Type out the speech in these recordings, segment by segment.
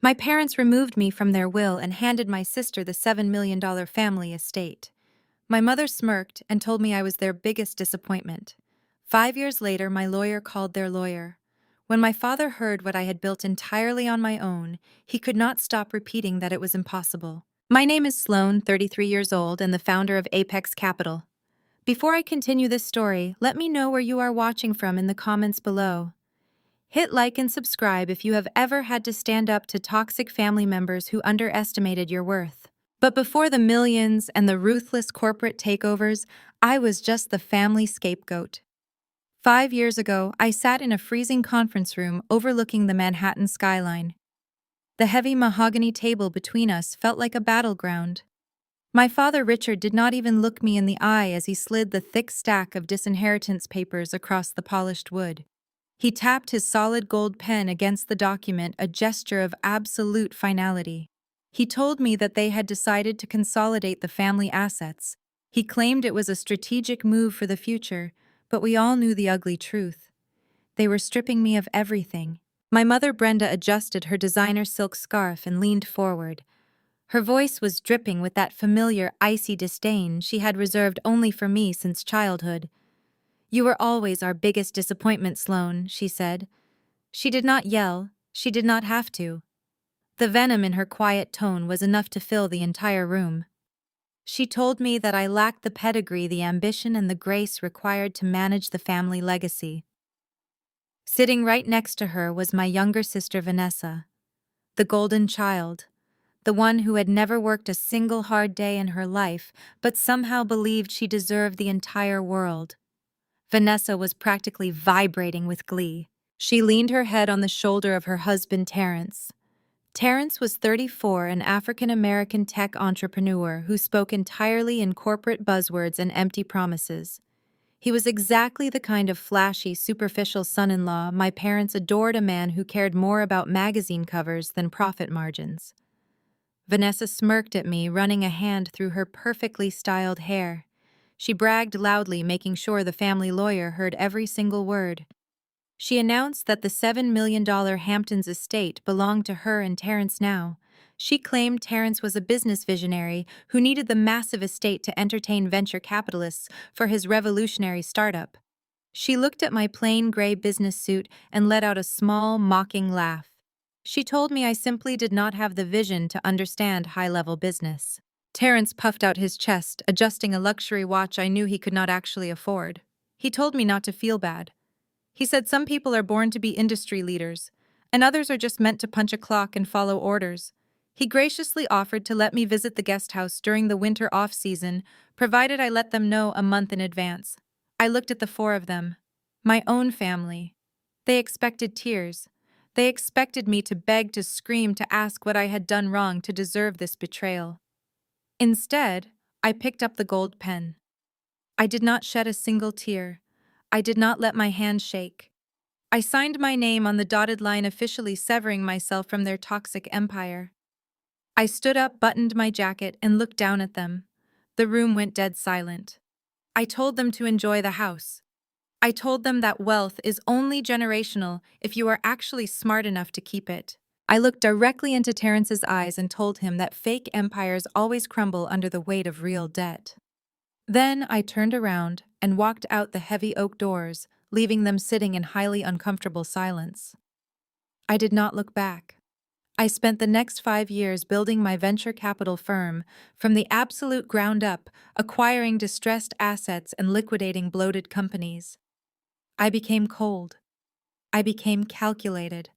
My parents removed me from their will and handed my sister the $7 million family estate. My mother smirked and told me I was their biggest disappointment. 5 years later, my lawyer called their lawyer. When my father heard what I had built entirely on my own, he could not stop repeating that it was impossible. My name is Sloan, 33 years old, and the founder of Apex Capital. Before I continue this story, let me know where you are watching from in the comments below. Hit like and subscribe if you have ever had to stand up to toxic family members who underestimated your worth. But before the millions and the ruthless corporate takeovers, I was just the family scapegoat. 5 years ago, I sat in a freezing conference room overlooking the Manhattan skyline. The heavy mahogany table between us felt like a battleground. My father Richard did not even look me in the eye as he slid the thick stack of disinheritance papers across the polished wood. He tapped his solid gold pen against the document, a gesture of absolute finality. He told me that they had decided to consolidate the family assets. He claimed it was a strategic move for the future, but we all knew the ugly truth. They were stripping me of everything. My mother Brenda adjusted her designer silk scarf and leaned forward. Her voice was dripping with that familiar icy disdain she had reserved only for me since childhood. "You were always our biggest disappointment, Sloan," she said. She did not yell, she did not have to. The venom in her quiet tone was enough to fill the entire room. She told me that I lacked the pedigree, the ambition, and the grace required to manage the family legacy. Sitting right next to her was my younger sister Vanessa, the golden child, the one who had never worked a single hard day in her life, but somehow believed she deserved the entire world. Vanessa was practically vibrating with glee. She leaned her head on the shoulder of her husband Terrence. Terrence was 34, an African-American tech entrepreneur who spoke entirely in corporate buzzwords and empty promises. He was exactly the kind of flashy, superficial son-in-law my parents adored, a man who cared more about magazine covers than profit margins. Vanessa smirked at me, running a hand through her perfectly styled hair. She bragged loudly, making sure the family lawyer heard every single word. She announced that the $7 million Hamptons estate belonged to her and Terrence now. She claimed Terrence was a business visionary who needed the massive estate to entertain venture capitalists for his revolutionary startup. She looked at my plain gray business suit and let out a small, mocking laugh. She told me I simply did not have the vision to understand high-level business. Terrence puffed out his chest, adjusting a luxury watch I knew he could not actually afford. He told me not to feel bad. He said some people are born to be industry leaders, and others are just meant to punch a clock and follow orders. He graciously offered to let me visit the guest house during the winter off-season, provided I let them know a month in advance. I looked at the four of them. My own family. They expected tears. They expected me to beg, to scream, to ask what I had done wrong to deserve this betrayal. Instead, I picked up the gold pen. I did not shed a single tear. I did not let my hand shake. I signed my name on the dotted line, officially severing myself from their toxic empire. I stood up, buttoned my jacket, and looked down at them. The room went dead silent. I told them to enjoy the house. I told them that wealth is only generational if you are actually smart enough to keep it. I looked directly into Terrence's eyes and told him that fake empires always crumble under the weight of real debt. Then I turned around and walked out the heavy oak doors, leaving them sitting in highly uncomfortable silence. I did not look back. I spent the next 5 years building my venture capital firm from the absolute ground up, acquiring distressed assets and liquidating bloated companies. I became cold. I became calculated.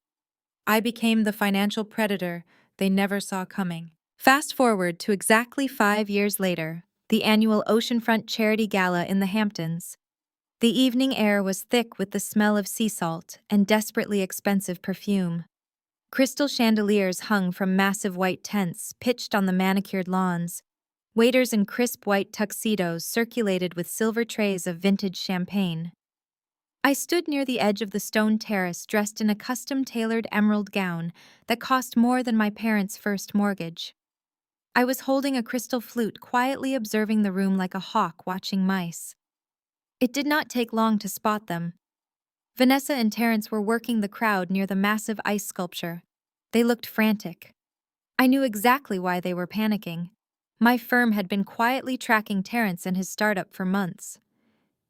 I became the financial predator they never saw coming. Fast forward to exactly 5 years later, the annual oceanfront charity gala in the Hamptons. The evening air was thick with the smell of sea salt and desperately expensive perfume. Crystal chandeliers hung from massive white tents pitched on the manicured lawns. Waiters in crisp white tuxedos circulated with silver trays of vintage champagne. I stood near the edge of the stone terrace, dressed in a custom-tailored emerald gown that cost more than my parents' first mortgage. I was holding a crystal flute, quietly observing the room like a hawk watching mice. It did not take long to spot them. Vanessa and Terrence were working the crowd near the massive ice sculpture. They looked frantic. I knew exactly why they were panicking. My firm had been quietly tracking Terrence and his startup for months.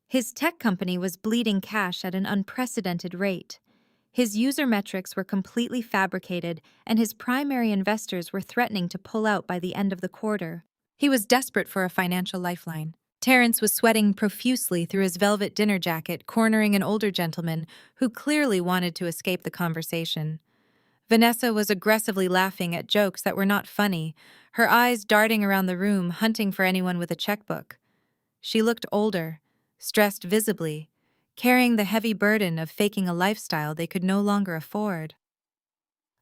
His tech company was bleeding cash at an unprecedented rate. His user metrics were completely fabricated, and his primary investors were threatening to pull out by the end of the quarter. He was desperate for a financial lifeline. Terrence was sweating profusely through his velvet dinner jacket, cornering an older gentleman who clearly wanted to escape the conversation. Vanessa was aggressively laughing at jokes that were not funny, her eyes darting around the room, hunting for anyone with a checkbook. She looked older, stressed visibly, carrying the heavy burden of faking a lifestyle they could no longer afford.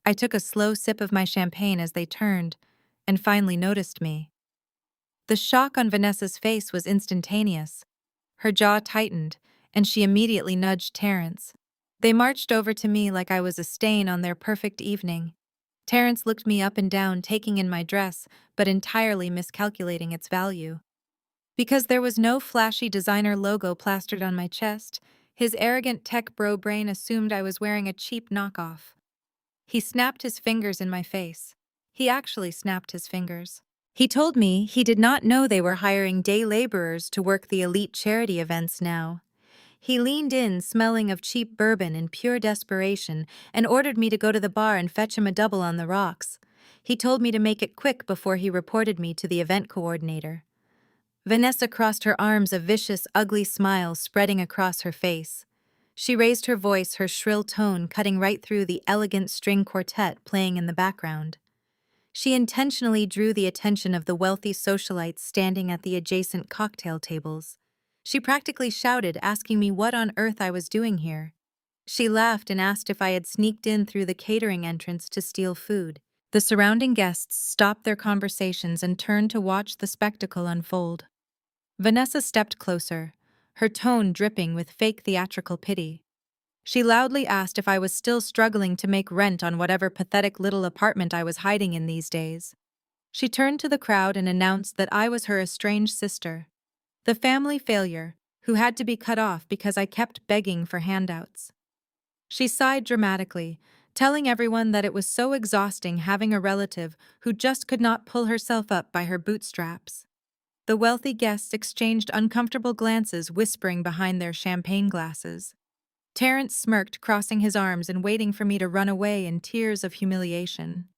I took a slow sip of my champagne as they turned, and finally noticed me. The shock on Vanessa's face was instantaneous. Her jaw tightened, and she immediately nudged Terrence. They marched over to me like I was a stain on their perfect evening. Terrence looked me up and down, taking in my dress, but entirely miscalculating its value. Because there was no flashy designer logo plastered on my chest, his arrogant tech bro brain assumed I was wearing a cheap knockoff. He snapped his fingers in my face. He actually snapped his fingers. He told me he did not know they were hiring day laborers to work the elite charity events now. He leaned in, smelling of cheap bourbon in pure desperation, and ordered me to go to the bar and fetch him a double on the rocks. He told me to make it quick before he reported me to the event coordinator. Vanessa crossed her arms, a vicious, ugly smile spreading across her face. She raised her voice, her shrill tone cutting right through the elegant string quartet playing in the background. She intentionally drew the attention of the wealthy socialites standing at the adjacent cocktail tables. She practically shouted, asking me what on earth I was doing here. She laughed and asked if I had sneaked in through the catering entrance to steal food. The surrounding guests stopped their conversations and turned to watch the spectacle unfold. Vanessa stepped closer, her tone dripping with fake theatrical pity. She loudly asked if I was still struggling to make rent on whatever pathetic little apartment I was hiding in these days. She turned to the crowd and announced that I was her estranged sister, the family failure, who had to be cut off because I kept begging for handouts. She sighed dramatically, telling everyone that it was so exhausting having a relative who just could not pull herself up by her bootstraps. The wealthy guests exchanged uncomfortable glances, whispering behind their champagne glasses. Terrence smirked, crossing his arms and waiting for me to run away in tears of humiliation.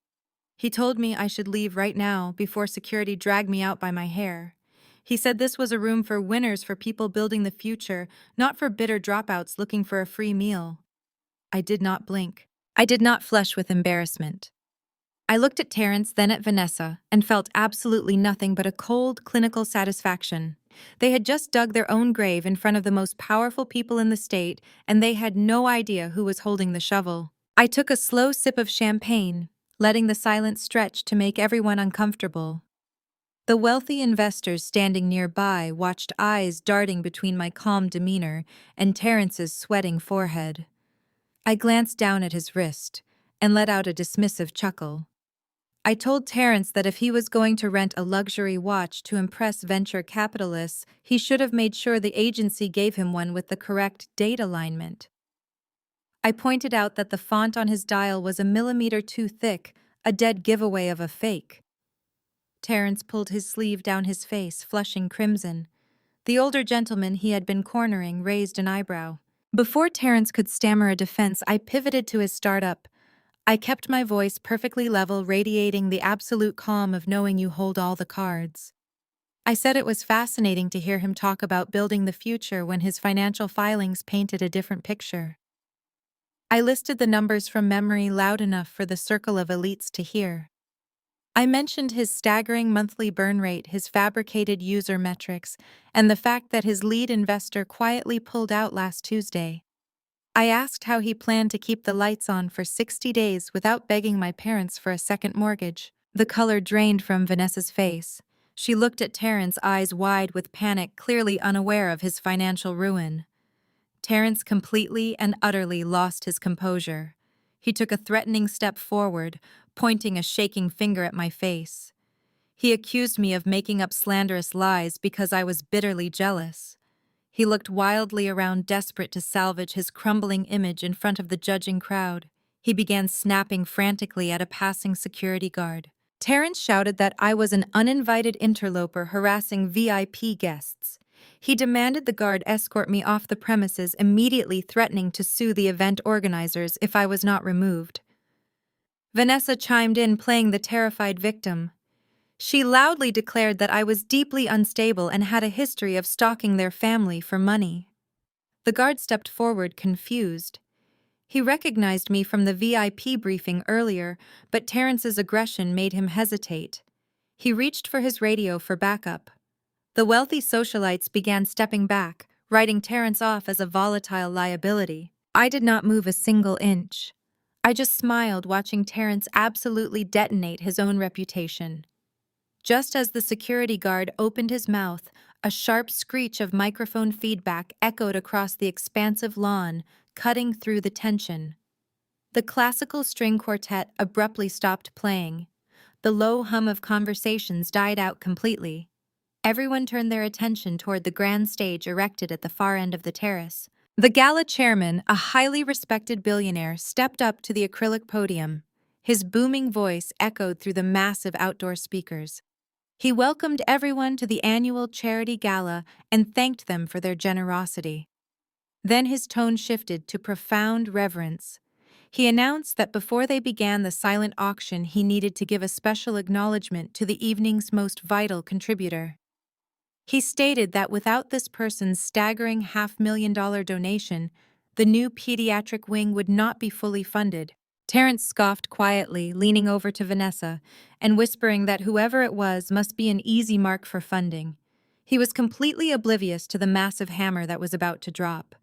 He told me I should leave right now before security dragged me out by my hair. He said this was a room for winners, for people building the future, not for bitter dropouts looking for a free meal. I did not blink. I did not flush with embarrassment. I looked at Terrence, then at Vanessa, and felt absolutely nothing but a cold, clinical satisfaction. They had just dug their own grave in front of the most powerful people in the state, and they had no idea who was holding the shovel. I took a slow sip of champagne, letting the silence stretch to make everyone uncomfortable. The wealthy investors standing nearby watched, eyes darting between my calm demeanor and Terrence's sweating forehead. I glanced down at his wrist and let out a dismissive chuckle. I told Terrence that if he was going to rent a luxury watch to impress venture capitalists, he should have made sure the agency gave him one with the correct date alignment. I pointed out that the font on his dial was a millimeter too thick, a dead giveaway of a fake. Terrence pulled his sleeve down his face, flushing crimson. The older gentleman he had been cornering raised an eyebrow. Before Terrence could stammer a defense, I pivoted to his startup. I kept my voice perfectly level, radiating the absolute calm of knowing you hold all the cards. I said it was fascinating to hear him talk about building the future when his financial filings painted a different picture. I listed the numbers from memory loud enough for the circle of elites to hear. I mentioned his staggering monthly burn rate, his fabricated user metrics, and the fact that his lead investor quietly pulled out last Tuesday. I asked how he planned to keep the lights on for 60 days without begging my parents for a second mortgage. The color drained from Vanessa's face. She looked at Terrence, eyes wide with panic, clearly unaware of his financial ruin. Terrence completely and utterly lost his composure. He took a threatening step forward, pointing a shaking finger at my face. He accused me of making up slanderous lies because I was bitterly jealous. He looked wildly around, desperate to salvage his crumbling image in front of the judging crowd. He began snapping frantically at a passing security guard. Terrence shouted that I was an uninvited interloper harassing VIP guests. He demanded the guard escort me off the premises, immediately threatening to sue the event organizers if I was not removed. Vanessa chimed in, playing the terrified victim. She loudly declared that I was deeply unstable and had a history of stalking their family for money. The guard stepped forward, confused. He recognized me from the VIP briefing earlier, but Terrence's aggression made him hesitate. He reached for his radio for backup. The wealthy socialites began stepping back, writing Terrence off as a volatile liability. I did not move a single inch. I just smiled, watching Terrence absolutely detonate his own reputation. Just as the security guard opened his mouth, a sharp screech of microphone feedback echoed across the expansive lawn, cutting through the tension. The classical string quartet abruptly stopped playing. The low hum of conversations died out completely. Everyone turned their attention toward the grand stage erected at the far end of the terrace. The gala chairman, a highly respected billionaire, stepped up to the acrylic podium. His booming voice echoed through the massive outdoor speakers. He welcomed everyone to the annual charity gala and thanked them for their generosity. Then his tone shifted to profound reverence. He announced that before they began the silent auction, he needed to give a special acknowledgement to the evening's most vital contributor. He stated that without this person's staggering $500,000 donation, the new pediatric wing would not be fully funded. Terrence scoffed quietly, leaning over to Vanessa and whispering that whoever it was must be an easy mark for funding. He was completely oblivious to the massive hammer that was about to drop.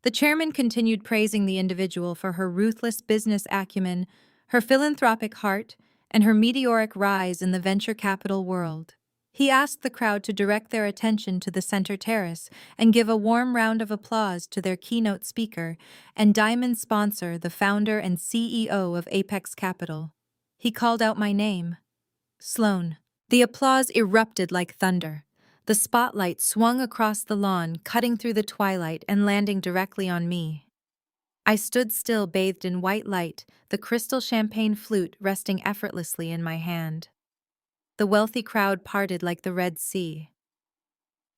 The chairman continued praising the individual for her ruthless business acumen, her philanthropic heart, and her meteoric rise in the venture capital world. He asked the crowd to direct their attention to the center terrace and give a warm round of applause to their keynote speaker and diamond sponsor, the founder and CEO of Apex Capital. He called out my name, Sloan. The applause erupted like thunder. The spotlight swung across the lawn, cutting through the twilight and landing directly on me. I stood still, bathed in white light, the crystal champagne flute resting effortlessly in my hand. The wealthy crowd parted like the Red Sea.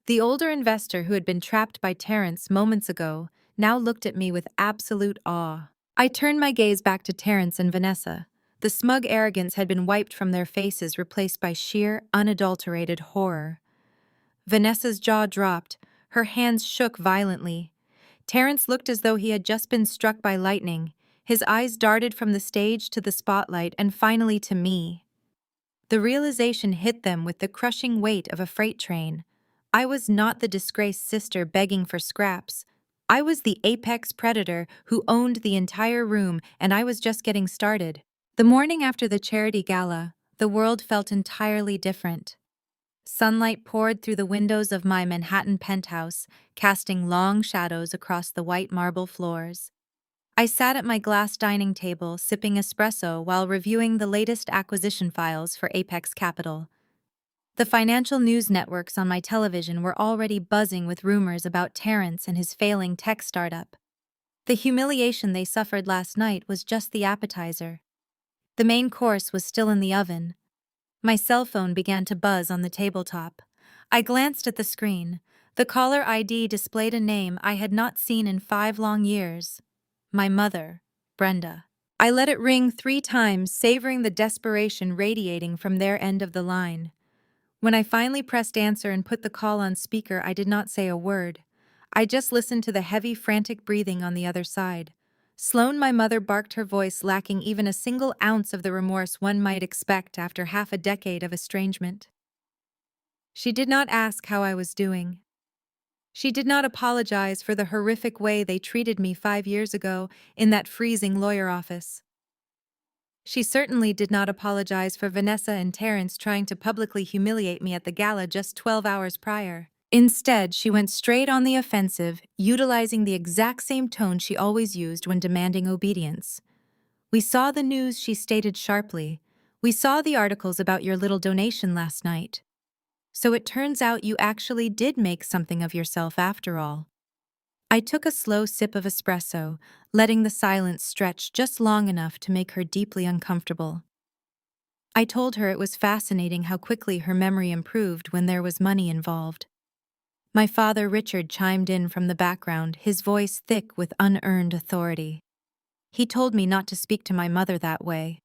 The older investor who had been trapped by Terrence moments ago now looked at me with absolute awe. I turned my gaze back to Terrence and Vanessa. The smug arrogance had been wiped from their faces, replaced by sheer, unadulterated horror. Vanessa's jaw dropped, her hands shook violently. Terrence looked as though he had just been struck by lightning. His eyes darted from the stage to the spotlight and finally to me. The realization hit them with the crushing weight of a freight train. I was not the disgraced sister begging for scraps. I was the apex predator who owned the entire room, and I was just getting started. The morning after the charity gala, the world felt entirely different. Sunlight poured through the windows of my Manhattan penthouse, casting long shadows across the white marble floors. I sat at my glass dining table, sipping espresso while reviewing the latest acquisition files for Apex Capital. The financial news networks on my television were already buzzing with rumors about Terrence and his failing tech startup. The humiliation they suffered last night was just the appetizer. The main course was still in the oven. My cell phone began to buzz on the tabletop. I glanced at the screen. The caller ID displayed a name I had not seen in 5 long years. My mother, Brenda. I let it ring 3 times, savoring the desperation radiating from their end of the line. When I finally pressed answer and put the call on speaker, I did not say a word. I just listened to the heavy, frantic breathing on the other side. Sloan, my mother, barked, her voice lacking even a single ounce of the remorse one might expect after half a decade of estrangement. She did not ask how I was doing. She did not apologize for the horrific way they treated me 5 years ago in that freezing lawyer office. She certainly did not apologize for Vanessa and Terrence trying to publicly humiliate me at the gala just 12 hours prior. Instead, she went straight on the offensive, utilizing the exact same tone she always used when demanding obedience. "We saw the news," she stated sharply. "We saw the articles about your little donation last night. So it turns out you actually did make something of yourself after all." I took a slow sip of espresso, letting the silence stretch just long enough to make her deeply uncomfortable. I told her it was fascinating how quickly her memory improved when there was money involved. My father, Richard, chimed in from the background, his voice thick with unearned authority. He told me not to speak to my mother that way.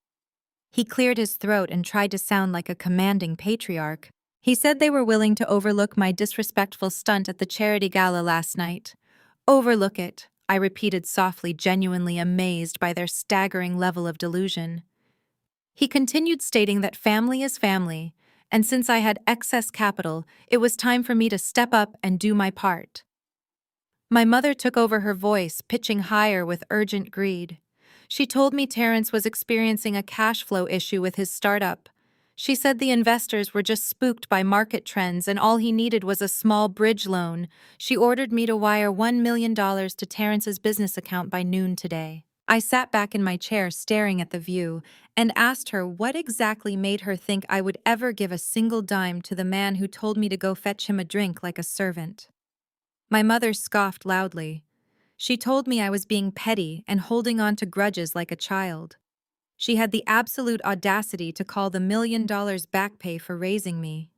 He cleared his throat and tried to sound like a commanding patriarch. He said they were willing to overlook my disrespectful stunt at the charity gala last night. Overlook it, I repeated softly, genuinely amazed by their staggering level of delusion. He continued stating that family is family, and since I had excess capital, it was time for me to step up and do my part. My mother took over her voice, pitching higher with urgent greed. She told me Terrence was experiencing a cash flow issue with his startup. She said the investors were just spooked by market trends and all he needed was a small bridge loan. She ordered me to wire $1 million to Terrence's business account by noon today. I sat back in my chair staring at the view and asked her what exactly made her think I would ever give a single dime to the man who told me to go fetch him a drink like a servant. My mother scoffed loudly. She told me I was being petty and holding on to grudges like a child. She had the absolute audacity to call the $1 million back pay for raising me.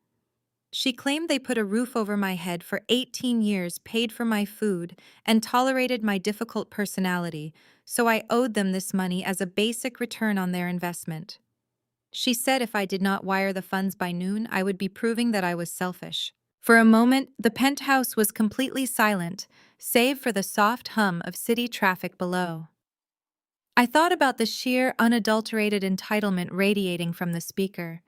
She claimed they put a roof over my head for 18 years, paid for my food, and tolerated my difficult personality, so I owed them this money as a basic return on their investment. She said if I did not wire the funds by noon, I would be proving that I was selfish. For a moment, the penthouse was completely silent, save for the soft hum of city traffic below. I thought about the sheer, unadulterated entitlement radiating from the speaker.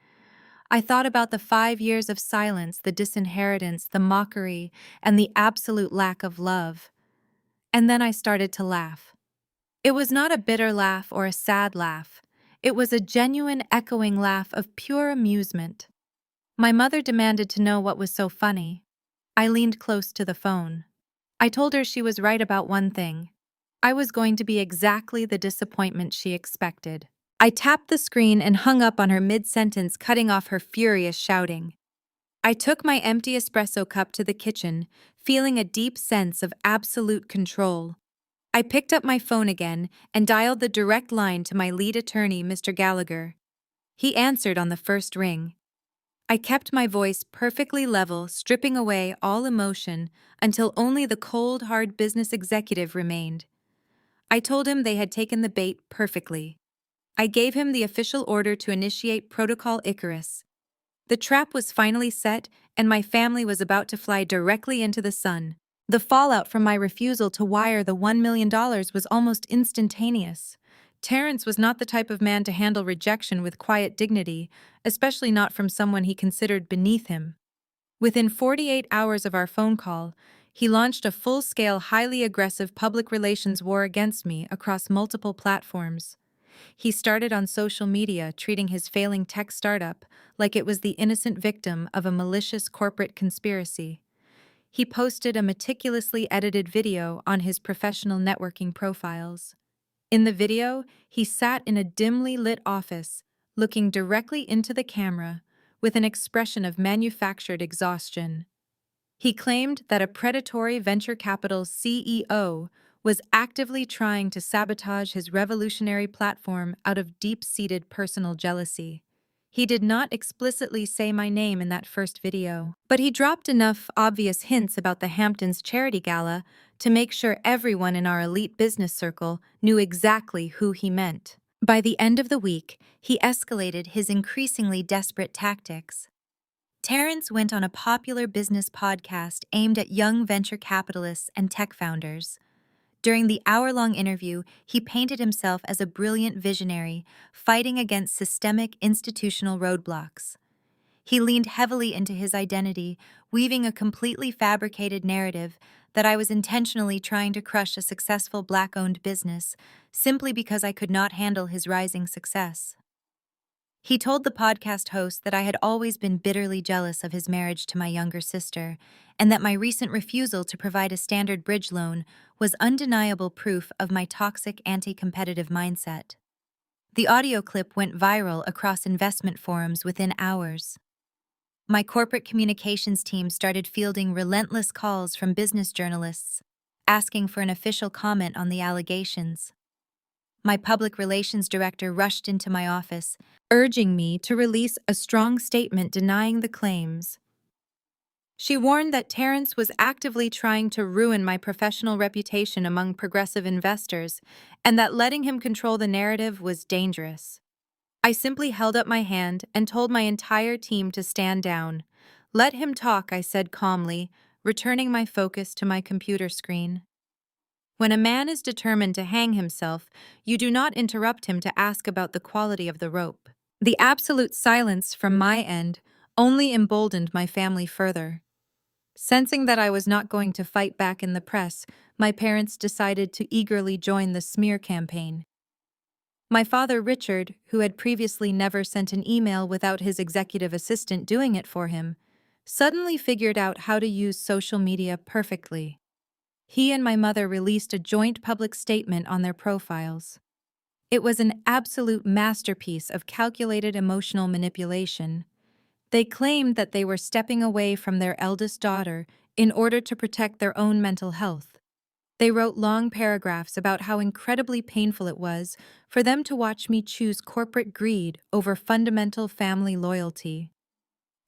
I thought about the 5 years of silence, the disinheritance, the mockery, and the absolute lack of love. And then I started to laugh. It was not a bitter laugh or a sad laugh. It was a genuine, echoing laugh of pure amusement. My mother demanded to know what was so funny. I leaned close to the phone. I told her she was right about one thing. I was going to be exactly the disappointment she expected. I tapped the screen and hung up on her mid-sentence, cutting off her furious shouting. I took my empty espresso cup to the kitchen, feeling a deep sense of absolute control. I picked up my phone again and dialed the direct line to my lead attorney, Mr. Gallagher. He answered on the first ring. I kept my voice perfectly level, stripping away all emotion until only the cold, hard business executive remained. I told him they had taken the bait perfectly. I gave him the official order to initiate Protocol Icarus. The trap was finally set, and my family was about to fly directly into the sun. The fallout from my refusal to wire the $1 million was almost instantaneous. Terrence was not the type of man to handle rejection with quiet dignity, especially not from someone he considered beneath him. Within 48 hours of our phone call, he launched a full-scale, highly aggressive public relations war against me across multiple platforms. He started on social media, treating his failing tech startup like it was the innocent victim of a malicious corporate conspiracy. He posted a meticulously edited video on his professional networking profiles. In the video, he sat in a dimly lit office, looking directly into the camera, with an expression of manufactured exhaustion. He claimed that a predatory venture capital CEO was actively trying to sabotage his revolutionary platform out of deep-seated personal jealousy. He did not explicitly say my name in that first video, but he dropped enough obvious hints about the Hamptons charity gala to make sure everyone in our elite business circle knew exactly who he meant. By the end of the week, he escalated his increasingly desperate tactics. Terrence went on a popular business podcast aimed at young venture capitalists and tech founders. During the hour-long interview, he painted himself as a brilliant visionary, fighting against systemic institutional roadblocks. He leaned heavily into his identity, weaving a completely fabricated narrative that I was intentionally trying to crush a successful Black-owned business simply because I could not handle his rising success. He told the podcast host that I had always been bitterly jealous of his marriage to my younger sister, and that my recent refusal to provide a standard bridge loan was undeniable proof of my toxic anti-competitive mindset. The audio clip went viral across investment forums within hours. My corporate communications team started fielding relentless calls from business journalists, asking for an official comment on the allegations. My public relations director rushed into my office, urging me to release a strong statement denying the claims. She warned that Terrence was actively trying to ruin my professional reputation among progressive investors, and that letting him control the narrative was dangerous. I simply held up my hand and told my entire team to stand down. "Let him talk," I said calmly, returning my focus to my computer screen. When a man is determined to hang himself, you do not interrupt him to ask about the quality of the rope. The absolute silence from my end only emboldened my family further. Sensing that I was not going to fight back in the press, my parents decided to eagerly join the smear campaign. My father, Richard, who had previously never sent an email without his executive assistant doing it for him, suddenly figured out how to use social media perfectly. He and my mother released a joint public statement on their profiles. It was an absolute masterpiece of calculated emotional manipulation. They claimed that they were stepping away from their eldest daughter in order to protect their own mental health. They wrote long paragraphs about how incredibly painful it was for them to watch me choose corporate greed over fundamental family loyalty.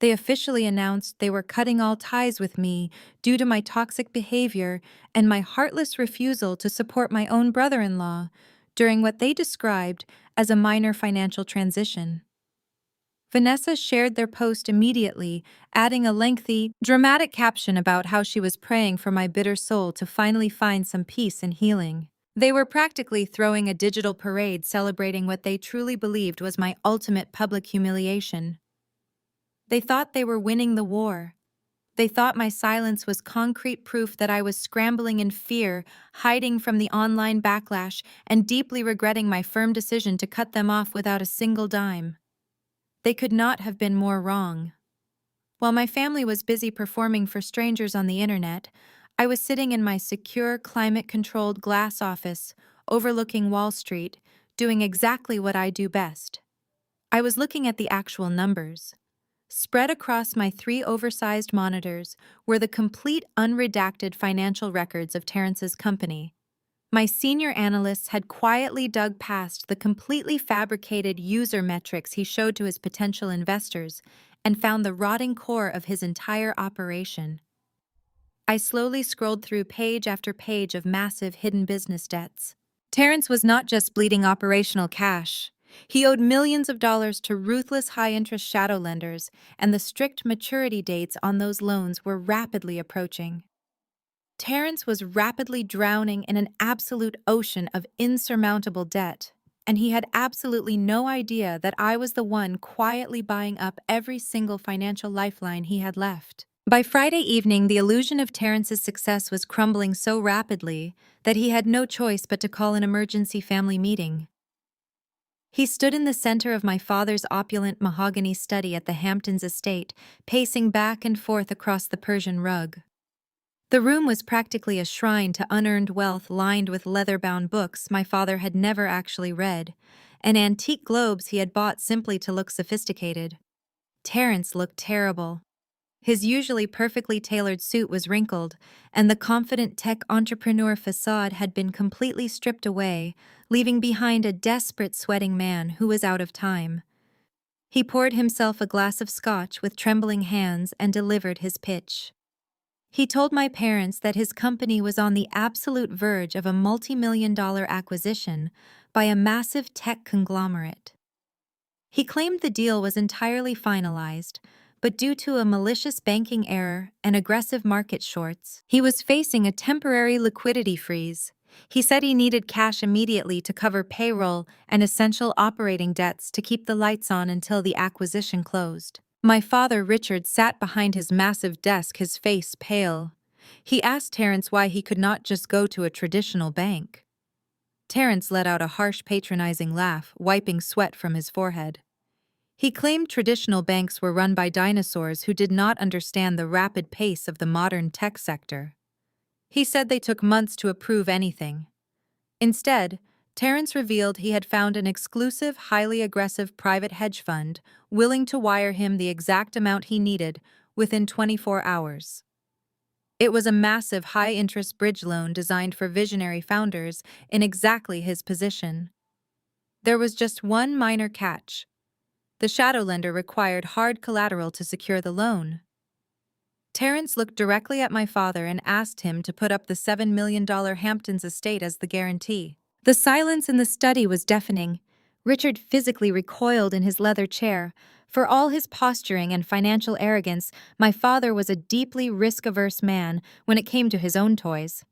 They officially announced they were cutting all ties with me due to my toxic behavior and my heartless refusal to support my own brother-in-law during what they described as a minor financial transition. Vanessa shared their post immediately, adding a lengthy, dramatic caption about how she was praying for my bitter soul to finally find some peace and healing. They were practically throwing a digital parade celebrating what they truly believed was my ultimate public humiliation. They thought they were winning the war. They thought my silence was concrete proof that I was scrambling in fear, hiding from the online backlash, and deeply regretting my firm decision to cut them off without a single dime. They could not have been more wrong. While my family was busy performing for strangers on the internet, I was sitting in my secure, climate-controlled glass office, overlooking Wall Street, doing exactly what I do best. I was looking at the actual numbers. Spread across my 3 oversized monitors were the complete unredacted financial records of Terrence's company. My senior analysts had quietly dug past the completely fabricated user metrics he showed to his potential investors and found the rotting core of his entire operation. I slowly scrolled through page after page of massive hidden business debts. Terrence was not just bleeding operational cash. He owed millions of dollars to ruthless high-interest shadow lenders, and the strict maturity dates on those loans were rapidly approaching. Terrence was rapidly drowning in an absolute ocean of insurmountable debt, and he had absolutely no idea that I was the one quietly buying up every single financial lifeline he had left. By Friday evening, the illusion of Terrence's success was crumbling so rapidly that he had no choice but to call an emergency family meeting. He stood in the center of my father's opulent mahogany study at the Hamptons estate, pacing back and forth across the Persian rug. The room was practically a shrine to unearned wealth lined with leather-bound books my father had never actually read, and antique globes he had bought simply to look sophisticated. Terrence looked terrible. His usually perfectly tailored suit was wrinkled, and the confident tech entrepreneur facade had been completely stripped away, leaving behind a desperate sweating man who was out of time. He poured himself a glass of scotch with trembling hands and delivered his pitch. He told my parents that his company was on the absolute verge of a multi-million-dollar acquisition by a massive tech conglomerate. He claimed the deal was entirely finalized, but due to a malicious banking error and aggressive market shorts, he was facing a temporary liquidity freeze. He said he needed cash immediately to cover payroll and essential operating debts to keep the lights on until the acquisition closed. My father, Richard, sat behind his massive desk, his face pale. He asked Terrence why he could not just go to a traditional bank. Terrence let out a harsh, patronizing laugh, wiping sweat from his forehead. He claimed traditional banks were run by dinosaurs who did not understand the rapid pace of the modern tech sector. He said they took months to approve anything. Instead, Terrence revealed he had found an exclusive, highly aggressive private hedge fund willing to wire him the exact amount he needed within 24 hours. It was a massive high-interest bridge loan designed for visionary founders in exactly his position. There was just one minor catch. The shadow lender required hard collateral to secure the loan. Terrence looked directly at my father and asked him to put up the $7 million Hamptons estate as the guarantee. The silence in the study was deafening. Richard physically recoiled in his leather chair. For all his posturing and financial arrogance, my father was a deeply risk-averse man when it came to his own toys.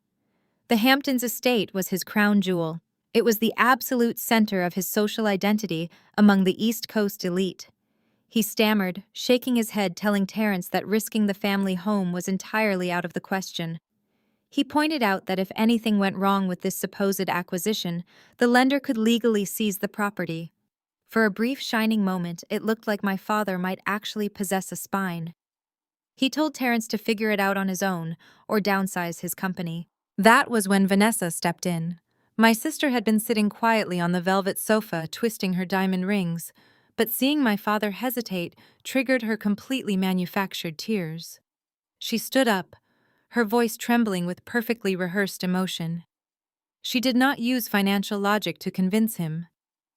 The Hamptons estate was his crown jewel. It was the absolute center of his social identity among the East Coast elite. He stammered, shaking his head, telling Terrence that risking the family home was entirely out of the question. He pointed out that if anything went wrong with this supposed acquisition, the lender could legally seize the property. For a brief shining moment, it looked like my father might actually possess a spine. He told Terrence to figure it out on his own, or downsize his company. That was when Vanessa stepped in. My sister had been sitting quietly on the velvet sofa, twisting her diamond rings, but seeing my father hesitate triggered her completely manufactured tears. She stood up, her voice trembling with perfectly rehearsed emotion. She did not use financial logic to convince him.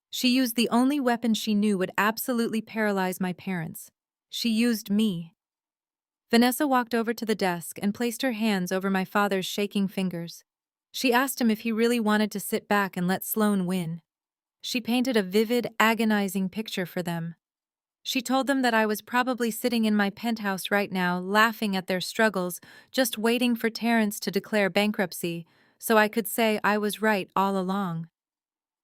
She used the only weapon she knew would absolutely paralyze my parents. She used me. Vanessa walked over to the desk and placed her hands over my father's shaking fingers. She asked him if he really wanted to sit back and let Sloan win. She painted a vivid, agonizing picture for them. She told them that I was probably sitting in my penthouse right now, laughing at their struggles, just waiting for Terrence to declare bankruptcy, so I could say I was right all along.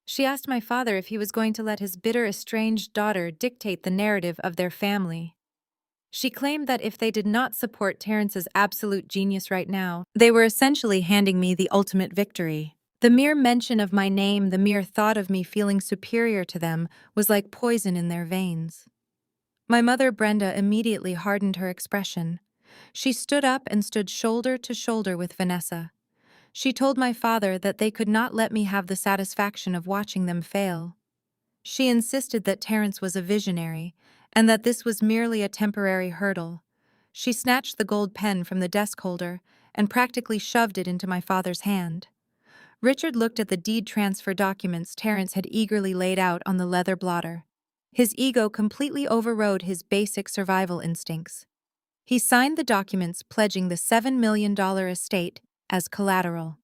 She asked my father if he was going to let his bitter, estranged daughter dictate the narrative of their family. She claimed that if they did not support Terrence's absolute genius right now, they were essentially handing me the ultimate victory. The mere mention of my name, the mere thought of me feeling superior to them, was like poison in their veins. My mother, Brenda, immediately hardened her expression. She stood up and stood shoulder to shoulder with Vanessa. She told my father that they could not let me have the satisfaction of watching them fail. She insisted that Terrence was a visionary, and that this was merely a temporary hurdle. She snatched the gold pen from the desk holder and practically shoved it into my father's hand. Richard looked at the deed transfer documents Terrence had eagerly laid out on the leather blotter. His ego completely overrode his basic survival instincts. He signed the documents pledging the $7 million estate as collateral.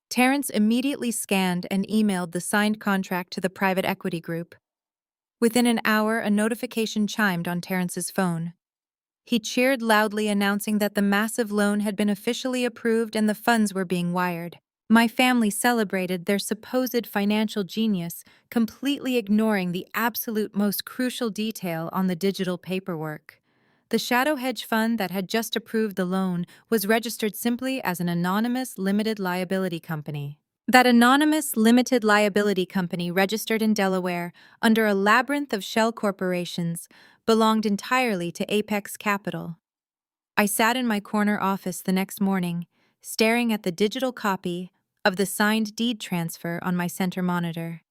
Terrence immediately scanned and emailed the signed contract to the private equity group. Within an hour, a notification chimed on Terrence's phone. He cheered loudly, announcing that the massive loan had been officially approved and the funds were being wired. My family celebrated their supposed financial genius, completely ignoring the absolute most crucial detail on the digital paperwork. The shadow hedge fund that had just approved the loan was registered simply as an anonymous limited liability company. That anonymous limited liability company, registered in Delaware under a labyrinth of shell corporations, belonged entirely to Apex Capital. I sat in my corner office the next morning, staring at the digital copy of the signed deed transfer on my center monitor.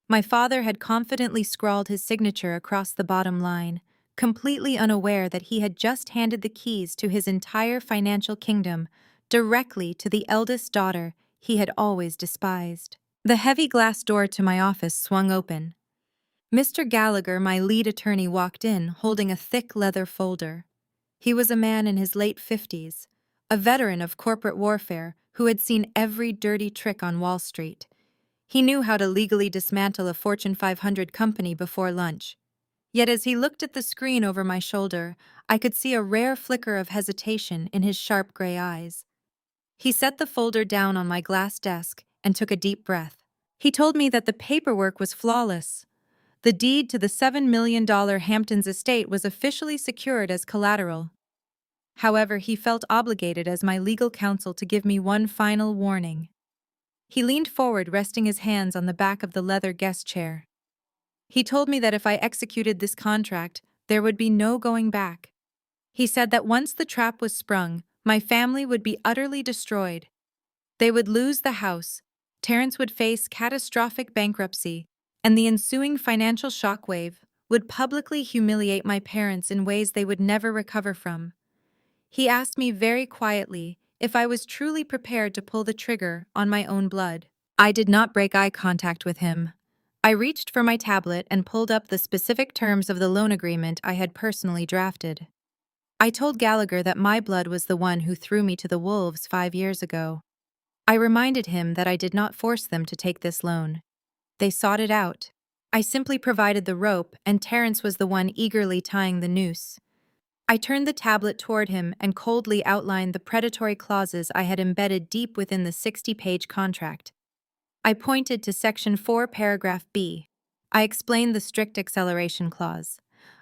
My father had confidently scrawled his signature across the bottom line, completely unaware that he had just handed the keys to his entire financial kingdom directly to the eldest daughter he had always despised. The heavy glass door to my office swung open. Mr. Gallagher, my lead attorney, walked in, holding a thick leather folder. He was a man in his late 50s, a veteran of corporate warfare who had seen every dirty trick on Wall Street. He knew how to legally dismantle a Fortune 500 company before lunch. Yet as he looked at the screen over my shoulder, I could see a rare flicker of hesitation in his sharp gray eyes. He set the folder down on my glass desk and took a deep breath. He told me that the paperwork was flawless. The deed to the $7 million Hamptons estate was officially secured as collateral. However, he felt obligated as my legal counsel to give me one final warning. He leaned forward, resting his hands on the back of the leather guest chair. He told me that if I executed this contract, there would be no going back. He said that once the trap was sprung, my family would be utterly destroyed. They would lose the house, Terrence would face catastrophic bankruptcy, and the ensuing financial shockwave would publicly humiliate my parents in ways they would never recover from. He asked me very quietly if I was truly prepared to pull the trigger on my own blood. I did not break eye contact with him. I reached for my tablet and pulled up the specific terms of the loan agreement I had personally drafted. I told Gallagher that my blood was the one who threw me to the wolves 5 years ago. I reminded him that I did not force them to take this loan. They sought it out. I simply provided the rope, and Terrence was the one eagerly tying the noose. I turned the tablet toward him and coldly outlined the predatory clauses I had embedded deep within the 60-page contract. I pointed to Section 4, Paragraph B. I explained the strict acceleration clause.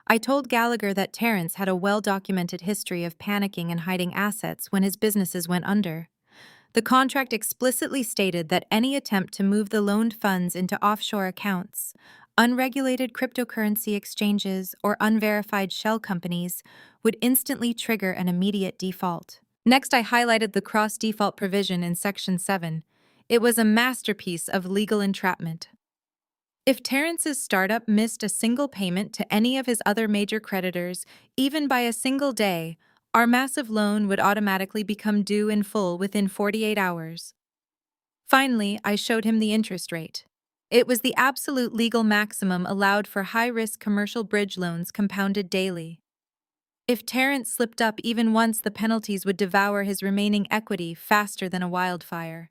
I told Gallagher that Terrence had a well-documented history of panicking and hiding assets when his businesses went under. The contract explicitly stated that any attempt to move the loaned funds into offshore accounts, unregulated cryptocurrency exchanges, or unverified shell companies would instantly trigger an immediate default. Next, I highlighted the cross-default provision in Section 7. It was a masterpiece of legal entrapment. If Terrence's startup missed a single payment to any of his other major creditors, even by a single day, our massive loan would automatically become due in full within 48 hours. Finally, I showed him the interest rate. It was the absolute legal maximum allowed for high-risk commercial bridge loans compounded daily. If Terrence slipped up even once, the penalties would devour his remaining equity faster than a wildfire.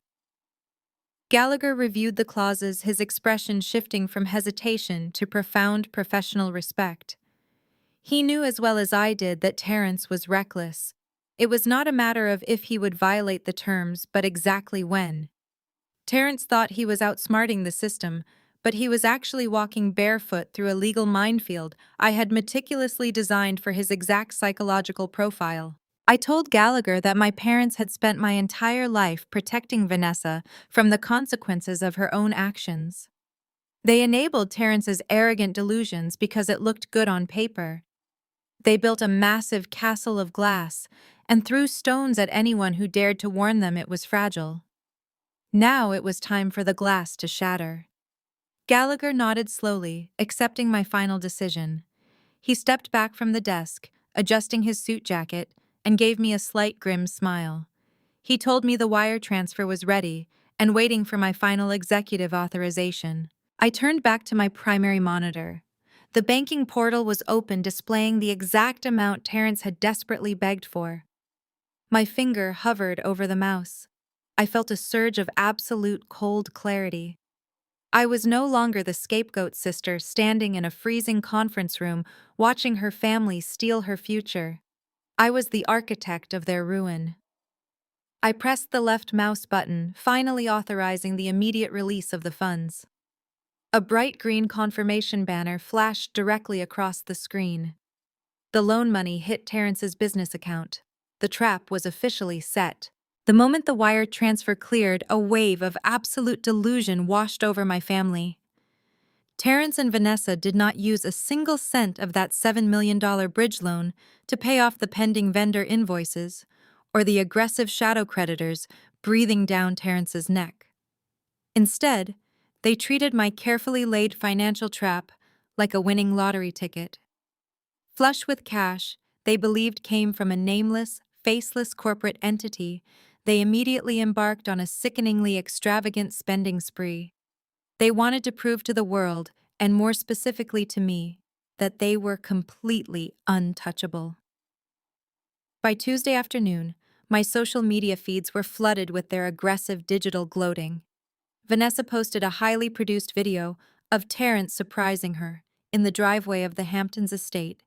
Gallagher reviewed the clauses, his expression shifting from hesitation to profound professional respect. He knew as well as I did that Terrence was reckless. It was not a matter of if he would violate the terms, but exactly when. Terrence thought he was outsmarting the system, but he was actually walking barefoot through a legal minefield I had meticulously designed for his exact psychological profile. I told Gallagher that my parents had spent my entire life protecting Vanessa from the consequences of her own actions. They enabled Terrence's arrogant delusions because it looked good on paper. They built a massive castle of glass and threw stones at anyone who dared to warn them it was fragile. Now it was time for the glass to shatter. Gallagher nodded slowly, accepting my final decision. He stepped back from the desk, adjusting his suit jacket, and gave me a slight grim smile. He told me the wire transfer was ready and waiting for my final executive authorization. I turned back to my primary monitor. The banking portal was open, displaying the exact amount Terrence had desperately begged for. My finger hovered over the mouse. I felt a surge of absolute cold clarity. I was no longer the scapegoat sister standing in a freezing conference room watching her family steal her future. I was the architect of their ruin. I pressed the left mouse button, finally authorizing the immediate release of the funds. A bright green confirmation banner flashed directly across the screen. The loan money hit Terrence's business account. The trap was officially set. The moment the wire transfer cleared, a wave of absolute delusion washed over my family. Terrence and Vanessa did not use a single cent of that $7 million bridge loan to pay off the pending vendor invoices or the aggressive shadow creditors breathing down Terrence's neck. Instead, they treated my carefully laid financial trap like a winning lottery ticket. Flush with cash they believed came from a nameless, faceless corporate entity, they immediately embarked on a sickeningly extravagant spending spree. They wanted to prove to the world, and more specifically to me, that they were completely untouchable. By Tuesday afternoon, my social media feeds were flooded with their aggressive digital gloating. Vanessa posted a highly produced video of Terrence surprising her in the driveway of the Hamptons estate.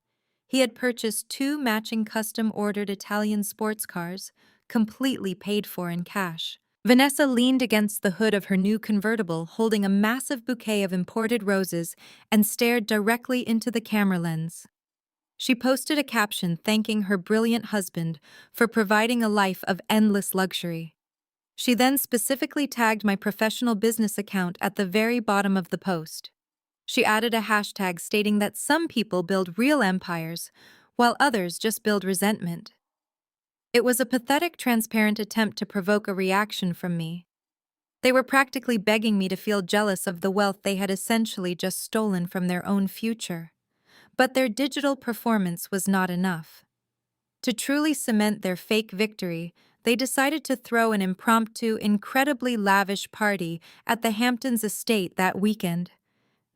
He had purchased 2 matching custom-ordered Italian sports cars, completely paid for in cash. Vanessa leaned against the hood of her new convertible, holding a massive bouquet of imported roses, and stared directly into the camera lens. She posted a caption thanking her brilliant husband for providing a life of endless luxury. She then specifically tagged my professional business account at the very bottom of the post. She added a hashtag stating that some people build real empires, while others just build resentment. It was a pathetic, transparent attempt to provoke a reaction from me. They were practically begging me to feel jealous of the wealth they had essentially just stolen from their own future. But their digital performance was not enough. To truly cement their fake victory, they decided to throw an impromptu, incredibly lavish party at the Hamptons estate that weekend.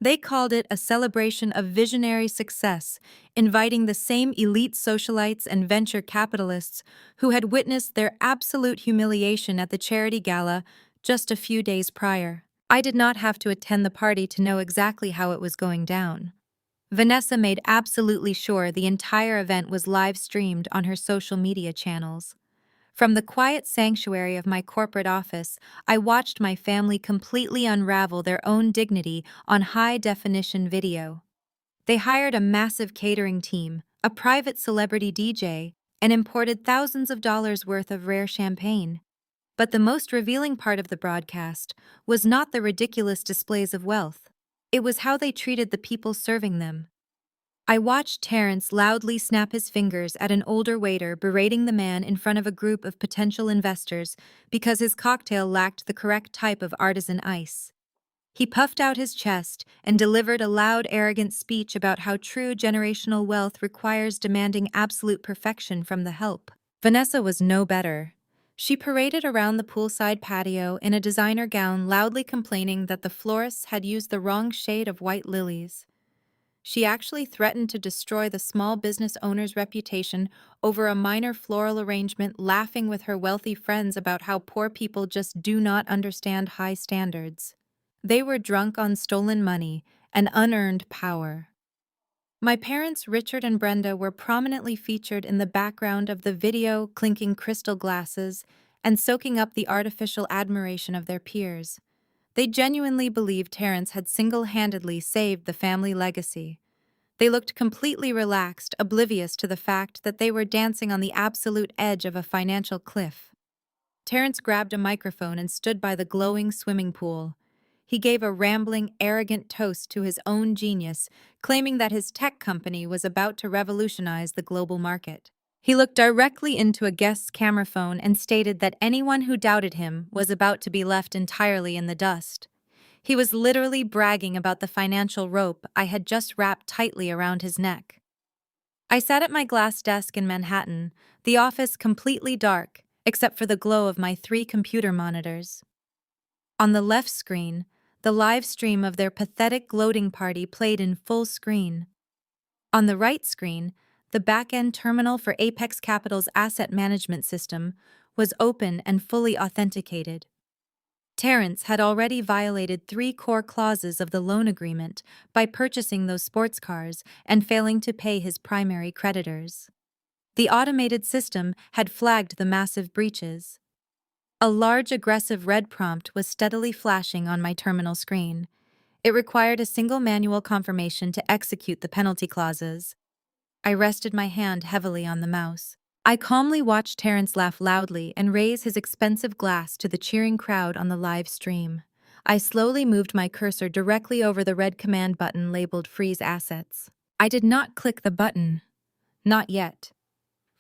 They called it a celebration of visionary success, inviting the same elite socialites and venture capitalists who had witnessed their absolute humiliation at the charity gala just a few days prior. I did not have to attend the party to know exactly how it was going down. Vanessa made absolutely sure the entire event was live-streamed on her social media channels. From the quiet sanctuary of my corporate office, I watched my family completely unravel their own dignity on high-definition video. They hired a massive catering team, a private celebrity DJ, and imported thousands of dollars worth of rare champagne. But the most revealing part of the broadcast was not the ridiculous displays of wealth. It was how they treated the people serving them. I watched Terrence loudly snap his fingers at an older waiter berating the man in front of a group of potential investors because his cocktail lacked the correct type of artisan ice. He puffed out his chest and delivered a loud, arrogant speech about how true generational wealth requires demanding absolute perfection from the help. Vanessa was no better. She paraded around the poolside patio in a designer gown, loudly complaining that the florists had used the wrong shade of white lilies. She actually threatened to destroy the small business owner's reputation over a minor floral arrangement, laughing with her wealthy friends about how poor people just do not understand high standards. They were drunk on stolen money and unearned power. My parents, Richard and Brenda, were prominently featured in the background of the video, clinking crystal glasses and soaking up the artificial admiration of their peers. They genuinely believed Terrence had single-handedly saved the family legacy. They looked completely relaxed, oblivious to the fact that they were dancing on the absolute edge of a financial cliff. Terrence grabbed a microphone and stood by the glowing swimming pool. He gave a rambling, arrogant toast to his own genius, claiming that his tech company was about to revolutionize the global market. He looked directly into a guest's camera phone and stated that anyone who doubted him was about to be left entirely in the dust. He was literally bragging about the financial rope I had just wrapped tightly around his neck. I sat at my glass desk in Manhattan, the office completely dark, except for the glow of my 3 computer monitors. On the left screen, the live stream of their pathetic gloating party played in full screen. On the right screen, the back-end terminal for Apex Capital's asset management system was open and fully authenticated. Terrence had already violated 3 core clauses of the loan agreement by purchasing those sports cars and failing to pay his primary creditors. The automated system had flagged the massive breaches. A large aggressive red prompt was steadily flashing on my terminal screen. It required a single manual confirmation to execute the penalty clauses. I rested my hand heavily on the mouse. I calmly watched Terrence laugh loudly and raise his expensive glass to the cheering crowd on the live stream. I slowly moved my cursor directly over the red command button labeled Freeze Assets. I did not click the button. Not yet.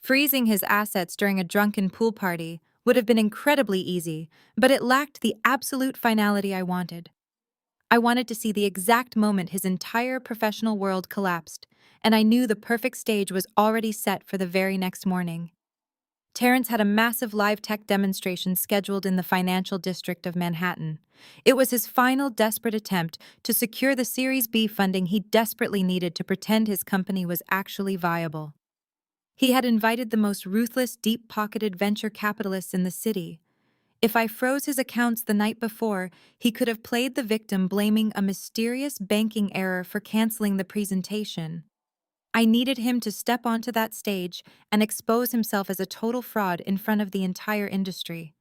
Freezing his assets during a drunken pool party would have been incredibly easy, but it lacked the absolute finality I wanted. I wanted to see the exact moment his entire professional world collapsed, and I knew the perfect stage was already set for the very next morning. Terrence had a massive live tech demonstration scheduled in the financial district of Manhattan. It was his final desperate attempt to secure the Series B funding he desperately needed to pretend his company was actually viable. He had invited the most ruthless, deep-pocketed venture capitalists in the city. If I froze his accounts the night before, he could have played the victim, blaming a mysterious banking error for canceling the presentation. I needed him to step onto that stage and expose himself as a total fraud in front of the entire industry.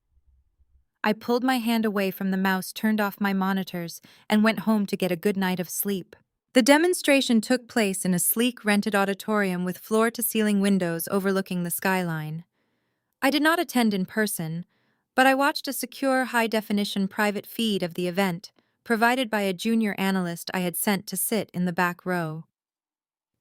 I pulled my hand away from the mouse, turned off my monitors, and went home to get a good night of sleep. The demonstration took place in a sleek rented auditorium with floor-to-ceiling windows overlooking the skyline. I did not attend in person, but I watched a secure, high-definition private feed of the event, provided by a junior analyst I had sent to sit in the back row.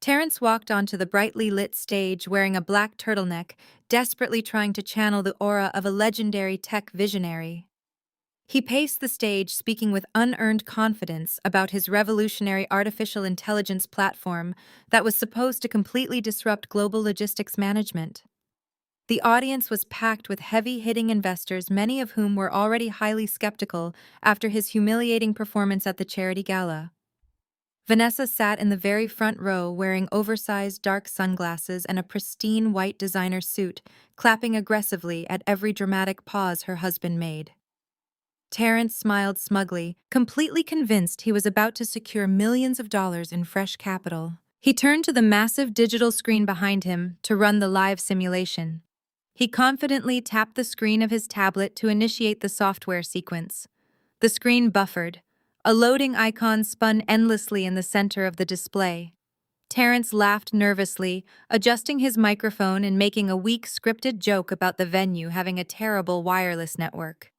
Terrence walked onto the brightly lit stage wearing a black turtleneck, desperately trying to channel the aura of a legendary tech visionary. He paced the stage, speaking with unearned confidence about his revolutionary artificial intelligence platform that was supposed to completely disrupt global logistics management. The audience was packed with heavy-hitting investors, many of whom were already highly skeptical after his humiliating performance at the charity gala. Vanessa sat in the very front row wearing oversized dark sunglasses and a pristine white designer suit, clapping aggressively at every dramatic pause her husband made. Terrence smiled smugly, completely convinced he was about to secure millions of dollars in fresh capital. He turned to the massive digital screen behind him to run the live simulation. He confidently tapped the screen of his tablet to initiate the software sequence. The screen buffered. A loading icon spun endlessly in the center of the display. Terrence laughed nervously, adjusting his microphone and making a weak scripted joke about the venue having a terrible wireless network.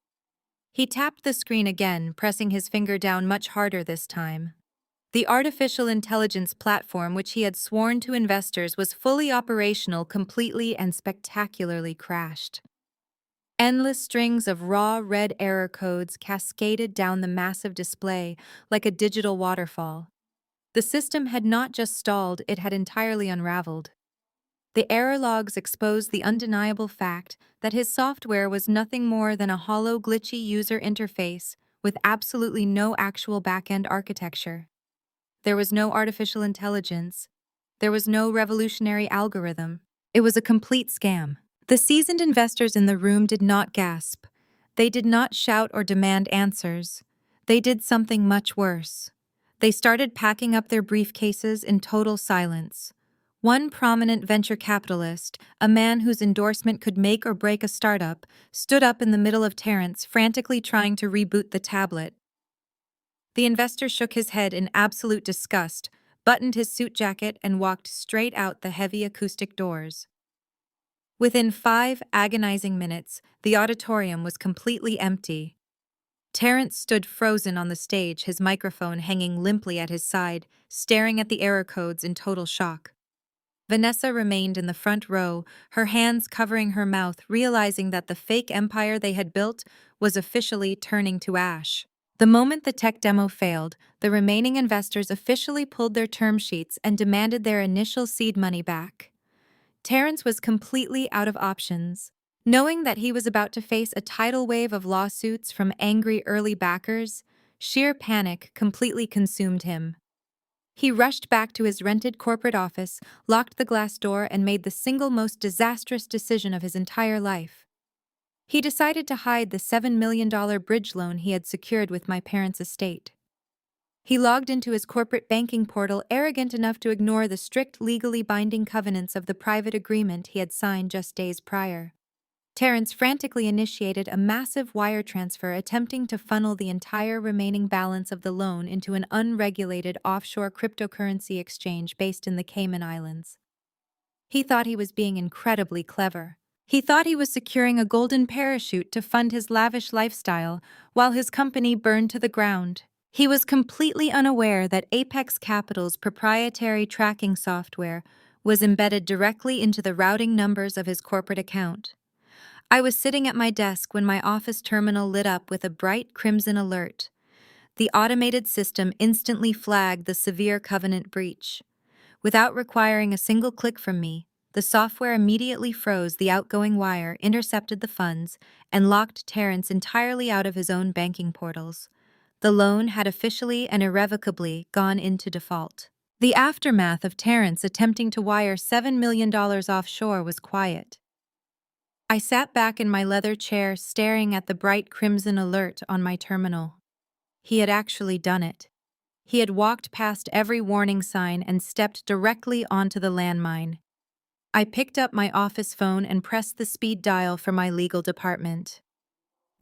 He tapped the screen again, pressing his finger down much harder this time. The artificial intelligence platform which he had sworn to investors was fully operational, completely and spectacularly crashed. Endless strings of raw red error codes cascaded down the massive display like a digital waterfall. The system had not just stalled, it had entirely unraveled. The error logs exposed the undeniable fact that his software was nothing more than a hollow, glitchy user interface with absolutely no actual back-end architecture. There was no artificial intelligence. There was no revolutionary algorithm. It was a complete scam. The seasoned investors in the room did not gasp. They did not shout or demand answers. They did something much worse. They started packing up their briefcases in total silence. One prominent venture capitalist, a man whose endorsement could make or break a startup, stood up in the middle of Terrence, frantically trying to reboot the tablet. The investor shook his head in absolute disgust, buttoned his suit jacket, and walked straight out the heavy acoustic doors. Within 5 agonizing minutes, the auditorium was completely empty. Terrence stood frozen on the stage, his microphone hanging limply at his side, staring at the error codes in total shock. Vanessa remained in the front row, her hands covering her mouth, realizing that the fake empire they had built was officially turning to ash. The moment the tech demo failed, the remaining investors officially pulled their term sheets and demanded their initial seed money back. Terrence was completely out of options. Knowing that he was about to face a tidal wave of lawsuits from angry early backers, sheer panic completely consumed him. He rushed back to his rented corporate office, locked the glass door, and made the single most disastrous decision of his entire life. He decided to hide the $7 million bridge loan he had secured with my parents' estate. He logged into his corporate banking portal, arrogant enough to ignore the strict legally binding covenants of the private agreement he had signed just days prior. Terrence frantically initiated a massive wire transfer, attempting to funnel the entire remaining balance of the loan into an unregulated offshore cryptocurrency exchange based in the Cayman Islands. He thought he was being incredibly clever. He thought he was securing a golden parachute to fund his lavish lifestyle while his company burned to the ground. He was completely unaware that Apex Capital's proprietary tracking software was embedded directly into the routing numbers of his corporate account. I was sitting at my desk when my office terminal lit up with a bright crimson alert. The automated system instantly flagged the severe covenant breach. Without requiring a single click from me, the software immediately froze the outgoing wire, intercepted the funds, and locked Terrence entirely out of his own banking portals. The loan had officially and irrevocably gone into default. The aftermath of Terrence attempting to wire $7 million offshore was quiet. I sat back in my leather chair, staring at the bright crimson alert on my terminal. He had actually done it. He had walked past every warning sign and stepped directly onto the landmine. I picked up my office phone and pressed the speed dial for my legal department.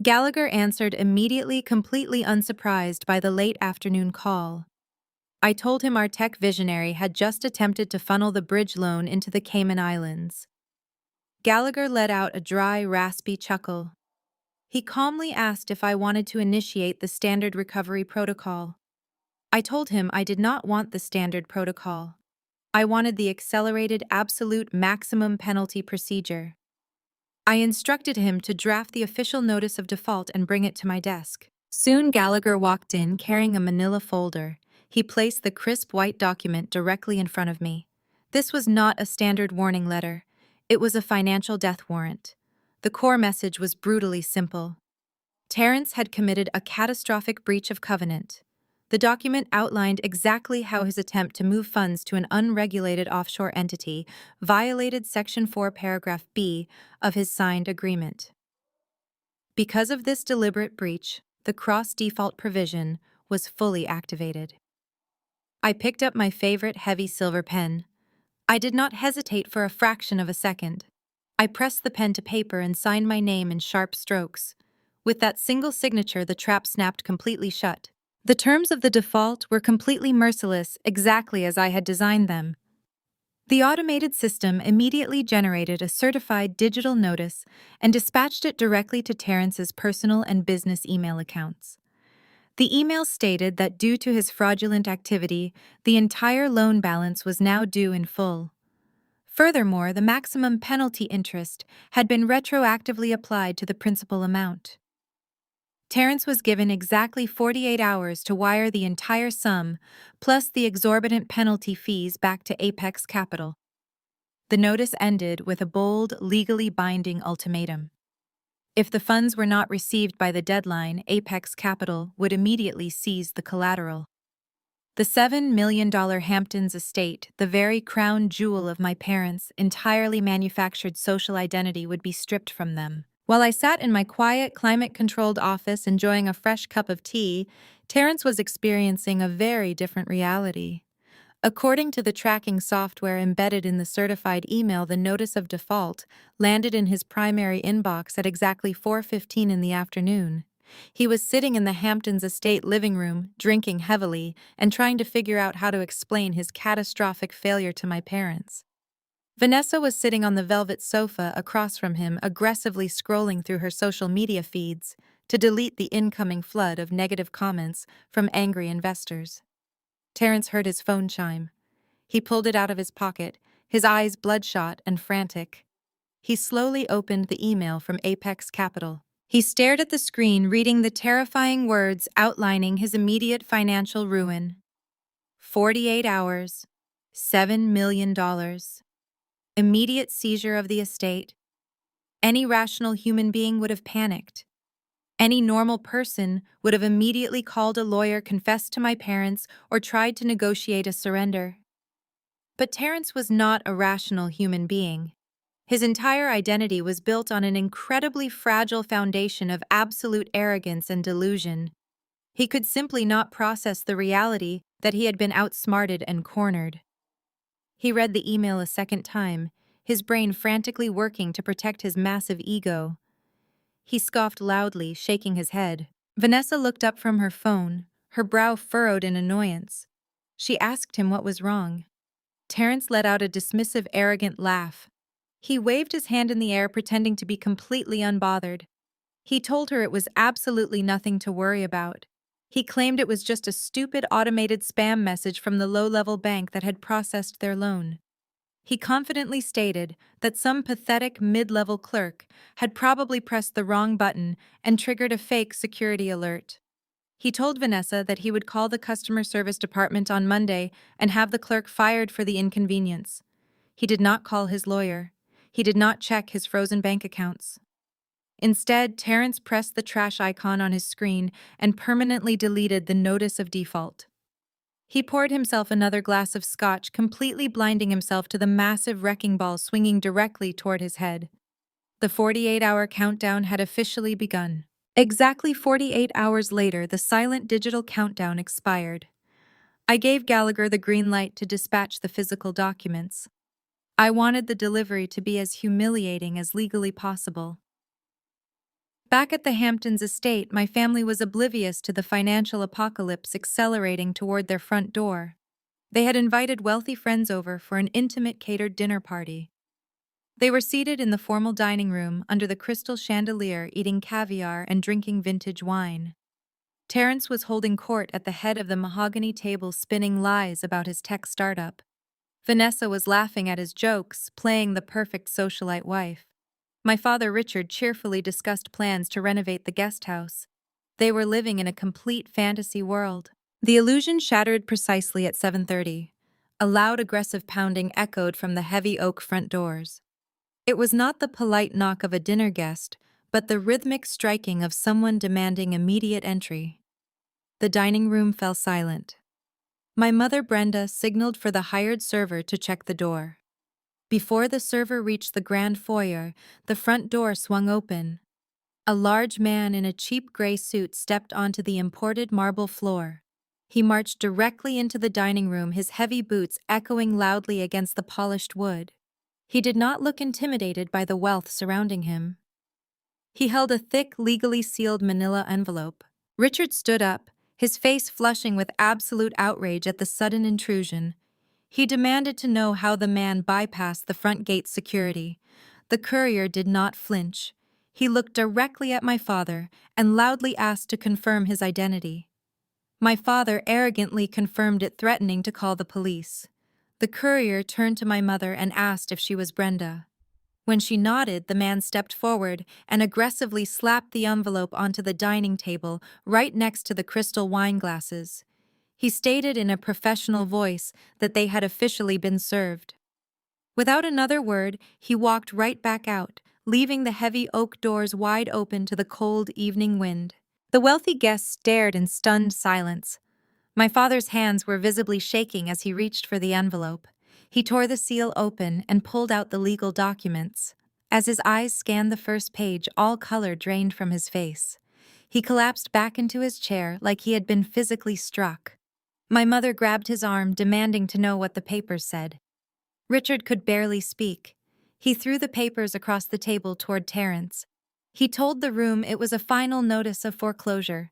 Gallagher answered immediately, completely unsurprised by the late afternoon call. I told him our tech visionary had just attempted to funnel the bridge loan into the Cayman Islands. Gallagher let out a dry, raspy chuckle. He calmly asked if I wanted to initiate the standard recovery protocol. I told him I did not want the standard protocol. I wanted the accelerated, absolute maximum penalty procedure. I instructed him to draft the official notice of default and bring it to my desk. Soon Gallagher walked in carrying a manila folder. He placed the crisp white document directly in front of me. This was not a standard warning letter. It was a financial death warrant. The core message was brutally simple. Terrence had committed a catastrophic breach of covenant. The document outlined exactly how his attempt to move funds to an unregulated offshore entity violated Section 4, Paragraph B of his signed agreement. Because of this deliberate breach, the cross-default provision was fully activated. I picked up my favorite heavy silver pen. I did not hesitate for a fraction of a second. I pressed the pen to paper and signed my name in sharp strokes. With that single signature, the trap snapped completely shut. The terms of the default were completely merciless, exactly as I had designed them. The automated system immediately generated a certified digital notice and dispatched it directly to Terrence's personal and business email accounts. The email stated that due to his fraudulent activity, the entire loan balance was now due in full. Furthermore, the maximum penalty interest had been retroactively applied to the principal amount. Terrence was given exactly 48 hours to wire the entire sum, plus the exorbitant penalty fees back to Apex Capital. The notice ended with a bold, legally binding ultimatum. If the funds were not received by the deadline, Apex Capital would immediately seize the collateral. The $7 million Hamptons estate, the very crown jewel of my parents' entirely manufactured social identity, would be stripped from them. While I sat in my quiet, climate-controlled office enjoying a fresh cup of tea, Terrence was experiencing a very different reality. According to the tracking software embedded in the certified email, the notice of default landed in his primary inbox at exactly 4:15 in the afternoon. He was sitting in the Hamptons estate living room, drinking heavily, and trying to figure out how to explain his catastrophic failure to my parents. Vanessa was sitting on the velvet sofa across from him, aggressively scrolling through her social media feeds to delete the incoming flood of negative comments from angry investors. Terrence heard his phone chime. He pulled it out of his pocket, his eyes bloodshot and frantic. He slowly opened the email from Apex Capital. He stared at the screen, reading the terrifying words outlining his immediate financial ruin. 48 hours, $7 million. Immediate seizure of the estate. Any rational human being would have panicked. Any normal person would have immediately called a lawyer, confessed to my parents, or tried to negotiate a surrender. But Terrence was not a rational human being. His entire identity was built on an incredibly fragile foundation of absolute arrogance and delusion. He could simply not process the reality that he had been outsmarted and cornered. He read the email a second time, his brain frantically working to protect his massive ego. He scoffed loudly, shaking his head. Vanessa looked up from her phone, her brow furrowed in annoyance. She asked him what was wrong. Terrence let out a dismissive, arrogant laugh. He waved his hand in the air, pretending to be completely unbothered. He told her it was absolutely nothing to worry about. He claimed it was just a stupid automated spam message from the low-level bank that had processed their loan. He confidently stated that some pathetic mid-level clerk had probably pressed the wrong button and triggered a fake security alert. He told Vanessa that he would call the customer service department on Monday and have the clerk fired for the inconvenience. He did not call his lawyer. He did not check his frozen bank accounts. Instead, Terrence pressed the trash icon on his screen and permanently deleted the notice of default. He poured himself another glass of scotch, completely blinding himself to the massive wrecking ball swinging directly toward his head. The 48-hour countdown had officially begun. Exactly 48 hours later, the silent digital countdown expired. I gave Gallagher the green light to dispatch the physical documents. I wanted the delivery to be as humiliating as legally possible. Back at the Hamptons estate, my family was oblivious to the financial apocalypse accelerating toward their front door. They had invited wealthy friends over for an intimate catered dinner party. They were seated in the formal dining room under the crystal chandelier, eating caviar and drinking vintage wine. Terrence was holding court at the head of the mahogany table, spinning lies about his tech startup. Vanessa was laughing at his jokes, playing the perfect socialite wife. My father Richard cheerfully discussed plans to renovate the guest house. They were living in a complete fantasy world. The illusion shattered precisely at 7:30. A loud, aggressive pounding echoed from the heavy oak front doors. It was not the polite knock of a dinner guest, but the rhythmic striking of someone demanding immediate entry. The dining room fell silent. My mother Brenda signaled for the hired server to check the door. Before the server reached the grand foyer, the front door swung open. A large man in a cheap gray suit stepped onto the imported marble floor. He marched directly into the dining room, his heavy boots echoing loudly against the polished wood. He did not look intimidated by the wealth surrounding him. He held a thick, legally sealed manila envelope. Richard stood up, his face flushing with absolute outrage at the sudden intrusion. He demanded to know how the man bypassed the front gate security. The courier did not flinch. He looked directly at my father and loudly asked to confirm his identity. My father arrogantly confirmed it, threatening to call the police. The courier turned to my mother and asked if she was Brenda. When she nodded, the man stepped forward and aggressively slapped the envelope onto the dining table right next to the crystal wine glasses. He stated in a professional voice that they had officially been served. Without another word, he walked right back out, leaving the heavy oak doors wide open to the cold evening wind. The wealthy guests stared in stunned silence. My father's hands were visibly shaking as he reached for the envelope. He tore the seal open and pulled out the legal documents. As his eyes scanned the first page, all color drained from his face. He collapsed back into his chair like he had been physically struck. My mother grabbed his arm, demanding to know what the papers said. Richard could barely speak. He threw the papers across the table toward Terence. He told the room it was a final notice of foreclosure.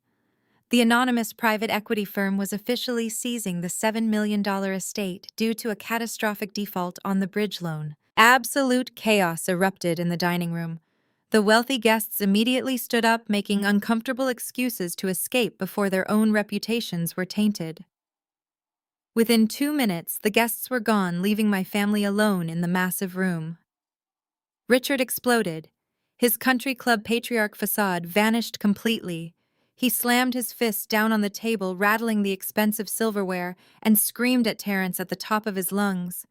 The anonymous private equity firm was officially seizing the $7 million estate due to a catastrophic default on the bridge loan. Absolute chaos erupted in the dining room. The wealthy guests immediately stood up, making uncomfortable excuses to escape before their own reputations were tainted. Within 2 minutes, the guests were gone, leaving my family alone in the massive room. Richard exploded. His country club patriarch facade vanished completely. He slammed his fist down on the table, rattling the expensive silverware, and screamed at Terence at the top of his lungs.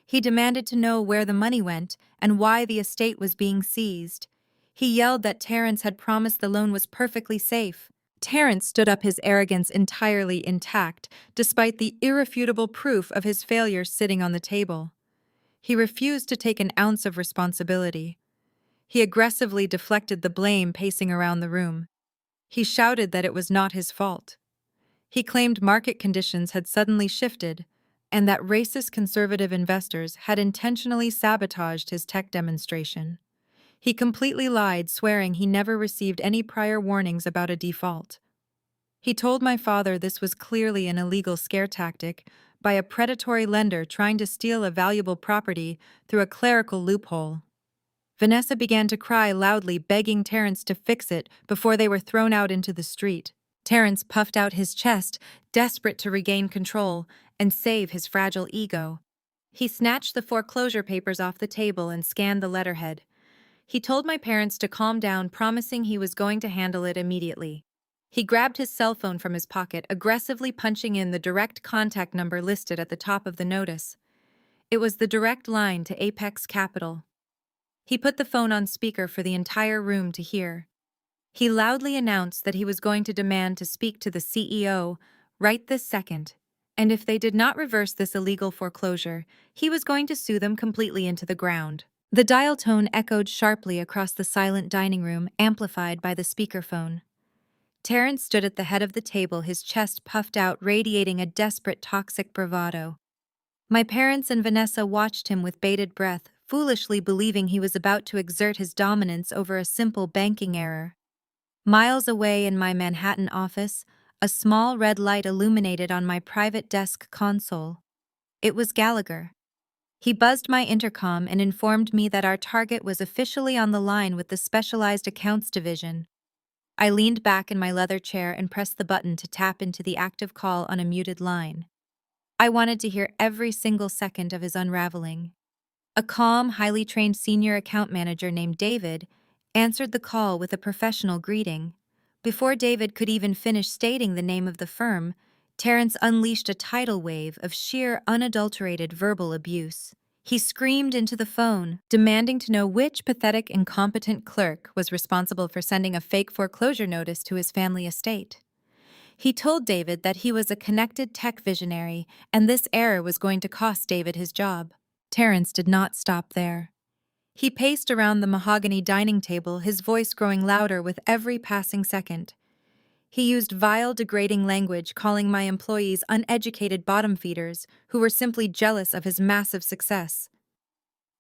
He demanded to know where the money went and why the estate was being seized. He yelled that Terence had promised the loan was perfectly safe. Terence stood up, his arrogance entirely intact, despite the irrefutable proof of his failure sitting on the table. He refused to take an ounce of responsibility. He aggressively deflected the blame, pacing around the room. He shouted that it was not his fault. He claimed market conditions had suddenly shifted, and that racist conservative investors had intentionally sabotaged his tech demonstration. He completely lied, swearing he never received any prior warnings about a default. He told my father this was clearly an illegal scare tactic by a predatory lender trying to steal a valuable property through a clerical loophole. Vanessa began to cry loudly, begging Terence to fix it before they were thrown out into the street. Terence puffed out his chest, desperate to regain control and save his fragile ego. He snatched the foreclosure papers off the table and scanned the letterhead. He told my parents to calm down, promising he was going to handle it immediately. He grabbed his cell phone from his pocket, aggressively punching in the direct contact number listed at the top of the notice. It was the direct line to Apex Capital. He put the phone on speaker for the entire room to hear. He loudly announced that he was going to demand to speak to the CEO right this second, and if they did not reverse this illegal foreclosure, he was going to sue them completely into the ground. The dial tone echoed sharply across the silent dining room, amplified by the speakerphone. Terence stood at the head of the table, his chest puffed out, radiating a desperate, toxic bravado. My parents and Vanessa watched him with bated breath, foolishly believing he was about to exert his dominance over a simple banking error. Miles away in my Manhattan office, a small red light illuminated on my private desk console. It was Gallagher. He buzzed my intercom and informed me that our target was officially on the line with the Specialized Accounts Division. I leaned back in my leather chair and pressed the button to tap into the active call on a muted line. I wanted to hear every single second of his unraveling. A calm, highly trained senior account manager named David answered the call with a professional greeting. Before David could even finish stating the name of the firm, Terence unleashed a tidal wave of sheer, unadulterated verbal abuse. He screamed into the phone, demanding to know which pathetic, incompetent clerk was responsible for sending a fake foreclosure notice to his family estate. He told David that he was a connected tech visionary, and this error was going to cost David his job. Terrence did not stop there. He paced around the mahogany dining table, his voice growing louder with every passing second. He used vile, degrading language, calling my employees uneducated bottom feeders who were simply jealous of his massive success.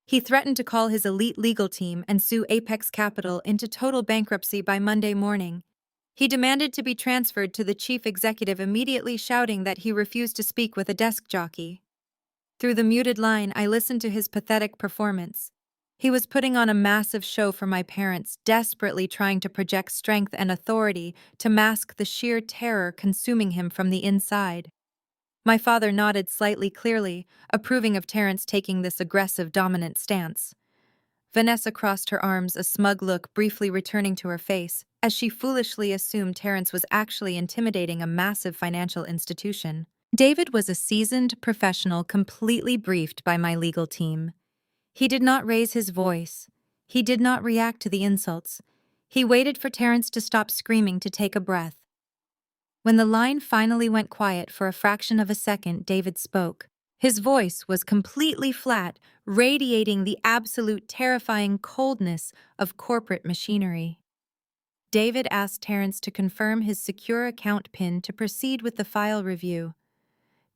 He threatened to call his elite legal team and sue Apex Capital into total bankruptcy by Monday morning. He demanded to be transferred to the chief executive, immediately shouting that he refused to speak with a desk jockey. Through the muted line, I listened to his pathetic performance. He was putting on a massive show for my parents, desperately trying to project strength and authority to mask the sheer terror consuming him from the inside. My father nodded slightly clearly, approving of Terrence taking this aggressive, dominant stance. Vanessa crossed her arms, a smug look briefly returning to her face, as she foolishly assumed Terrence was actually intimidating a massive financial institution. David was a seasoned professional, completely briefed by my legal team. He did not raise his voice. He did not react to the insults. He waited for Terrence to stop screaming, to take a breath. When the line finally went quiet for a fraction of a second, David spoke. His voice was completely flat, radiating the absolute terrifying coldness of corporate machinery. David asked Terrence to confirm his secure account PIN to proceed with the file review.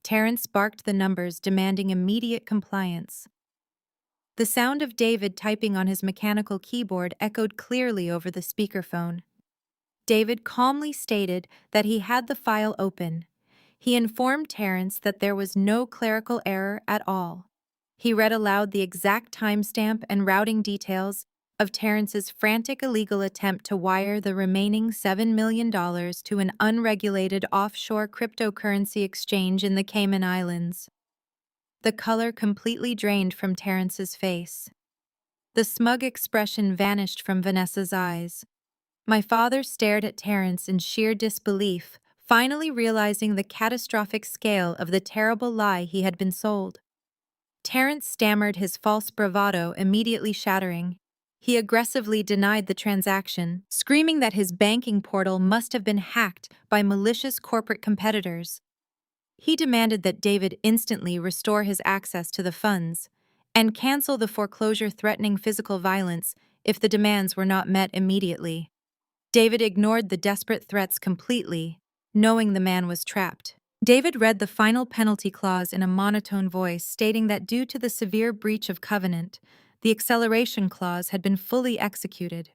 Terrence barked the numbers, demanding immediate compliance. The sound of David typing on his mechanical keyboard echoed clearly over the speakerphone. David calmly stated that he had the file open. He informed Terrence that there was no clerical error at all. He read aloud the exact timestamp and routing details of Terrence's frantic illegal attempt to wire the remaining $7 million to an unregulated offshore cryptocurrency exchange in the Cayman Islands. The color completely drained from Terrence's face. The smug expression vanished from Vanessa's eyes. My father stared at Terrence in sheer disbelief, finally realizing the catastrophic scale of the terrible lie he had been sold. Terrence stammered, his false bravado immediately shattering. He aggressively denied the transaction, screaming that his banking portal must have been hacked by malicious corporate competitors. He demanded that David instantly restore his access to the funds and cancel the foreclosure, threatening physical violence if the demands were not met immediately. David ignored the desperate threats completely, knowing the man was trapped. David read the final penalty clause in a monotone voice, stating that due to the severe breach of covenant, the acceleration clause had been fully executed.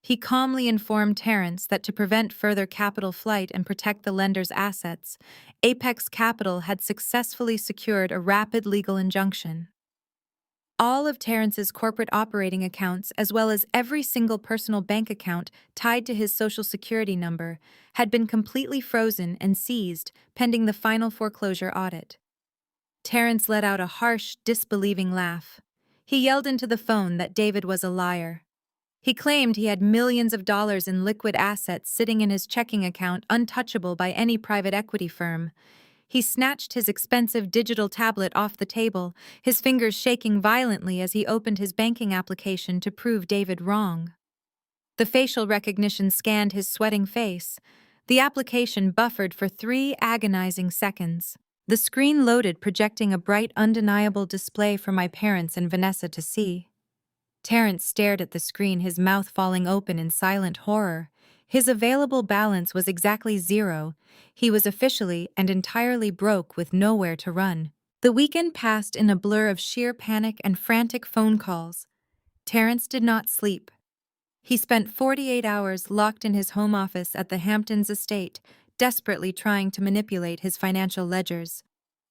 He calmly informed Terrence that to prevent further capital flight and protect the lender's assets, Apex Capital had successfully secured a rapid legal injunction. All of Terrence's corporate operating accounts, as well as every single personal bank account tied to his Social Security number, had been completely frozen and seized pending the final foreclosure audit. Terrence let out a harsh, disbelieving laugh. He yelled into the phone that David was a liar. He claimed he had millions of dollars in liquid assets sitting in his checking account, untouchable by any private equity firm. He snatched his expensive digital tablet off the table, his fingers shaking violently as he opened his banking application to prove David wrong. The facial recognition scanned his sweating face. The application buffered for 3 agonizing seconds. The screen loaded, projecting a bright, undeniable display for my parents and Vanessa to see. Terrence stared at the screen, his mouth falling open in silent horror. His available balance was exactly 0. He was officially and entirely broke, with nowhere to run. The weekend passed in a blur of sheer panic and frantic phone calls. Terrence did not sleep. He spent 48 hours locked in his home office at the Hamptons estate, desperately trying to manipulate his financial ledgers.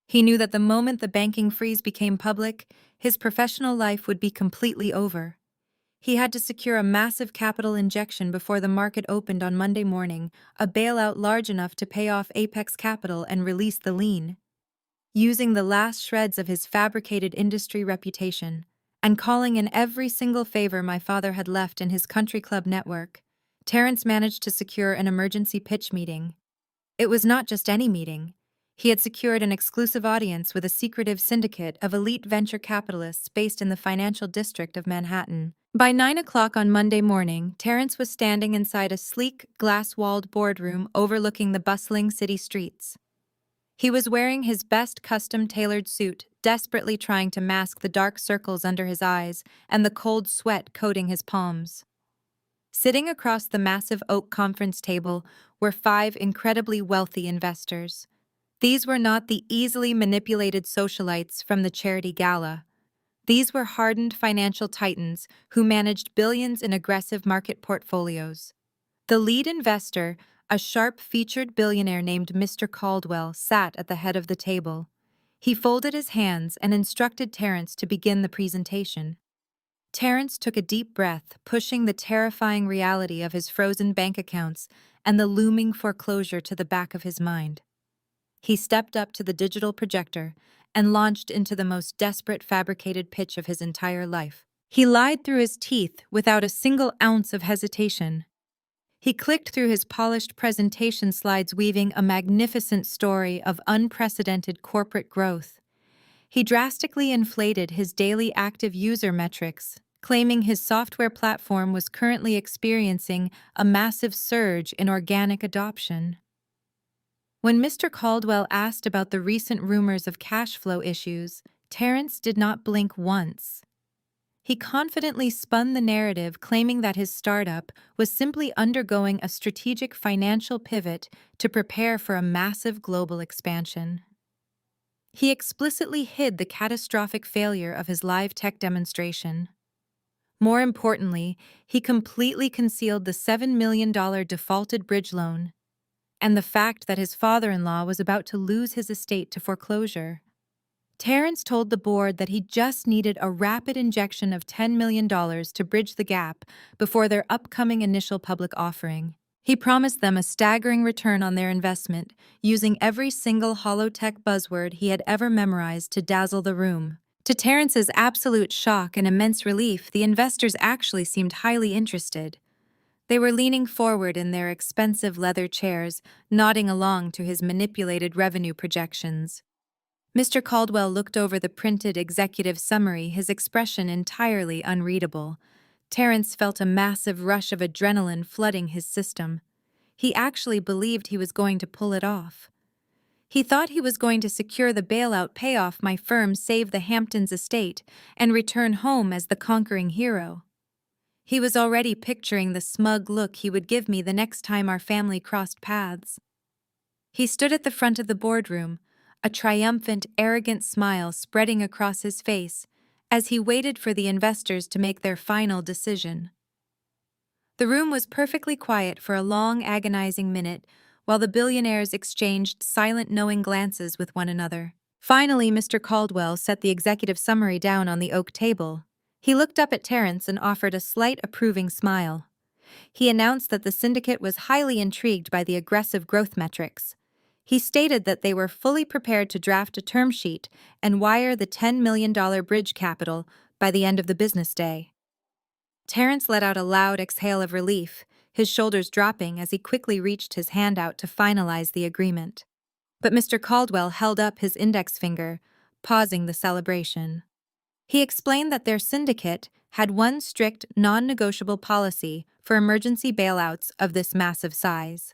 He knew that the moment the banking freeze became public, his professional life would be completely over. He had to secure a massive capital injection before the market opened on Monday morning, a bailout large enough to pay off Apex Capital and release the lien. Using the last shreds of his fabricated industry reputation, and calling in every single favor my father had left in his country club network, Terrence managed to secure an emergency pitch meeting. It was not just any meeting. He had secured an exclusive audience with a secretive syndicate of elite venture capitalists based in the financial district of Manhattan. By 9 o'clock on Monday morning, Terrence was standing inside a sleek, glass-walled boardroom overlooking the bustling city streets. He was wearing his best custom-tailored suit, desperately trying to mask the dark circles under his eyes and the cold sweat coating his palms. Sitting across the massive oak conference table were 5 incredibly wealthy investors. These were not the easily manipulated socialites from the charity gala. These were hardened financial titans who managed billions in aggressive market portfolios. The lead investor, a sharp-featured billionaire named Mr. Caldwell, sat at the head of the table. He folded his hands and instructed Terrence to begin the presentation. Terrence took a deep breath, pushing the terrifying reality of his frozen bank accounts and the looming foreclosure to the back of his mind. He stepped up to the digital projector and launched into the most desperate fabricated pitch of his entire life. He lied through his teeth without a single ounce of hesitation. He clicked through his polished presentation slides, weaving a magnificent story of unprecedented corporate growth. He drastically inflated his daily active user metrics, claiming his software platform was currently experiencing a massive surge in organic adoption. When Mr. Caldwell asked about the recent rumors of cash flow issues, Terrence did not blink once. He confidently spun the narrative, claiming that his startup was simply undergoing a strategic financial pivot to prepare for a massive global expansion. He explicitly hid the catastrophic failure of his live tech demonstration. More importantly, he completely concealed the $7 million defaulted bridge loan and the fact that his father-in-law was about to lose his estate to foreclosure. Terrence told the board that he just needed a rapid injection of $10 million to bridge the gap before their upcoming initial public offering. He promised them a staggering return on their investment, using every single hollow-tech buzzword he had ever memorized to dazzle the room. To Terrence's absolute shock and immense relief, the investors actually seemed highly interested. They were leaning forward in their expensive leather chairs, nodding along to his manipulated revenue projections. Mr. Caldwell looked over the printed executive summary, his expression entirely unreadable. Terrence felt a massive rush of adrenaline flooding his system. He actually believed he was going to pull it off. He thought he was going to secure the bailout payoff my firm save the Hamptons estate and return home as the conquering hero. He was already picturing the smug look he would give me the next time our family crossed paths. He stood at the front of the boardroom, a triumphant, arrogant smile spreading across his face as he waited for the investors to make their final decision. The room was perfectly quiet for a long, agonizing minute while the billionaires exchanged silent, knowing glances with one another. Finally, Mr. Caldwell set the executive summary down on the oak table. He looked up at Terrence and offered a slight, approving smile. He announced that the syndicate was highly intrigued by the aggressive growth metrics. He stated that they were fully prepared to draft a term sheet and wire the $10 million bridge capital by the end of the business day. Terrence let out a loud exhale of relief, his shoulders dropping as he quickly reached his hand out to finalize the agreement. But Mr. Caldwell held up his index finger, pausing the celebration. He explained that their syndicate had one strict, non-negotiable policy for emergency bailouts of this massive size.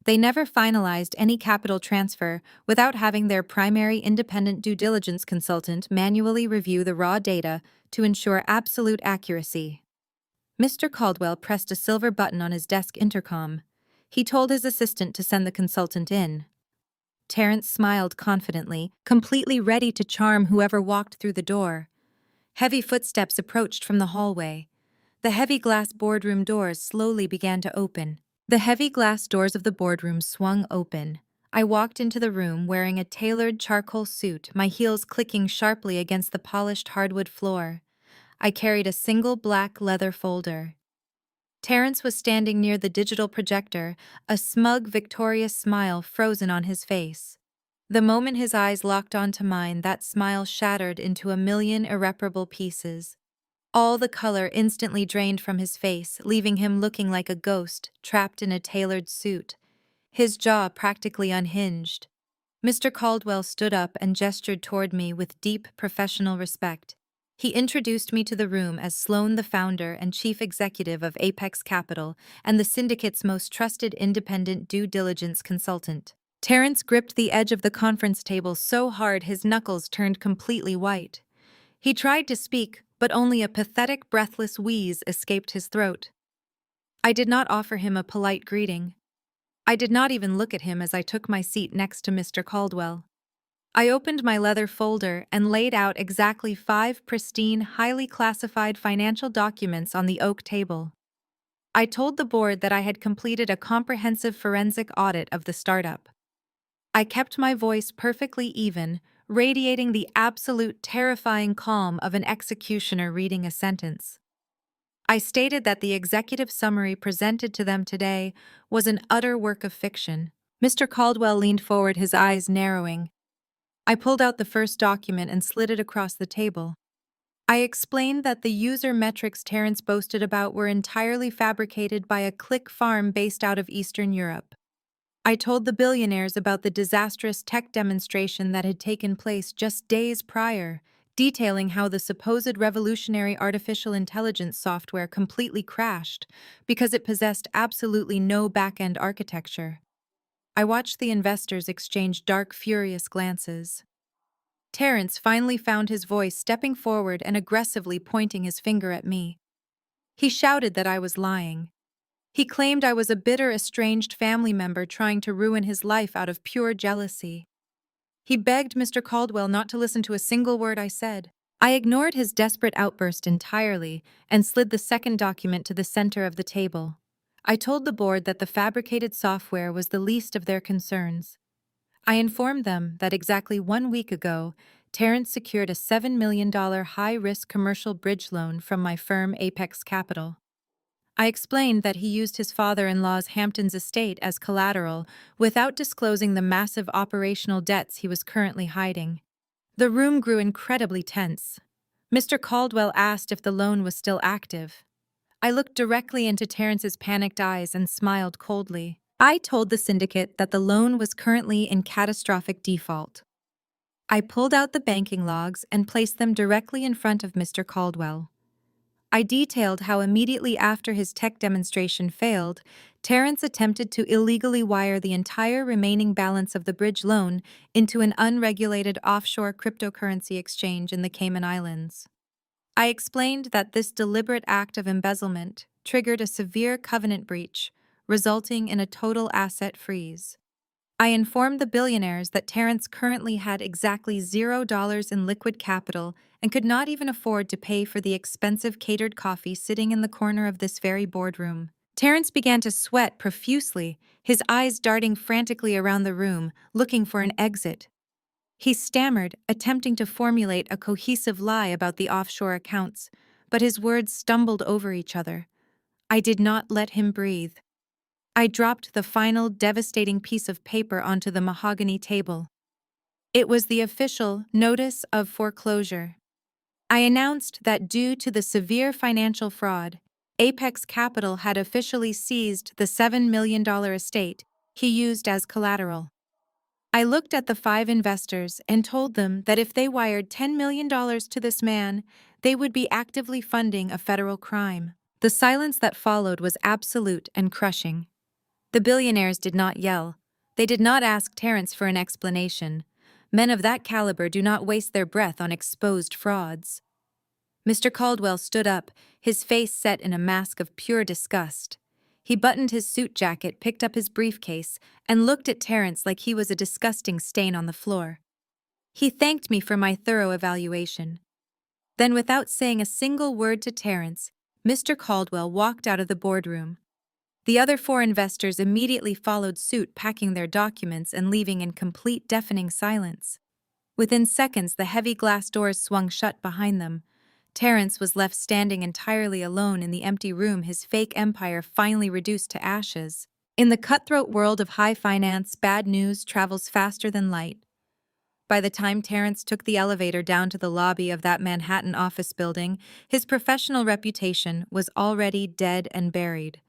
They never finalized any capital transfer without having their primary independent due diligence consultant manually review the raw data to ensure absolute accuracy. Mr. Caldwell pressed a silver button on his desk intercom. He told his assistant to send the consultant in. Terrence smiled confidently, completely ready to charm whoever walked through the door. Heavy footsteps approached from the hallway. The heavy glass boardroom doors slowly began to open. The heavy glass doors of the boardroom swung open. I walked into the room wearing a tailored charcoal suit, my heels clicking sharply against the polished hardwood floor. I carried a single black leather folder. Terrence was standing near the digital projector, a smug, victorious smile frozen on his face. The moment his eyes locked onto mine, that smile shattered into a million irreparable pieces. All the color instantly drained from his face, leaving him looking like a ghost trapped in a tailored suit. His jaw practically unhinged. Mr. Caldwell stood up and gestured toward me with deep professional respect. He introduced me to the room as Sloan, the founder and chief executive of Apex Capital and the syndicate's most trusted independent due diligence consultant. Terrence gripped the edge of the conference table so hard his knuckles turned completely white. He tried to speak, but only a pathetic, breathless wheeze escaped his throat. I did not offer him a polite greeting. I did not even look at him as I took my seat next to Mr. Caldwell. I opened my leather folder and laid out exactly 5 pristine, highly classified financial documents on the oak table. I told the board that I had completed a comprehensive forensic audit of the startup. I kept my voice perfectly even, radiating the absolute terrifying calm of an executioner reading a sentence. I stated that the executive summary presented to them today was an utter work of fiction. Mr. Caldwell leaned forward, his eyes narrowing. I pulled out the first document and slid it across the table. I explained that the user metrics Terrence boasted about were entirely fabricated by a click farm based out of Eastern Europe. I told the billionaires about the disastrous tech demonstration that had taken place just days prior, detailing how the supposed revolutionary artificial intelligence software completely crashed because it possessed absolutely no back-end architecture. I watched the investors exchange dark, furious glances. Terrence finally found his voice, stepping forward and aggressively pointing his finger at me. He shouted that I was lying. He claimed I was a bitter, estranged family member trying to ruin his life out of pure jealousy. He begged Mr. Caldwell not to listen to a single word I said. I ignored his desperate outburst entirely and slid the second document to the center of the table. I told the board that the fabricated software was the least of their concerns. I informed them that exactly 1 week ago, Terrence secured a $7 million high-risk commercial bridge loan from my firm Apex Capital. I explained that he used his father-in-law's Hamptons estate as collateral without disclosing the massive operational debts he was currently hiding. The room grew incredibly tense. Mr. Caldwell asked if the loan was still active. I looked directly into Terrence's panicked eyes and smiled coldly. I told the syndicate that the loan was currently in catastrophic default. I pulled out the banking logs and placed them directly in front of Mr. Caldwell. I detailed how immediately after his tech demonstration failed, Terrence attempted to illegally wire the entire remaining balance of the bridge loan into an unregulated offshore cryptocurrency exchange in the Cayman Islands. I explained that this deliberate act of embezzlement triggered a severe covenant breach, resulting in a total asset freeze. I informed the billionaires that Terrence currently had exactly $0 in liquid capital and could not even afford to pay for the expensive catered coffee sitting in the corner of this very boardroom. Terrence began to sweat profusely, his eyes darting frantically around the room, looking for an exit. He stammered, attempting to formulate a cohesive lie about the offshore accounts, but his words stumbled over each other. I did not let him breathe. I dropped the final devastating piece of paper onto the mahogany table. It was the official notice of foreclosure. I announced that due to the severe financial fraud, Apex Capital had officially seized the $7 million estate he used as collateral. I looked at the 5 investors and told them that if they wired $10 million to this man, they would be actively funding a federal crime. The silence that followed was absolute and crushing. The billionaires did not yell. They did not ask Terrence for an explanation. Men of that caliber do not waste their breath on exposed frauds. Mr. Caldwell stood up, his face set in a mask of pure disgust. He buttoned his suit jacket, picked up his briefcase, and looked at Terrence like he was a disgusting stain on the floor. He thanked me for my thorough evaluation. Then, without saying a single word to Terrence, Mr. Caldwell walked out of the boardroom. The other 4 investors immediately followed suit, packing their documents and leaving in complete, deafening silence. Within seconds, the heavy glass doors swung shut behind them. Terrence was left standing entirely alone in the empty room, his fake empire finally reduced to ashes. In the cutthroat world of high finance, bad news travels faster than light. By the time Terrence took the elevator down to the lobby of that Manhattan office building, his professional reputation was already dead and buried.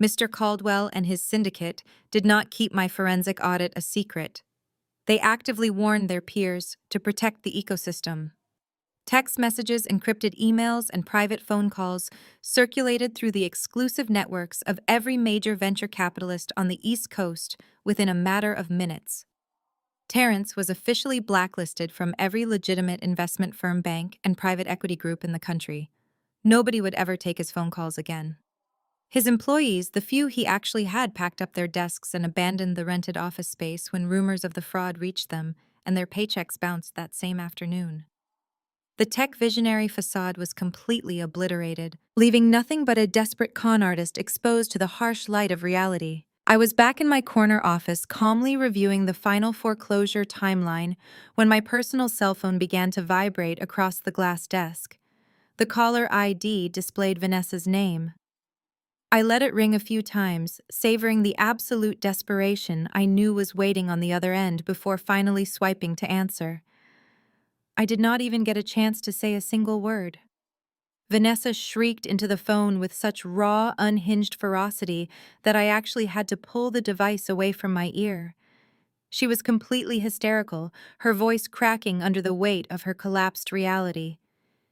Mr. Caldwell and his syndicate did not keep my forensic audit a secret. They actively warned their peers to protect the ecosystem. Text messages, encrypted emails, and private phone calls circulated through the exclusive networks of every major venture capitalist on the East Coast within a matter of minutes. Terrence was officially blacklisted from every legitimate investment firm, bank, and private equity group in the country. Nobody would ever take his phone calls again. His employees, the few he actually had, packed up their desks and abandoned the rented office space when rumors of the fraud reached them, and their paychecks bounced that same afternoon. The tech visionary facade was completely obliterated, leaving nothing but a desperate con artist exposed to the harsh light of reality. I was back in my corner office, calmly reviewing the final foreclosure timeline, when my personal cell phone began to vibrate across the glass desk. The caller ID displayed Vanessa's name. I let it ring a few times, savoring the absolute desperation I knew was waiting on the other end before finally swiping to answer. I did not even get a chance to say a single word. Vanessa shrieked into the phone with such raw, unhinged ferocity that I actually had to pull the device away from my ear. She was completely hysterical, her voice cracking under the weight of her collapsed reality.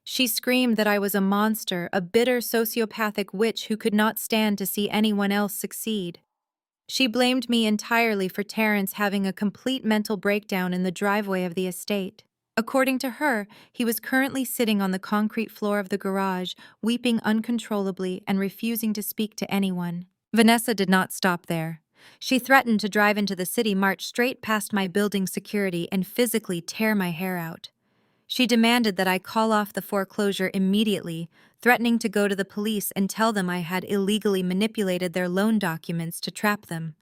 She screamed that I was a monster, a bitter sociopathic witch who could not stand to see anyone else succeed. She blamed me entirely for Terrence having a complete mental breakdown in the driveway of the estate. According to her, he was currently sitting on the concrete floor of the garage, weeping uncontrollably and refusing to speak to anyone. Vanessa did not stop there. She threatened to drive into the city, march straight past my building security, and physically tear my hair out. She demanded that I call off the foreclosure immediately, threatening to go to the police and tell them I had illegally manipulated their loan documents to trap them.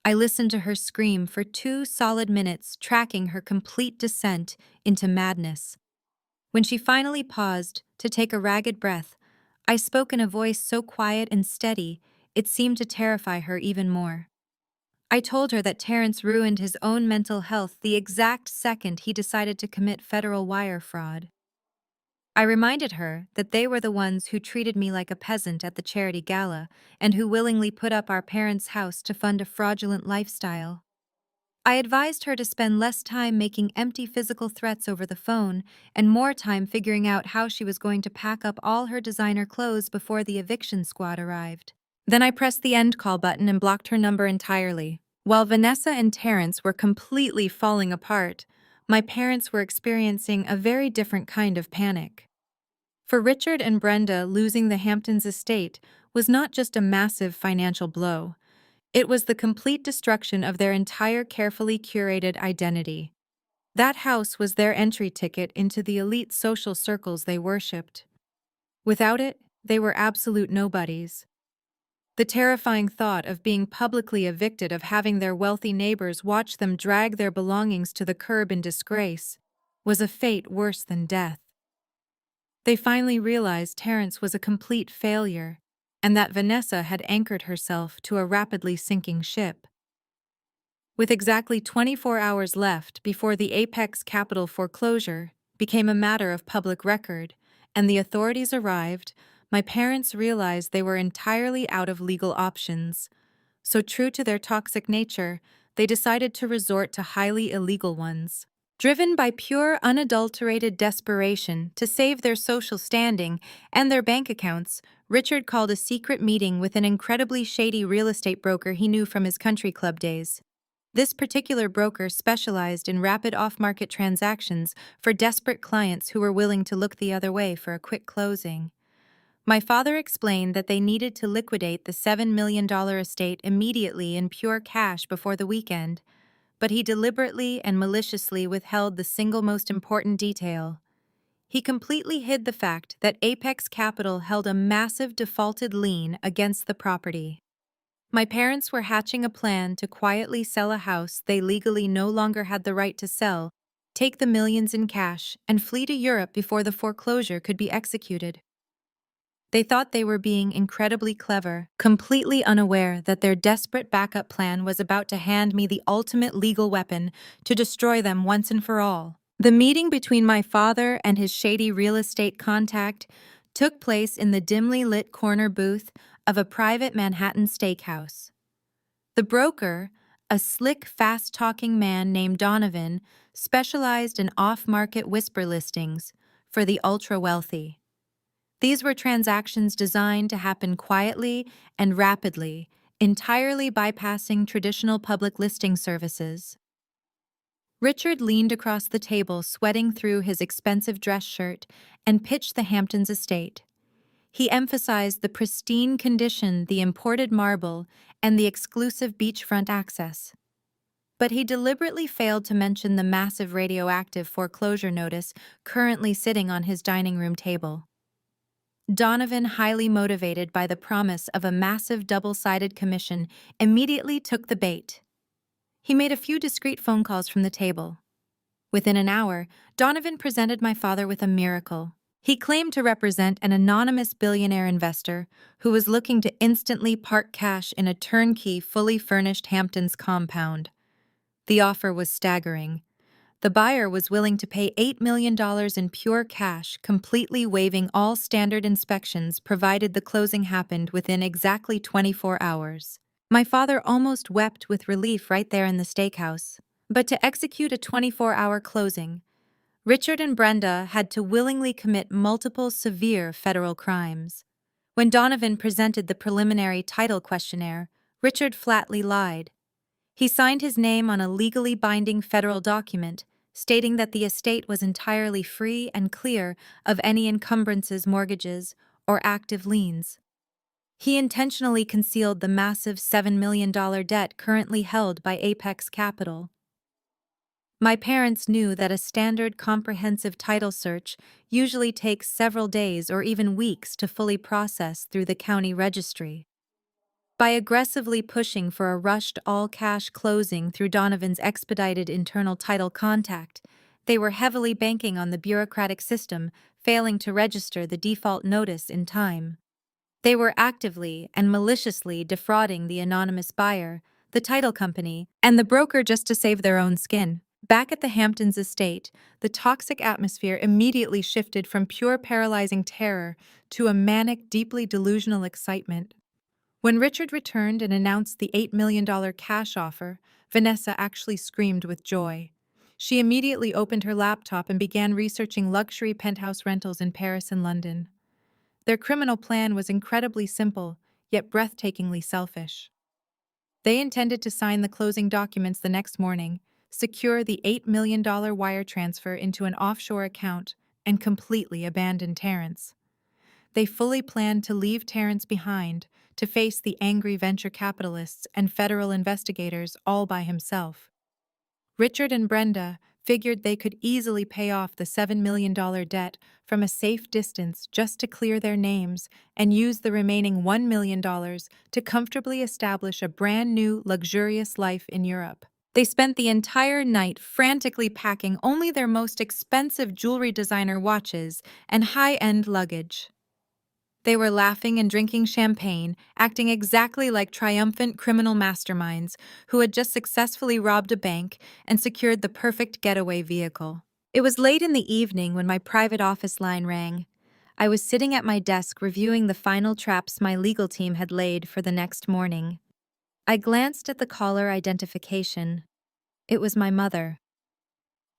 I listened to her scream for 2 solid minutes, tracking her complete descent into madness. When she finally paused to take a ragged breath, I spoke in a voice so quiet and steady it seemed to terrify her even more. I told her that Terrence ruined his own mental health the exact second he decided to commit federal wire fraud. I reminded her that they were the ones who treated me like a peasant at the charity gala and who willingly put up our parents' house to fund a fraudulent lifestyle. I advised her to spend less time making empty physical threats over the phone and more time figuring out how she was going to pack up all her designer clothes before the eviction squad arrived. Then I pressed the end call button and blocked her number entirely. While Vanessa and Terrence were completely falling apart, my parents were experiencing a very different kind of panic. For Richard and Brenda, losing the Hamptons estate was not just a massive financial blow. It was the complete destruction of their entire carefully curated identity. That house was their entry ticket into the elite social circles they worshipped. Without it, they were absolute nobodies. The terrifying thought of being publicly evicted, of having their wealthy neighbors watch them drag their belongings to the curb in disgrace, was a fate worse than death. They finally realized Terrence was a complete failure, and that Vanessa had anchored herself to a rapidly sinking ship. With exactly 24 hours left before the Apex Capital foreclosure became a matter of public record, and the authorities arrived, my parents realized they were entirely out of legal options. So, true to their toxic nature, they decided to resort to highly illegal ones. Driven by pure, unadulterated desperation to save their social standing and their bank accounts, Richard called a secret meeting with an incredibly shady real estate broker he knew from his country club days. This particular broker specialized in rapid off-market transactions for desperate clients who were willing to look the other way for a quick closing. My father explained that they needed to liquidate the $7 million estate immediately in pure cash before the weekend, but he deliberately and maliciously withheld the single most important detail. He completely hid the fact that Apex Capital held a massive defaulted lien against the property. My parents were hatching a plan to quietly sell a house they legally no longer had the right to sell, take the millions in cash, and flee to Europe before the foreclosure could be executed. They thought they were being incredibly clever, completely unaware that their desperate backup plan was about to hand me the ultimate legal weapon to destroy them once and for all. The meeting between my father and his shady real estate contact took place in the dimly lit corner booth of a private Manhattan steakhouse. The broker, a slick, fast-talking man named Donovan specialized in off-market whisper listings for the ultra-wealthy. These were transactions designed to happen quietly and rapidly, entirely bypassing traditional public listing services. Richard leaned across the table, sweating through his expensive dress shirt, and pitched the Hamptons estate. He emphasized the pristine condition, the imported marble, and the exclusive beachfront access. But he deliberately failed to mention the massive radioactive foreclosure notice currently sitting on his dining room table. Donovan, highly motivated by the promise of a massive double-sided commission, immediately took the bait. He made a few discreet phone calls from the table. Within an hour, Donovan presented my father with a miracle. He claimed to represent an anonymous billionaire investor who was looking to instantly park cash in a turnkey, fully furnished Hamptons compound. The offer was staggering. The buyer was willing to pay $8 million in pure cash, completely waiving all standard inspections provided the closing happened within exactly 24 hours. My father almost wept with relief right there in the steakhouse. But to execute a 24-hour closing, Richard and Brenda had to willingly commit multiple severe federal crimes. When Donovan presented the preliminary title questionnaire, Richard flatly lied. He signed his name on a legally binding federal document stating that the estate was entirely free and clear of any encumbrances, mortgages, or active liens. He intentionally concealed the massive $7 million debt currently held by Apex Capital. My parents knew that a standard comprehensive title search usually takes several days or even weeks to fully process through the county registry. By aggressively pushing for a rushed all-cash closing through Donovan's expedited internal title contact, they were heavily banking on the bureaucratic system failing to register the default notice in time. They were actively and maliciously defrauding the anonymous buyer, the title company, and the broker just to save their own skin. Back at the Hamptons estate, the toxic atmosphere immediately shifted from pure paralyzing terror to a manic, deeply delusional excitement. When Richard returned and announced the $8 million cash offer, Vanessa actually screamed with joy. She immediately opened her laptop and began researching luxury penthouse rentals in Paris and London. Their criminal plan was incredibly simple, yet breathtakingly selfish. They intended to sign the closing documents the next morning, secure the $8 million wire transfer into an offshore account, and completely abandon Terrence. They fully planned to leave Terrence behind, to face the angry venture capitalists and federal investigators all by himself. Richard and Brenda figured they could easily pay off the $7 million debt from a safe distance just to clear their names and use the remaining $1 million to comfortably establish a brand new, luxurious life in Europe. They spent the entire night frantically packing only their most expensive jewelry designer watches and high-end luggage. They were laughing and drinking champagne, acting exactly like triumphant criminal masterminds who had just successfully robbed a bank and secured the perfect getaway vehicle. It was late in the evening when my private office line rang. I was sitting at my desk reviewing the final traps my legal team had laid for the next morning. I glanced at the caller identification. It was my mother.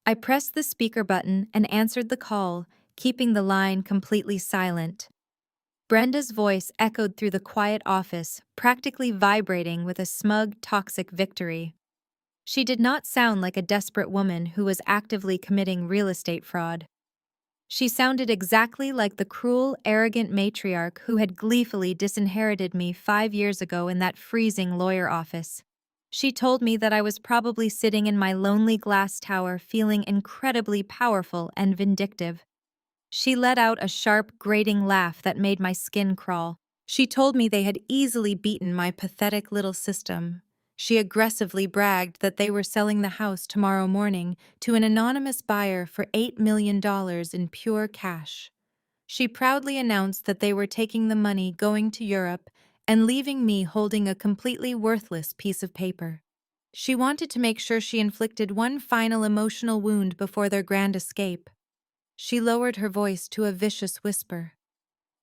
I pressed the speaker button and answered the call, keeping the line completely silent. Brenda's voice echoed through the quiet office, practically vibrating with a smug, toxic victory. She did not sound like a desperate woman who was actively committing real estate fraud. She sounded exactly like the cruel, arrogant matriarch who had gleefully disinherited me 5 years ago in that freezing lawyer office. She told me that I was probably sitting in my lonely glass tower feeling incredibly powerful and vindictive. She let out a sharp, grating laugh that made my skin crawl. She told me they had easily beaten my pathetic little system. She aggressively bragged that they were selling the house tomorrow morning to an anonymous buyer for $8 million in pure cash. She proudly announced that they were taking the money, going to Europe, and leaving me holding a completely worthless piece of paper. She wanted to make sure she inflicted one final emotional wound before their grand escape. She lowered her voice to a vicious whisper.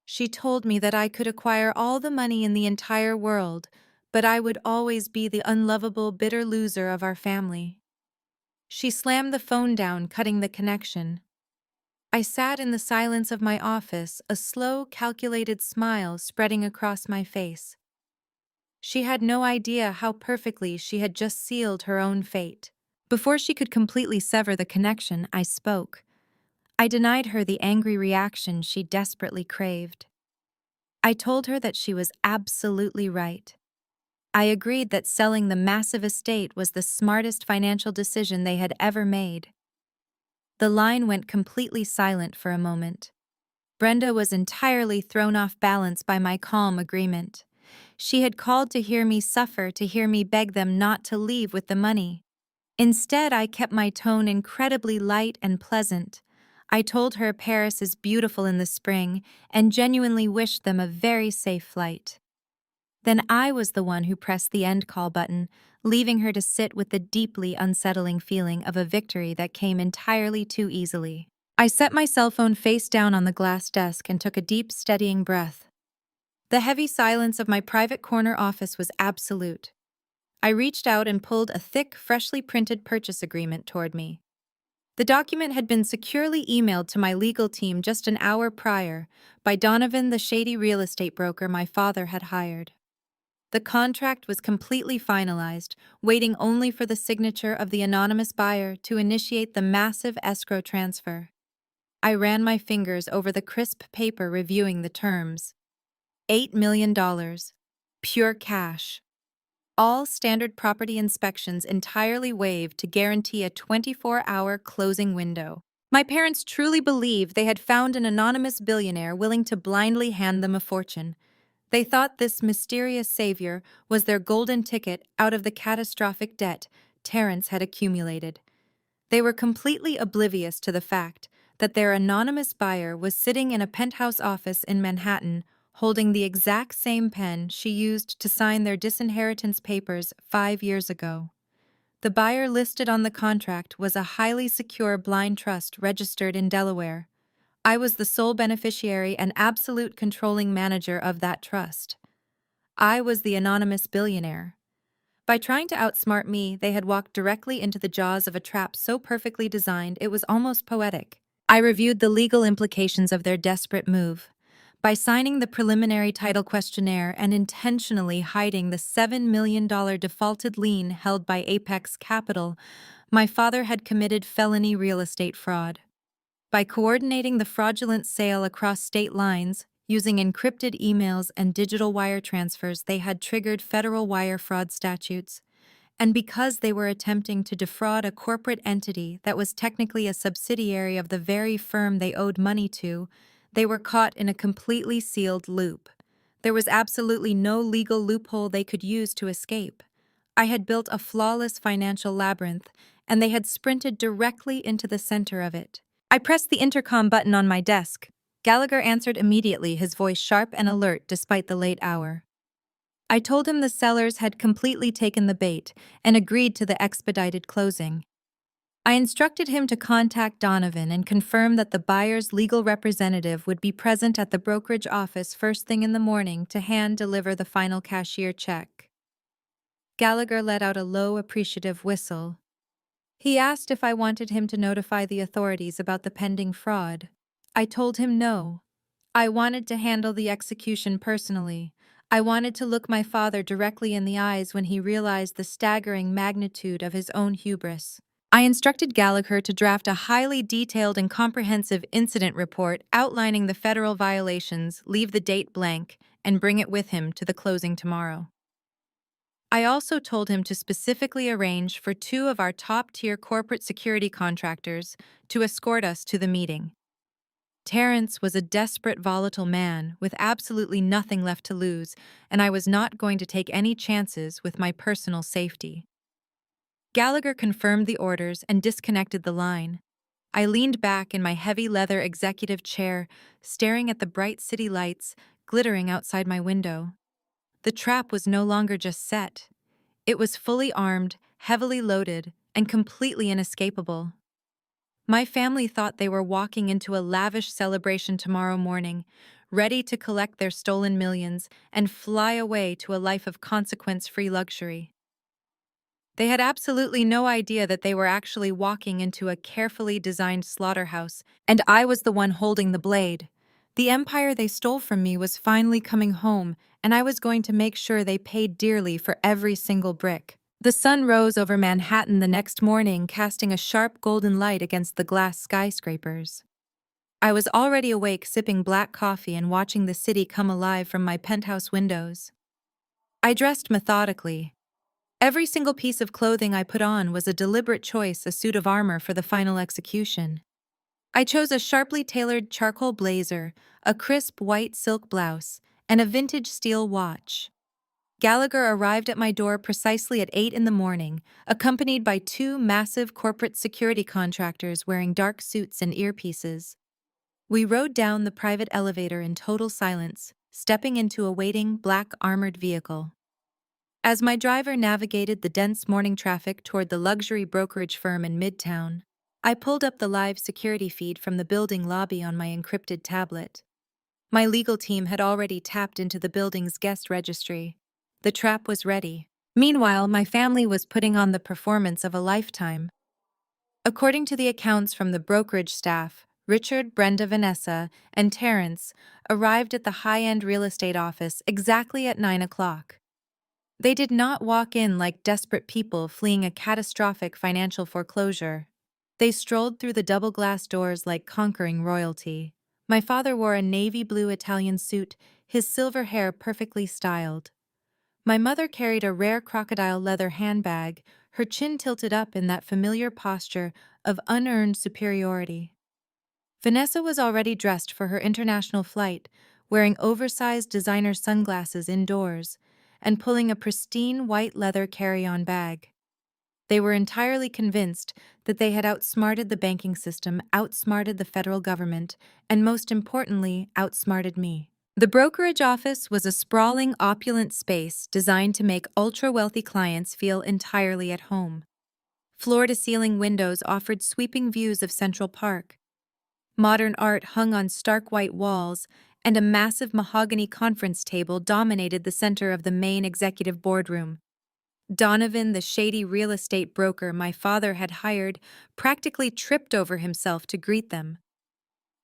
She told me that I could acquire all the money in the entire world, but I would always be the unlovable, bitter loser of our family. She slammed the phone down, cutting the connection. I sat in the silence of my office, a slow, calculated smile spreading across my face. She had no idea how perfectly she had just sealed her own fate. Before she could completely sever the connection, I spoke. I denied her the angry reaction she desperately craved. I told her that she was absolutely right. I agreed that selling the massive estate was the smartest financial decision they had ever made. The line went completely silent for a moment. Brenda was entirely thrown off balance by my calm agreement. She had called to hear me suffer, to hear me beg them not to leave with the money. Instead, I kept my tone incredibly light and pleasant. I told her Paris is beautiful in the spring and genuinely wished them a very safe flight. Then I was the one who pressed the end call button, leaving her to sit with the deeply unsettling feeling of a victory that came entirely too easily. I set my cell phone face down on the glass desk and took a deep, steadying breath. The heavy silence of my private corner office was absolute. I reached out and pulled a thick, freshly printed purchase agreement toward me. The document had been securely emailed to my legal team just an hour prior by Donovan, the shady real estate broker my father had hired. The contract was completely finalized, waiting only for the signature of the anonymous buyer to initiate the massive escrow transfer. I ran my fingers over the crisp paper, reviewing the terms. $8 million. Pure cash. All standard property inspections entirely waived to guarantee a 24-hour closing window. My parents truly believed they had found an anonymous billionaire willing to blindly hand them a fortune. They thought this mysterious savior was their golden ticket out of the catastrophic debt Terrence had accumulated. They were completely oblivious to the fact that their anonymous buyer was sitting in a penthouse office in Manhattan, holding the exact same pen she used to sign their disinheritance papers 5 years ago. The buyer listed on the contract was a highly secure blind trust registered in Delaware. I was the sole beneficiary and absolute controlling manager of that trust. I was the anonymous billionaire. By trying to outsmart me, they had walked directly into the jaws of a trap so perfectly designed it was almost poetic. I reviewed the legal implications of their desperate move. By signing the preliminary title questionnaire and intentionally hiding the $7 million defaulted lien held by Apex Capital, my father had committed felony real estate fraud. By coordinating the fraudulent sale across state lines, using encrypted emails and digital wire transfers, they had triggered federal wire fraud statutes. And because they were attempting to defraud a corporate entity that was technically a subsidiary of the very firm they owed money to, they were caught in a completely sealed loop. There was absolutely no legal loophole they could use to escape. I had built a flawless financial labyrinth, and they had sprinted directly into the center of it. I pressed the intercom button on my desk. Gallagher answered immediately, his voice sharp and alert despite the late hour. I told him the sellers had completely taken the bait and agreed to the expedited closing. I instructed him to contact Donovan and confirm that the buyer's legal representative would be present at the brokerage office first thing in the morning to hand-deliver the final cashier check. Gallagher let out a low, appreciative whistle. He asked if I wanted him to notify the authorities about the pending fraud. I told him no. I wanted to handle the execution personally. I wanted to look my father directly in the eyes when he realized the staggering magnitude of his own hubris. I instructed Gallagher to draft a highly detailed and comprehensive incident report outlining the federal violations, leave the date blank, and bring it with him to the closing tomorrow. I also told him to specifically arrange for 2 of our top-tier corporate security contractors to escort us to the meeting. Terrence was a desperate, volatile man with absolutely nothing left to lose, and I was not going to take any chances with my personal safety. Gallagher confirmed the orders and disconnected the line. I leaned back in my heavy leather executive chair, staring at the bright city lights glittering outside my window. The trap was no longer just set. It was fully armed, heavily loaded, and completely inescapable. My family thought they were walking into a lavish celebration tomorrow morning, ready to collect their stolen millions and fly away to a life of consequence-free luxury. They had absolutely no idea that they were actually walking into a carefully designed slaughterhouse, and I was the one holding the blade. The empire they stole from me was finally coming home, and I was going to make sure they paid dearly for every single brick. The sun rose over Manhattan the next morning, casting a sharp golden light against the glass skyscrapers. I was already awake, sipping black coffee and watching the city come alive from my penthouse windows. I dressed methodically. Every single piece of clothing I put on was a deliberate choice, a suit of armor for the final execution. I chose a sharply tailored charcoal blazer, a crisp white silk blouse, and a vintage steel watch. Gallagher arrived at my door precisely at 8 in the morning, accompanied by two massive corporate security contractors wearing dark suits and earpieces. We rode down the private elevator in total silence, stepping into a waiting black armored vehicle. As my driver navigated the dense morning traffic toward the luxury brokerage firm in Midtown, I pulled up the live security feed from the building lobby on my encrypted tablet. My legal team had already tapped into the building's guest registry. The trap was ready. Meanwhile, my family was putting on the performance of a lifetime. According to the accounts from the brokerage staff, Richard, Brenda, Vanessa, and Terrence arrived at the high-end real estate office exactly at 9 o'clock. They did not walk in like desperate people fleeing a catastrophic financial foreclosure. They strolled through the double-glass doors like conquering royalty. My father wore a navy blue Italian suit, his silver hair perfectly styled. My mother carried a rare crocodile leather handbag, her chin tilted up in that familiar posture of unearned superiority. Vanessa was already dressed for her international flight, wearing oversized designer sunglasses indoors and pulling a pristine white leather carry-on bag. They were entirely convinced that they had outsmarted the banking system, outsmarted the federal government, and most importantly, outsmarted me. The brokerage office was a sprawling, opulent space designed to make ultra-wealthy clients feel entirely at home. Floor-to-ceiling windows offered sweeping views of Central Park. Modern art hung on stark white walls, and a massive mahogany conference table dominated the center of the main executive boardroom. Donovan, the shady real estate broker my father had hired, practically tripped over himself to greet them.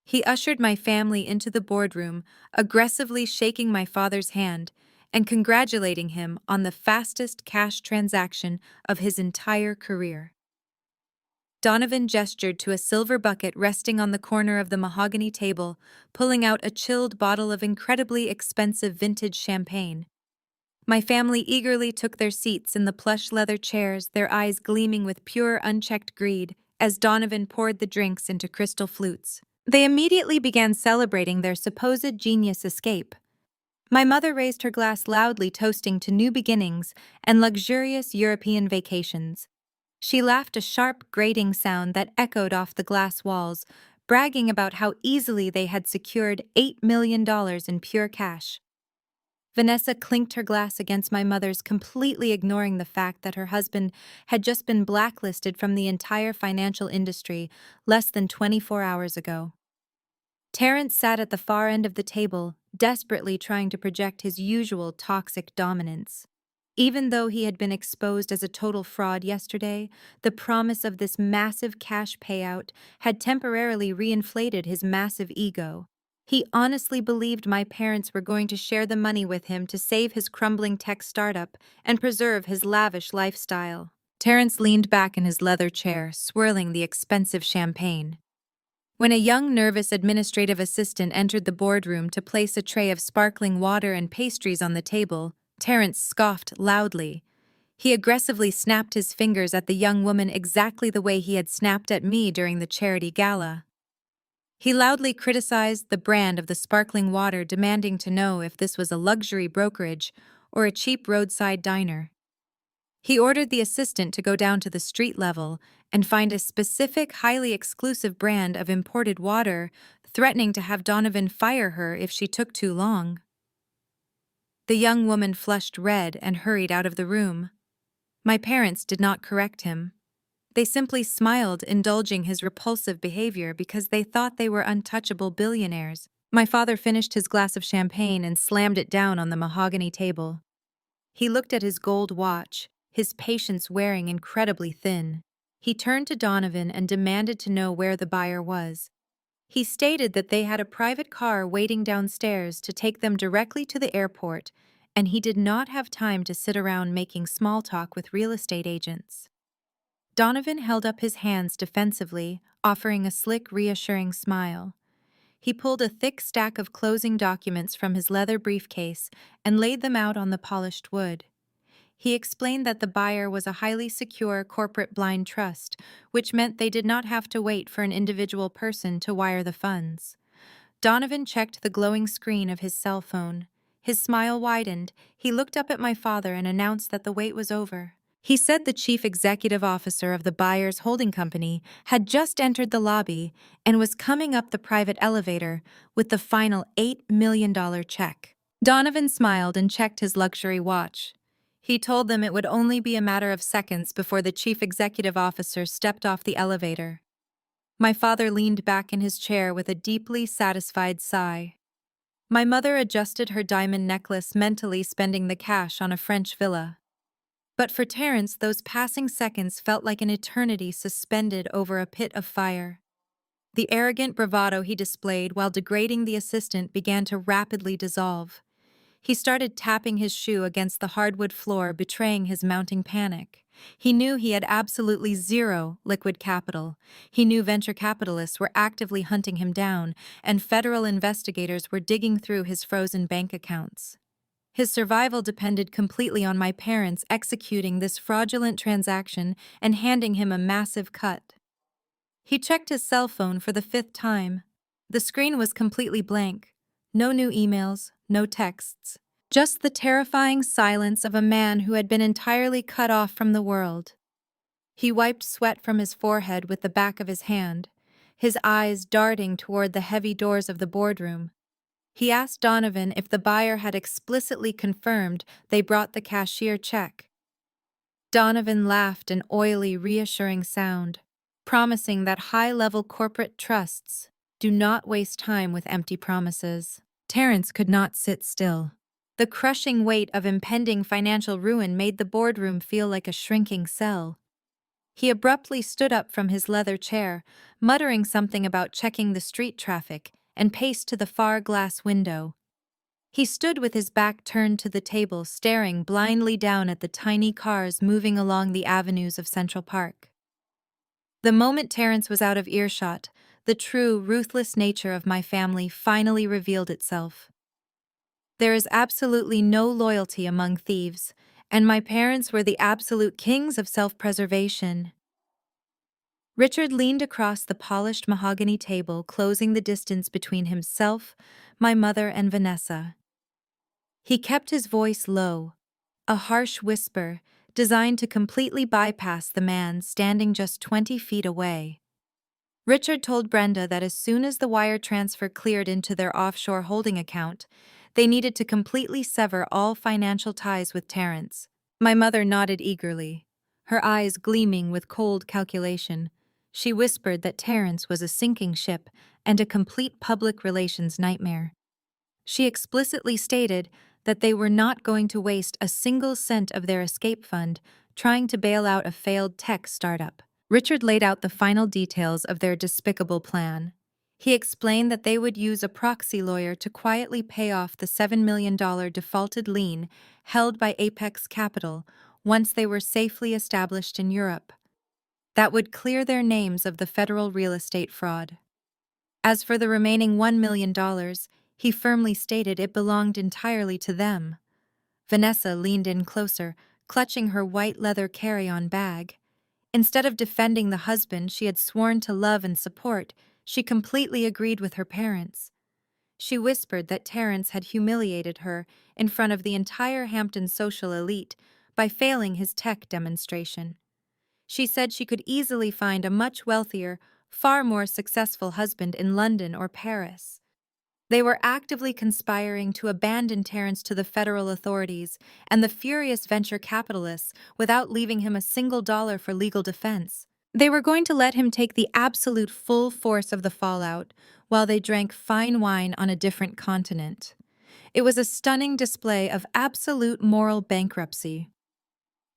He ushered my family into the boardroom, aggressively shaking my father's hand and congratulating him on the fastest cash transaction of his entire career. Donovan gestured to a silver bucket resting on the corner of the mahogany table, pulling out a chilled bottle of incredibly expensive vintage champagne. My family eagerly took their seats in the plush leather chairs, their eyes gleaming with pure, unchecked greed, as Donovan poured the drinks into crystal flutes. They immediately began celebrating their supposed genius escape. My mother raised her glass loudly, toasting to new beginnings and luxurious European vacations. She laughed, a sharp, grating sound that echoed off the glass walls, bragging about how easily they had secured $8 million in pure cash. Vanessa clinked her glass against my mother's, completely ignoring the fact that her husband had just been blacklisted from the entire financial industry less than 24 hours ago. Terrence sat at the far end of the table, desperately trying to project his usual toxic dominance. Even though he had been exposed as a total fraud yesterday, the promise of this massive cash payout had temporarily reinflated his massive ego. He honestly believed my parents were going to share the money with him to save his crumbling tech startup and preserve his lavish lifestyle. Terrence leaned back in his leather chair, swirling the expensive champagne. When a young, nervous administrative assistant entered the boardroom to place a tray of sparkling water and pastries on the table, Terrence scoffed loudly. He aggressively snapped his fingers at the young woman exactly the way he had snapped at me during the charity gala. He loudly criticized the brand of the sparkling water, demanding to know if this was a luxury brokerage or a cheap roadside diner. He ordered the assistant to go down to the street level and find a specific, highly exclusive brand of imported water, threatening to have Donovan fire her if she took too long. The young woman flushed red and hurried out of the room. My parents did not correct him. They simply smiled, indulging his repulsive behavior because they thought they were untouchable billionaires. My father finished his glass of champagne and slammed it down on the mahogany table. He looked at his gold watch, his patience wearing incredibly thin. He turned to Donovan and demanded to know where the buyer was. He stated that they had a private car waiting downstairs to take them directly to the airport, and he did not have time to sit around making small talk with real estate agents. Donovan held up his hands defensively, offering a slick, reassuring smile. He pulled a thick stack of closing documents from his leather briefcase and laid them out on the polished wood. He explained that the buyer was a highly secure corporate blind trust, which meant they did not have to wait for an individual person to wire the funds. Donovan checked the glowing screen of his cell phone. His smile widened. He looked up at my father and announced that the wait was over. He said the chief executive officer of the buyer's holding company had just entered the lobby and was coming up the private elevator with the final $8 million check. Donovan smiled and checked his luxury watch. He told them it would only be a matter of seconds before the chief executive officer stepped off the elevator. My father leaned back in his chair with a deeply satisfied sigh. My mother adjusted her diamond necklace, mentally spending the cash on a French villa. But for Terence, those passing seconds felt like an eternity suspended over a pit of fire. The arrogant bravado he displayed while degrading the assistant began to rapidly dissolve. He started tapping his shoe against the hardwood floor, betraying his mounting panic. He knew he had absolutely zero liquid capital. He knew venture capitalists were actively hunting him down, and federal investigators were digging through his frozen bank accounts. His survival depended completely on my parents executing this fraudulent transaction and handing him a massive cut. He checked his cell phone for the 5th time. The screen was completely blank. No new emails, no texts. Just the terrifying silence of a man who had been entirely cut off from the world. He wiped sweat from his forehead with the back of his hand, his eyes darting toward the heavy doors of the boardroom. He asked Donovan if the buyer had explicitly confirmed they brought the cashier check. Donovan laughed an oily, reassuring sound, promising that high-level corporate trusts do not waste time with empty promises. Terence could not sit still. The crushing weight of impending financial ruin made the boardroom feel like a shrinking cell. He abruptly stood up from his leather chair, muttering something about checking the street traffic, and paced to the far glass window. He stood with his back turned to the table, staring blindly down at the tiny cars moving along the avenues of Central Park. The moment Terence was out of earshot, the true, ruthless nature of my family finally revealed itself. There is absolutely no loyalty among thieves, and my parents were the absolute kings of self-preservation. Richard leaned across the polished mahogany table, closing the distance between himself, my mother, and Vanessa. He kept his voice low, a harsh whisper designed to completely bypass the man standing just 20 feet away. Richard told Brenda that as soon as the wire transfer cleared into their offshore holding account, they needed to completely sever all financial ties with Terence. My mother nodded eagerly, her eyes gleaming with cold calculation. She whispered that Terence was a sinking ship and a complete public relations nightmare. She explicitly stated that they were not going to waste a single cent of their escape fund trying to bail out a failed tech startup. Richard laid out the final details of their despicable plan. He explained that they would use a proxy lawyer to quietly pay off the $7 million defaulted lien held by Apex Capital once they were safely established in Europe. That would clear their names of the federal real estate fraud. As for the remaining $1 million, he firmly stated it belonged entirely to them. Vanessa leaned in closer, clutching her white leather carry-on bag. Instead of defending the husband she had sworn to love and support, she completely agreed with her parents. She whispered that Terence had humiliated her in front of the entire Hampton social elite by failing his tech demonstration. She said she could easily find a much wealthier, far more successful husband in London or Paris. They were actively conspiring to abandon Terence to the federal authorities and the furious venture capitalists without leaving him a single dollar for legal defense. They were going to let him take the absolute full force of the fallout while they drank fine wine on a different continent. It was a stunning display of absolute moral bankruptcy.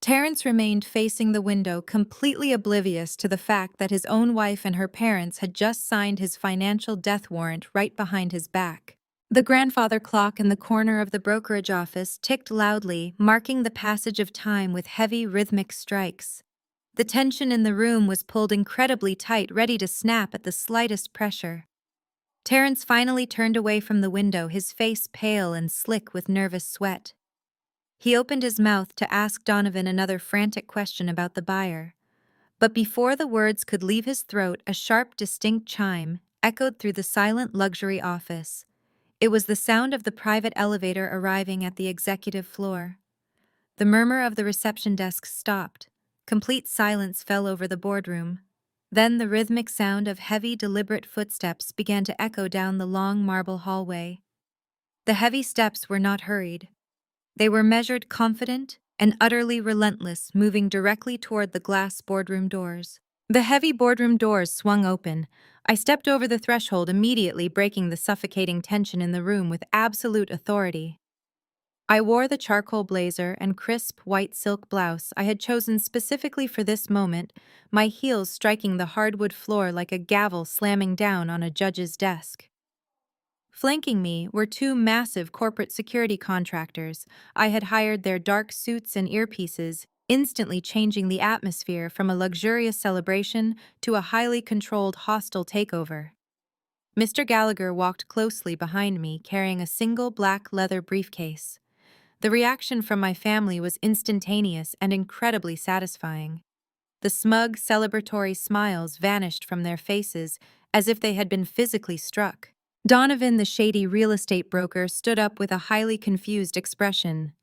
Terrence remained facing the window, completely oblivious to the fact that his own wife and her parents had just signed his financial death warrant right behind his back. The grandfather clock in the corner of the brokerage office ticked loudly, marking the passage of time with heavy rhythmic strikes. The tension in the room was pulled incredibly tight, ready to snap at the slightest pressure. Terrence finally turned away from the window, his face pale and slick with nervous sweat. He opened his mouth to ask Donovan another frantic question about the buyer. But before the words could leave his throat, a sharp, distinct chime echoed through the silent luxury office. It was the sound of the private elevator arriving at the executive floor. The murmur of the reception desk stopped. Complete silence fell over the boardroom. Then the rhythmic sound of heavy, deliberate footsteps began to echo down the long marble hallway. The heavy steps were not hurried. They were measured, confident, and utterly relentless, moving directly toward the glass boardroom doors. The heavy boardroom doors swung open. I stepped over the threshold, immediately breaking the suffocating tension in the room with absolute authority. I wore the charcoal blazer and crisp white silk blouse I had chosen specifically for this moment, my heels striking the hardwood floor like a gavel slamming down on a judge's desk. Flanking me were two massive corporate security contractors. I had hired their dark suits and earpieces, instantly changing the atmosphere from a luxurious celebration to a highly controlled hostile takeover. Mr. Gallagher walked closely behind me, carrying a single black leather briefcase. The reaction from my family was instantaneous and incredibly satisfying. The smug, celebratory smiles vanished from their faces as if they had been physically struck. Donovan, the shady real estate broker, stood up with a highly confused expression.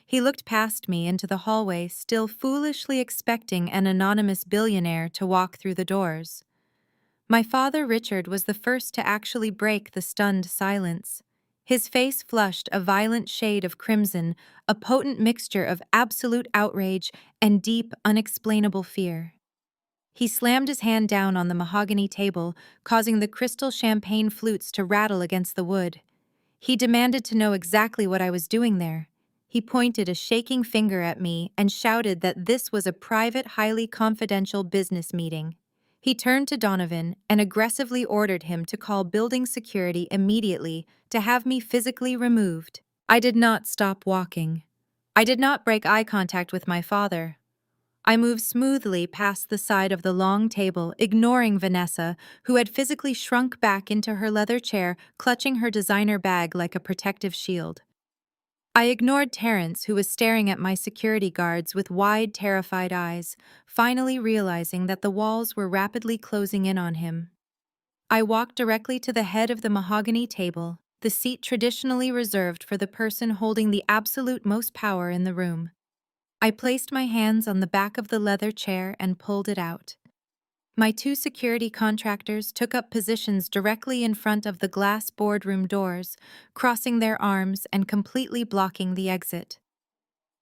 He looked past me into the hallway, still foolishly expecting an anonymous billionaire to walk through the doors. My father, Richard, was the first to actually break the stunned silence. His face flushed a violent shade of crimson, a potent mixture of absolute outrage and deep, unexplainable fear. He slammed his hand down on the mahogany table, causing the crystal champagne flutes to rattle against the wood. He demanded to know exactly what I was doing there. He pointed a shaking finger at me and shouted that this was a private, highly confidential business meeting. He turned to Donovan and aggressively ordered him to call building security immediately to have me physically removed. I did not stop walking. I did not break eye contact with my father. I moved smoothly past the side of the long table, ignoring Vanessa, who had physically shrunk back into her leather chair, clutching her designer bag like a protective shield. I ignored Terrence, who was staring at my security guards with wide, terrified eyes, finally realizing that the walls were rapidly closing in on him. I walked directly to the head of the mahogany table, the seat traditionally reserved for the person holding the absolute most power in the room. I placed my hands on the back of the leather chair and pulled it out. My two security contractors took up positions directly in front of the glass boardroom doors, crossing their arms and completely blocking the exit.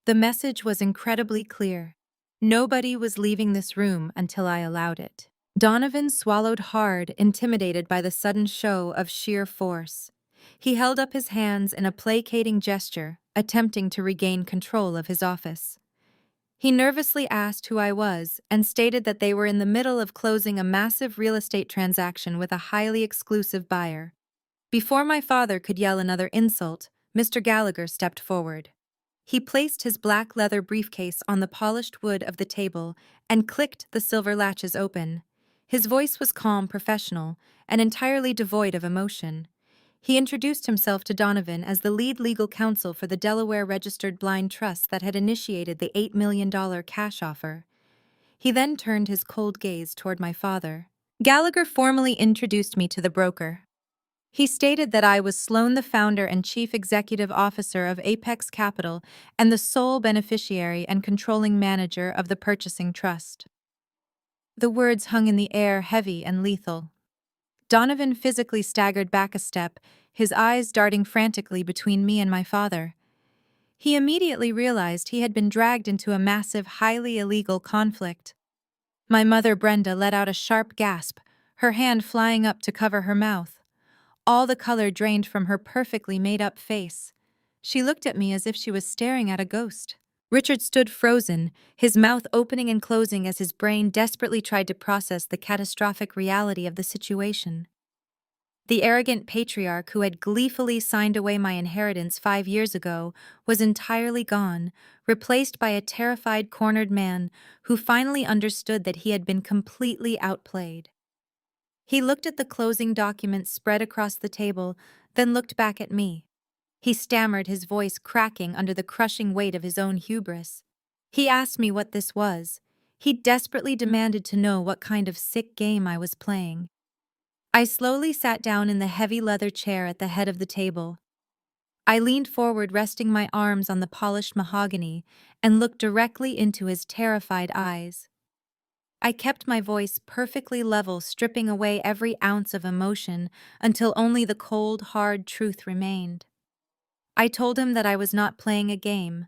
The message was incredibly clear. Nobody was leaving this room until I allowed it. Donovan swallowed hard, intimidated by the sudden show of sheer force. He held up his hands in a placating gesture, attempting to regain control of his office. He nervously asked who I was and stated that they were in the middle of closing a massive real estate transaction with a highly exclusive buyer. Before my father could yell another insult, Mr. Gallagher stepped forward. He placed his black leather briefcase on the polished wood of the table and clicked the silver latches open. His voice was calm, professional, and entirely devoid of emotion. He introduced himself to Donovan as the lead legal counsel for the Delaware-registered blind trust that had initiated the $8 million cash offer. He then turned his cold gaze toward my father. Gallagher formally introduced me to the broker. He stated that I was Sloan, the founder and chief executive officer of Apex Capital and the sole beneficiary and controlling manager of the purchasing trust. The words hung in the air, heavy and lethal. Donovan physically staggered back a step, his eyes darting frantically between me and my father. He immediately realized he had been dragged into a massive, highly illegal conflict. My mother, Brenda, let out a sharp gasp, her hand flying up to cover her mouth. All the color drained from her perfectly made-up face. She looked at me as if she was staring at a ghost. Richard stood frozen, his mouth opening and closing as his brain desperately tried to process the catastrophic reality of the situation. The arrogant patriarch who had gleefully signed away my inheritance 5 years ago was entirely gone, replaced by a terrified, cornered man who finally understood that he had been completely outplayed. He looked at the closing documents spread across the table, then looked back at me. He stammered, his voice cracking under the crushing weight of his own hubris. He asked me what this was. He desperately demanded to know what kind of sick game I was playing. I slowly sat down in the heavy leather chair at the head of the table. I leaned forward, resting my arms on the polished mahogany, and looked directly into his terrified eyes. I kept my voice perfectly level, stripping away every ounce of emotion until only the cold, hard truth remained. I told him that I was not playing a game.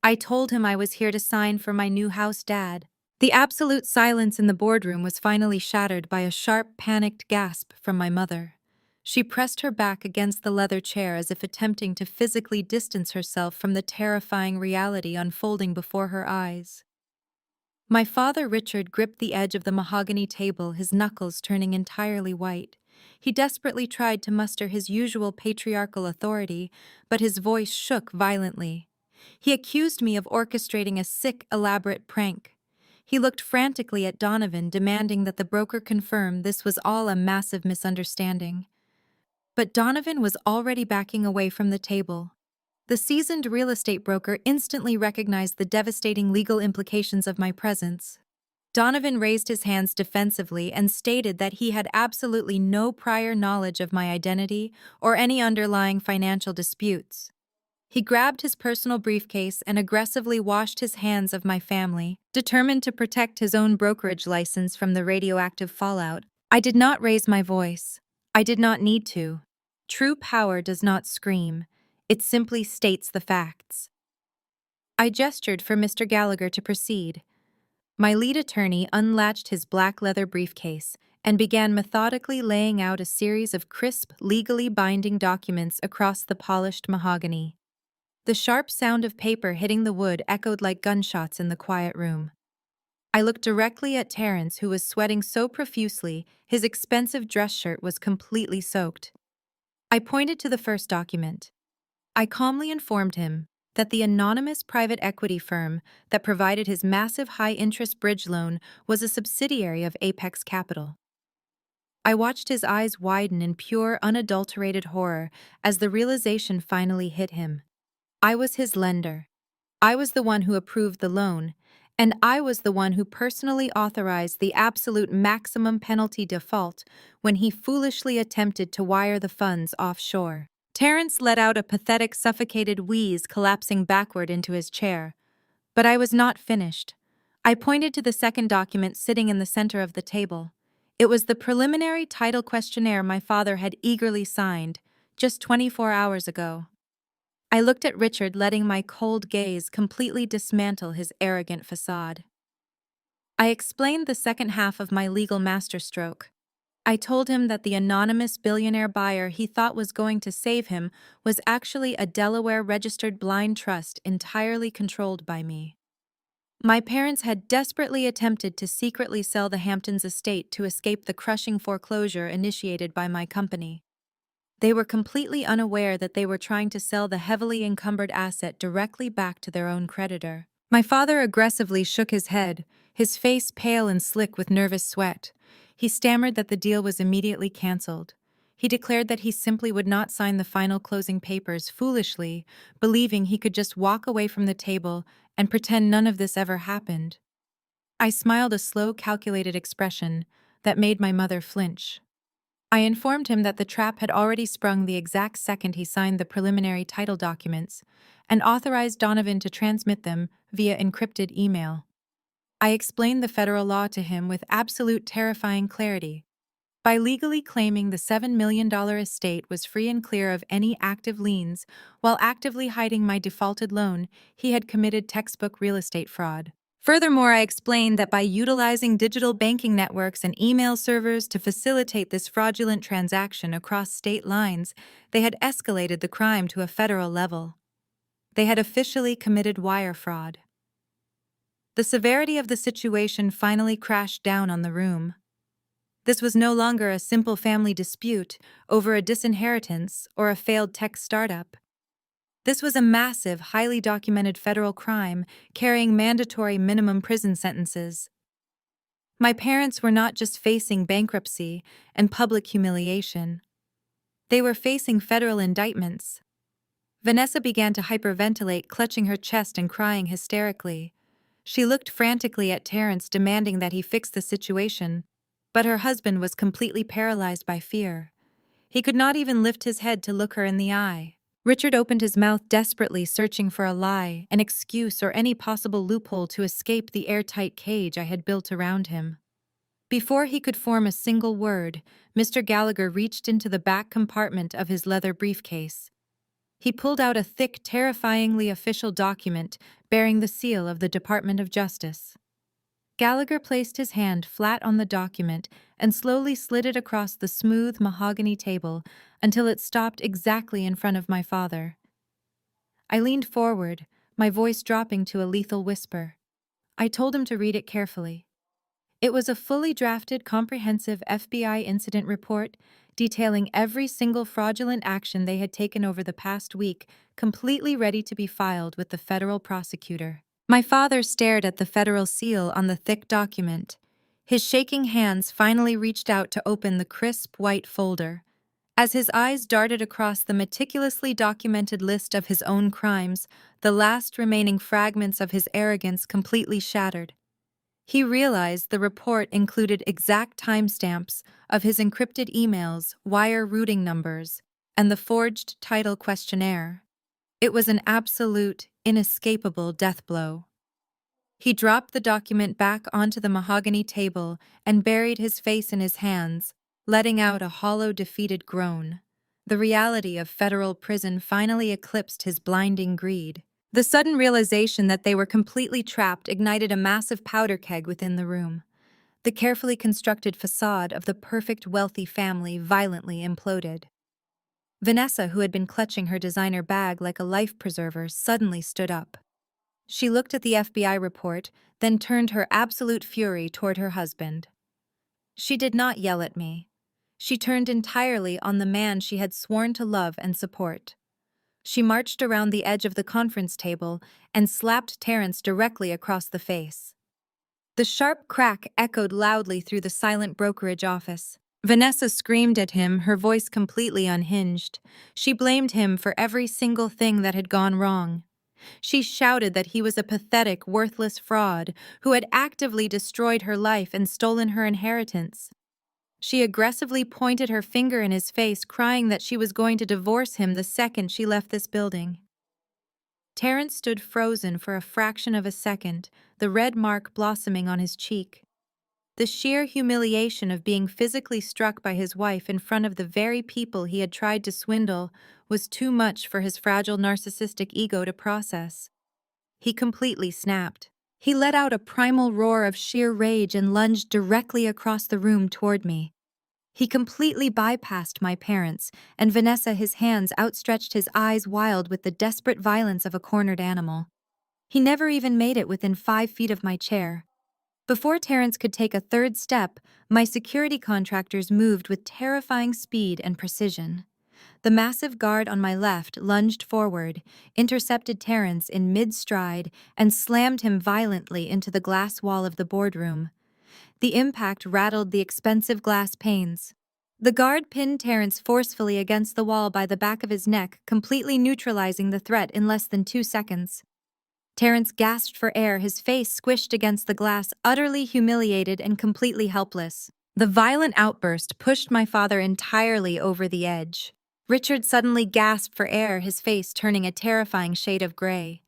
I told him I was here to sign for my new house dad. The absolute silence in the boardroom was finally shattered by a sharp, panicked gasp from my mother. She pressed her back against the leather chair as if attempting to physically distance herself from the terrifying reality unfolding before her eyes. My father, Richard, gripped the edge of the mahogany table, his knuckles turning entirely white. He desperately tried to muster his usual patriarchal authority, but his voice shook violently. He accused me of orchestrating a sick, elaborate prank. He looked frantically at Donovan, demanding that the broker confirm this was all a massive misunderstanding. But Donovan was already backing away from the table. The seasoned real estate broker instantly recognized the devastating legal implications of my presence. Donovan raised his hands defensively and stated that he had absolutely no prior knowledge of my identity or any underlying financial disputes. He grabbed his personal briefcase and aggressively washed his hands of my family, determined to protect his own brokerage license from the radioactive fallout. I did not raise my voice. I did not need to. True power does not scream. It simply states the facts. I gestured for Mr. Gallagher to proceed. My lead attorney unlatched his black leather briefcase and began methodically laying out a series of crisp, legally binding documents across the polished mahogany. The sharp sound of paper hitting the wood echoed like gunshots in the quiet room. I looked directly at Terrence, who was sweating so profusely his expensive dress shirt was completely soaked. I pointed to the first document. I calmly informed him that the anonymous private equity firm that provided his massive high-interest bridge loan was a subsidiary of Apex Capital. I watched his eyes widen in pure, unadulterated horror as the realization finally hit him. I was his lender. I was the one who approved the loan, and I was the one who personally authorized the absolute maximum penalty default when he foolishly attempted to wire the funds offshore. Terrence let out a pathetic, suffocated wheeze, collapsing backward into his chair. But I was not finished. I pointed to the second document sitting in the center of the table. It was the preliminary title questionnaire my father had eagerly signed just 24 hours ago. I looked at Richard, letting my cold gaze completely dismantle his arrogant facade. I explained the second half of my legal masterstroke. I told him that the anonymous billionaire buyer he thought was going to save him was actually a Delaware-registered blind trust entirely controlled by me. My parents had desperately attempted to secretly sell the Hamptons estate to escape the crushing foreclosure initiated by my company. They were completely unaware that they were trying to sell the heavily encumbered asset directly back to their own creditor. My father aggressively shook his head, his face pale and slick with nervous sweat. He stammered that the deal was immediately canceled. He declared that he simply would not sign the final closing papers, foolishly, believing he could just walk away from the table and pretend none of this ever happened. I smiled, a slow, calculated expression that made my mother flinch. I informed him that the trap had already sprung the exact second he signed the preliminary title documents and authorized Donovan to transmit them via encrypted email. I explained the federal law to him with absolute terrifying clarity. By legally claiming the $7 million estate was free and clear of any active liens while actively hiding my defaulted loan, he had committed textbook real estate fraud. Furthermore, I explained that by utilizing digital banking networks and email servers to facilitate this fraudulent transaction across state lines, they had escalated the crime to a federal level. They had officially committed wire fraud. The severity of the situation finally crashed down on the room. This was no longer a simple family dispute over a disinheritance or a failed tech startup. This was a massive, highly documented federal crime carrying mandatory minimum prison sentences. My parents were not just facing bankruptcy and public humiliation. They were facing federal indictments. Vanessa began to hyperventilate, clutching her chest and crying hysterically. She looked frantically at Terrence, demanding that he fix the situation, but her husband was completely paralyzed by fear. He could not even lift his head to look her in the eye. Richard opened his mouth desperately, searching for a lie, an excuse, or any possible loophole to escape the airtight cage I had built around him. Before he could form a single word, Mr. Gallagher reached into the back compartment of his leather briefcase. He pulled out a thick, terrifyingly official document bearing the seal of the Department of Justice. Gallagher placed his hand flat on the document and slowly slid it across the smooth mahogany table until it stopped exactly in front of my father. I leaned forward, my voice dropping to a lethal whisper. I told him to read it carefully. It was a fully drafted, comprehensive FBI incident report detailing every single fraudulent action they had taken over the past week, completely ready to be filed with the federal prosecutor. My father stared at the federal seal on the thick document. His shaking hands finally reached out to open the crisp white folder. As his eyes darted across the meticulously documented list of his own crimes, the last remaining fragments of his arrogance completely shattered. He realized the report included exact timestamps of his encrypted emails, wire routing numbers, and the forged title questionnaire. It was an absolute, inescapable death blow. He dropped the document back onto the mahogany table and buried his face in his hands, letting out a hollow, defeated groan. The reality of federal prison finally eclipsed his blinding greed. The sudden realization that they were completely trapped ignited a massive powder keg within the room. The carefully constructed facade of the perfect wealthy family violently imploded. Vanessa, who had been clutching her designer bag like a life preserver, suddenly stood up. She looked at the FBI report, then turned her absolute fury toward her husband. She did not yell at me. She turned entirely on the man she had sworn to love and support. She marched around the edge of the conference table and slapped Terrence directly across the face. The sharp crack echoed loudly through the silent brokerage office. Vanessa screamed at him, her voice completely unhinged. She blamed him for every single thing that had gone wrong. She shouted that he was a pathetic, worthless fraud who had actively destroyed her life and stolen her inheritance. She aggressively pointed her finger in his face, crying that she was going to divorce him the second she left this building. Terrence stood frozen for a fraction of a second, the red mark blossoming on his cheek. The sheer humiliation of being physically struck by his wife in front of the very people he had tried to swindle was too much for his fragile narcissistic ego to process. He completely snapped. He let out a primal roar of sheer rage and lunged directly across the room toward me. He completely bypassed my parents, and Vanessa, his hands outstretched, his eyes wild with the desperate violence of a cornered animal. He never even made it within 5 feet of my chair. Before Terrence could take a third step, my security contractors moved with terrifying speed and precision. The massive guard on my left lunged forward, intercepted Terrence in mid-stride, and slammed him violently into the glass wall of the boardroom. The impact rattled the expensive glass panes. The guard pinned Terrence forcefully against the wall by the back of his neck, completely neutralizing the threat in less than 2 seconds. Terrence gasped for air, his face squished against the glass, utterly humiliated and completely helpless. The violent outburst pushed my father entirely over the edge. Richard suddenly gasped for air, his face turning a terrifying shade of gray.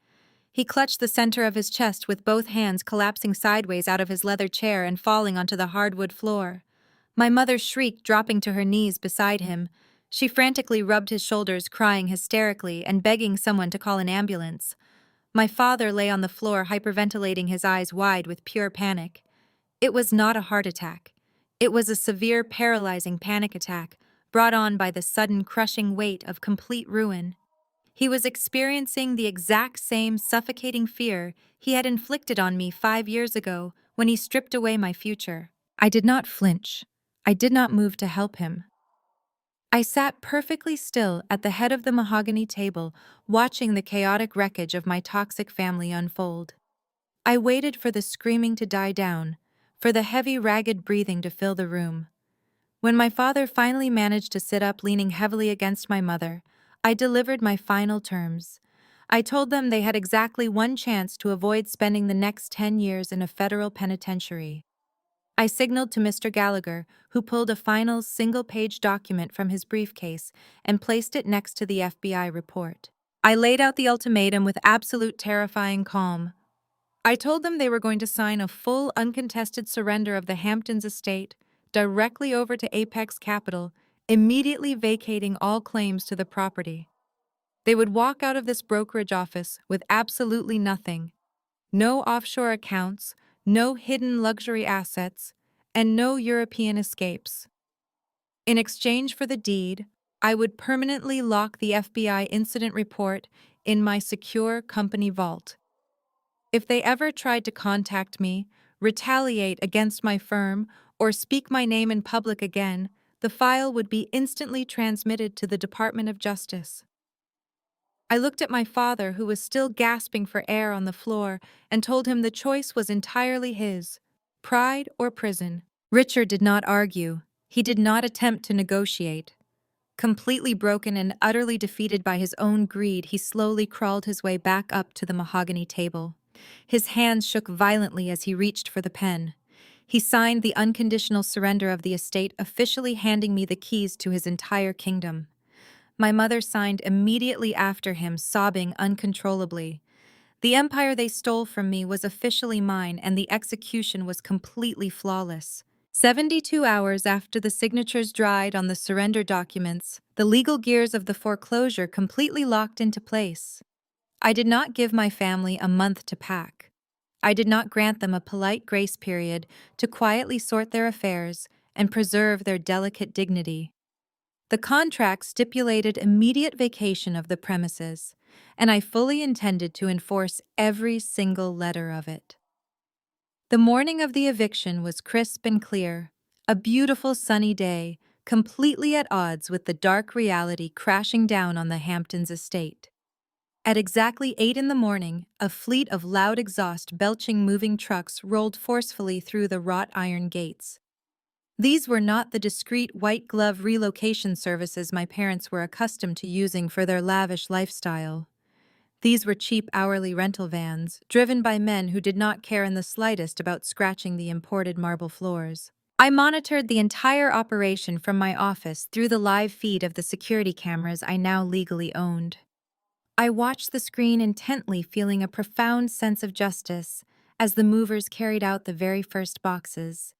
He clutched the center of his chest with both hands, collapsing sideways out of his leather chair and falling onto the hardwood floor. My mother shrieked, dropping to her knees beside him. She frantically rubbed his shoulders, crying hysterically and begging someone to call an ambulance. My father lay on the floor hyperventilating, his eyes wide with pure panic. It was not a heart attack. It was a severe, paralyzing panic attack brought on by the sudden crushing weight of complete ruin. He was experiencing the exact same suffocating fear he had inflicted on me 5 years ago when he stripped away my future. I did not flinch. I did not move to help him. I sat perfectly still at the head of the mahogany table, watching the chaotic wreckage of my toxic family unfold. I waited for the screaming to die down, for the heavy, ragged breathing to fill the room. When my father finally managed to sit up, leaning heavily against my mother, I delivered my final terms. I told them they had exactly one chance to avoid spending the next 10 years in a federal penitentiary. I signaled to Mr. Gallagher, who pulled a final single-page document from his briefcase and placed it next to the FBI report. I laid out the ultimatum with absolute terrifying calm. I told them they were going to sign a full, uncontested surrender of the Hamptons estate directly over to Apex Capital, immediately vacating all claims to the property. They would walk out of this brokerage office with absolutely nothing. No offshore accounts, no hidden luxury assets, and no European escapes. In exchange for the deed, I would permanently lock the FBI incident report in my secure company vault. If they ever tried to contact me, retaliate against my firm, or speak my name in public again, the file would be instantly transmitted to the Department of Justice. I looked at my father, who was still gasping for air on the floor, and told him the choice was entirely his: pride or prison. Richard did not argue. He did not attempt to negotiate. Completely broken and utterly defeated by his own greed, he slowly crawled his way back up to the mahogany table. His hands shook violently as he reached for the pen. He signed the unconditional surrender of the estate, officially handing me the keys to his entire kingdom. My mother signed immediately after him, sobbing uncontrollably. The empire they stole from me was officially mine, and the execution was completely flawless. 72 hours after the signatures dried on the surrender documents, the legal gears of the foreclosure completely locked into place. I did not give my family a month to pack. I did not grant them a polite grace period to quietly sort their affairs and preserve their delicate dignity. The contract stipulated immediate vacation of the premises, and I fully intended to enforce every single letter of it. The morning of the eviction was crisp and clear, a beautiful sunny day, completely at odds with the dark reality crashing down on the Hamptons estate. At exactly 8 in the morning, a fleet of loud exhaust belching moving trucks rolled forcefully through the wrought iron gates. These were not the discreet white-glove relocation services my parents were accustomed to using for their lavish lifestyle. These were cheap hourly rental vans, driven by men who did not care in the slightest about scratching the imported marble floors. I monitored the entire operation from my office through the live feed of the security cameras I now legally owned. I watched the screen intently, feeling a profound sense of justice as the movers carried out the very first boxes.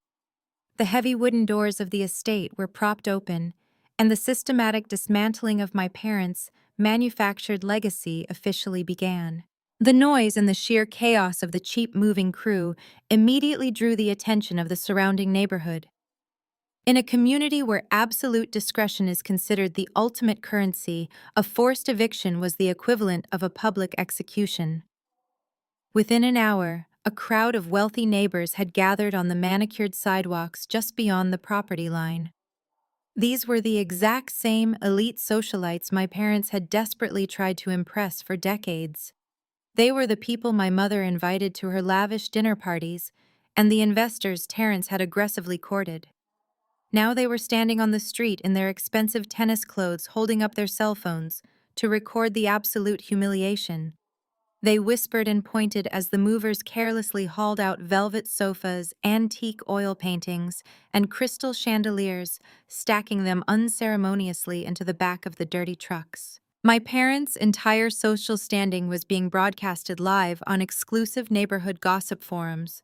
The heavy wooden doors of the estate were propped open, and the systematic dismantling of my parents' manufactured legacy officially began. The noise and the sheer chaos of the cheap moving crew immediately drew the attention of the surrounding neighborhood. In a community where absolute discretion is considered the ultimate currency, a forced eviction was the equivalent of a public execution. Within an hour, a crowd of wealthy neighbors had gathered on the manicured sidewalks just beyond the property line. These were the exact same elite socialites my parents had desperately tried to impress for decades. They were the people my mother invited to her lavish dinner parties, and the investors Terrence had aggressively courted. Now they were standing on the street in their expensive tennis clothes, holding up their cell phones to record the absolute humiliation. They whispered and pointed as the movers carelessly hauled out velvet sofas, antique oil paintings, and crystal chandeliers, stacking them unceremoniously into the back of the dirty trucks. My parents' entire social standing was being broadcasted live on exclusive neighborhood gossip forums.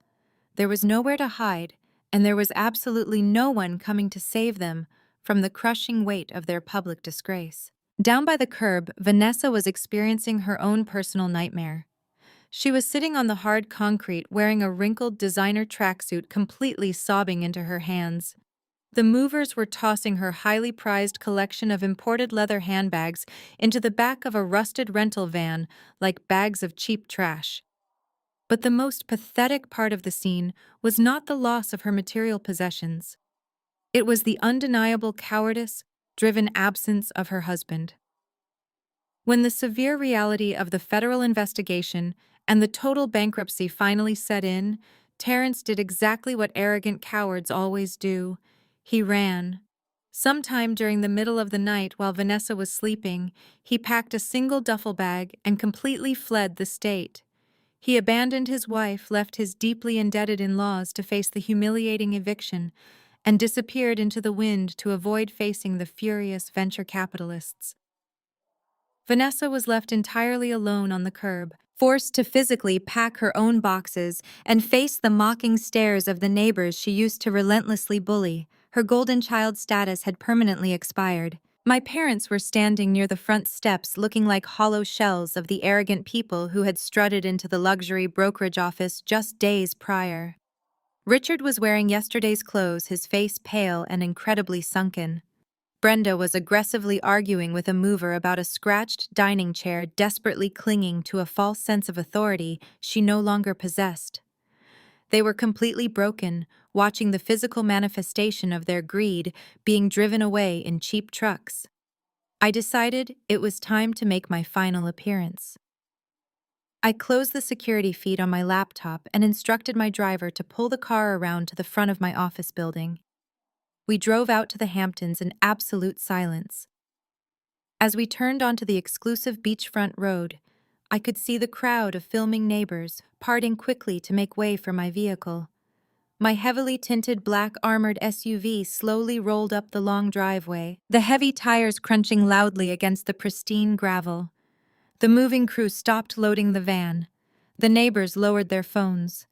There was nowhere to hide, and there was absolutely no one coming to save them from the crushing weight of their public disgrace. Down by the curb, Vanessa was experiencing her own personal nightmare. She was sitting on the hard concrete wearing a wrinkled designer tracksuit, completely sobbing into her hands. The movers were tossing her highly prized collection of imported leather handbags into the back of a rusted rental van like bags of cheap trash. But the most pathetic part of the scene was not the loss of her material possessions. It was the undeniable cowardice driven absence of her husband. When the severe reality of the federal investigation and the total bankruptcy finally set in, Terrence did exactly what arrogant cowards always do. He ran. Sometime during the middle of the night while Vanessa was sleeping, he packed a single duffel bag and completely fled the state. He abandoned his wife, left his deeply indebted in-laws to face the humiliating eviction, and disappeared into the wind to avoid facing the furious venture capitalists. Vanessa was left entirely alone on the curb, forced to physically pack her own boxes and face the mocking stares of the neighbors she used to relentlessly bully. Her golden child status had permanently expired. My parents were standing near the front steps looking like hollow shells of the arrogant people who had strutted into the luxury brokerage office just days prior. Richard was wearing yesterday's clothes, his face pale and incredibly sunken. Brenda was aggressively arguing with a mover about a scratched dining chair, desperately clinging to a false sense of authority she no longer possessed. They were completely broken, watching the physical manifestation of their greed being driven away in cheap trucks. I decided it was time to make my final appearance. I closed the security feed on my laptop and instructed my driver to pull the car around to the front of my office building. We drove out to the Hamptons in absolute silence. As we turned onto the exclusive beachfront road, I could see the crowd of filming neighbors parting quickly to make way for my vehicle. My heavily tinted black armored SUV slowly rolled up the long driveway, the heavy tires crunching loudly against the pristine gravel. The moving crew stopped loading the van. The neighbors lowered their phones.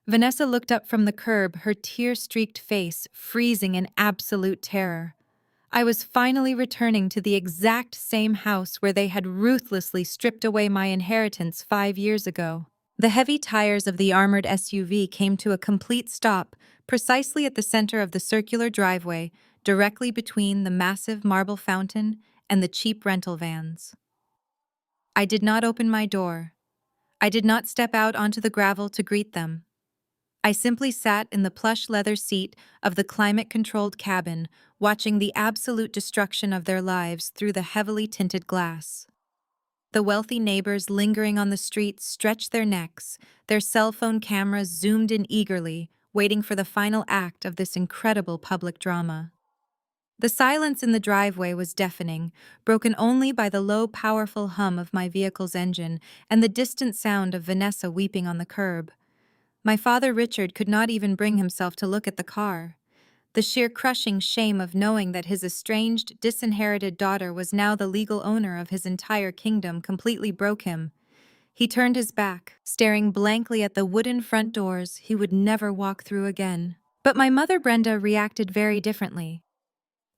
Vanessa looked up from the curb, her tear-streaked face freezing in absolute terror. I was finally returning to the exact same house where they had ruthlessly stripped away my inheritance 5 years ago. The heavy tires of the armored SUV came to a complete stop precisely at the center of the circular driveway, directly between the massive marble fountain and the cheap rental vans. I did not open my door. I did not step out onto the gravel to greet them. I simply sat in the plush leather seat of the climate-controlled cabin, watching the absolute destruction of their lives through the heavily tinted glass. The wealthy neighbors lingering on the streets stretched their necks, their cell phone cameras zoomed in eagerly, waiting for the final act of this incredible public drama. The silence in the driveway was deafening, broken only by the low, powerful hum of my vehicle's engine and the distant sound of Vanessa weeping on the curb. My father Richard could not even bring himself to look at the car. The sheer crushing shame of knowing that his estranged, disinherited daughter was now the legal owner of his entire kingdom completely broke him. He turned his back, staring blankly at the wooden front doors he would never walk through again. But my mother Brenda reacted very differently.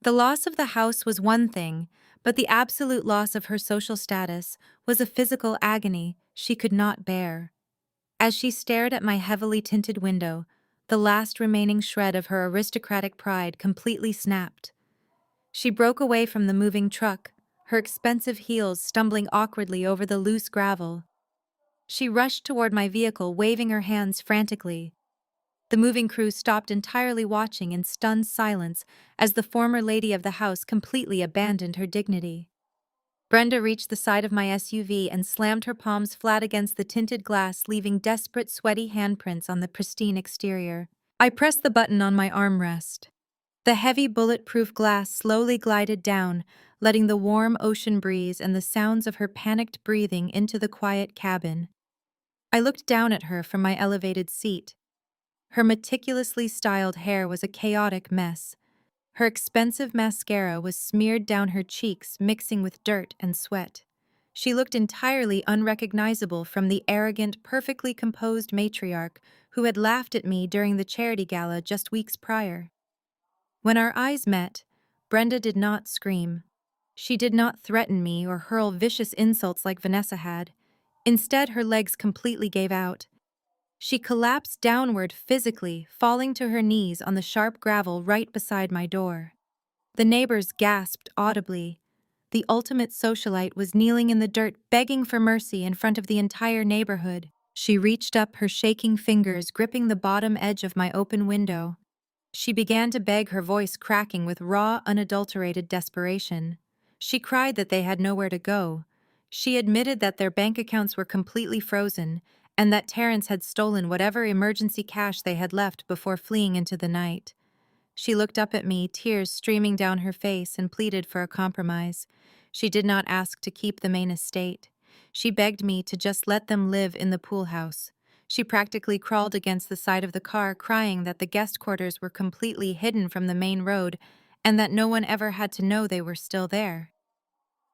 The loss of the house was one thing, but the absolute loss of her social status was a physical agony she could not bear. As she stared at my heavily tinted window, the last remaining shred of her aristocratic pride completely snapped. She broke away from the moving truck, her expensive heels stumbling awkwardly over the loose gravel. She rushed toward my vehicle, waving her hands frantically. The moving crew stopped entirely, watching in stunned silence as the former lady of the house completely abandoned her dignity. Brenda reached the side of my SUV and slammed her palms flat against the tinted glass, leaving desperate, sweaty handprints on the pristine exterior. I pressed the button on my armrest. The heavy, bulletproof glass slowly glided down, letting the warm ocean breeze and the sounds of her panicked breathing into the quiet cabin. I looked down at her from my elevated seat. Her meticulously styled hair was a chaotic mess. Her expensive mascara was smeared down her cheeks, mixing with dirt and sweat. She looked entirely unrecognizable from the arrogant, perfectly composed matriarch who had laughed at me during the charity gala just weeks prior. When our eyes met, Brenda did not scream. She did not threaten me or hurl vicious insults like Vanessa had. Instead, her legs completely gave out. She collapsed downward physically, falling to her knees on the sharp gravel right beside my door. The neighbors gasped audibly. The ultimate socialite was kneeling in the dirt, begging for mercy in front of the entire neighborhood. She reached up, her shaking fingers gripping the bottom edge of my open window. She began to beg, her voice cracking with raw, unadulterated desperation. She cried that they had nowhere to go. She admitted that their bank accounts were completely frozen, and that Terrence had stolen whatever emergency cash they had left before fleeing into the night. She looked up at me, tears streaming down her face, and pleaded for a compromise. She did not ask to keep the main estate. She begged me to just let them live in the pool house. She practically crawled against the side of the car, crying that the guest quarters were completely hidden from the main road and that no one ever had to know they were still there.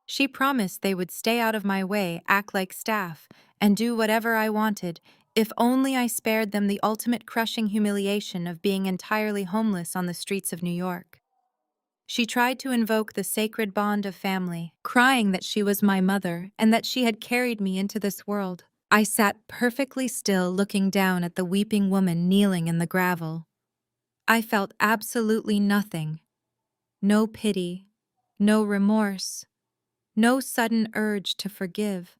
She promised they would stay out of my way, act like staff, and do whatever I wanted, if only I spared them the ultimate crushing humiliation of being entirely homeless on the streets of New York. She tried to invoke the sacred bond of family, crying that she was my mother and that she had carried me into this world. I sat perfectly still, looking down at the weeping woman kneeling in the gravel. I felt absolutely nothing. No pity, no remorse, no sudden urge to forgive.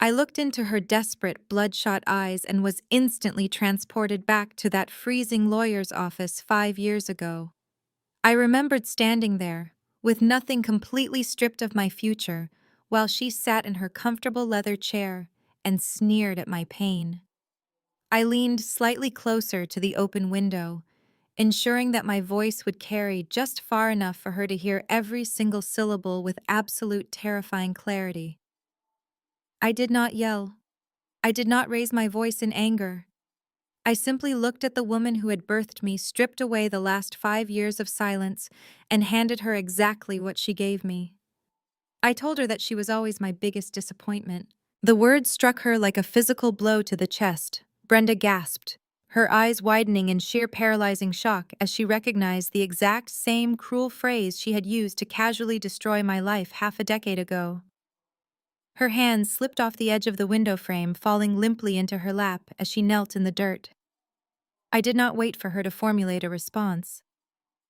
I looked into her desperate, bloodshot eyes and was instantly transported back to that freezing lawyer's office 5 years ago. I remembered standing there, with nothing, completely stripped of my future, while she sat in her comfortable leather chair and sneered at my pain. I leaned slightly closer to the open window, ensuring that my voice would carry just far enough for her to hear every single syllable with absolute terrifying clarity. I did not yell. I did not raise my voice in anger. I simply looked at the woman who had birthed me, stripped away the last 5 years of silence, and handed her exactly what she gave me. I told her that she was always my biggest disappointment. The words struck her like a physical blow to the chest. Brenda gasped, her eyes widening in sheer paralyzing shock as she recognized the exact same cruel phrase she had used to casually destroy my life half a decade ago. Her hands slipped off the edge of the window frame, falling limply into her lap as she knelt in the dirt. I did not wait for her to formulate a response.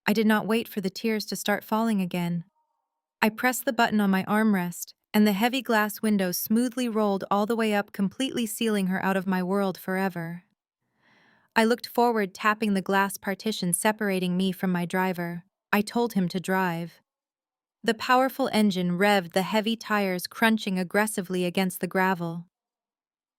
I did not wait for the tears to start falling again. I pressed the button on my armrest, and the heavy glass window smoothly rolled all the way up, completely sealing her out of my world forever. I looked forward, tapping the glass partition separating me from my driver. I told him to drive. The powerful engine revved, the heavy tires crunching aggressively against the gravel.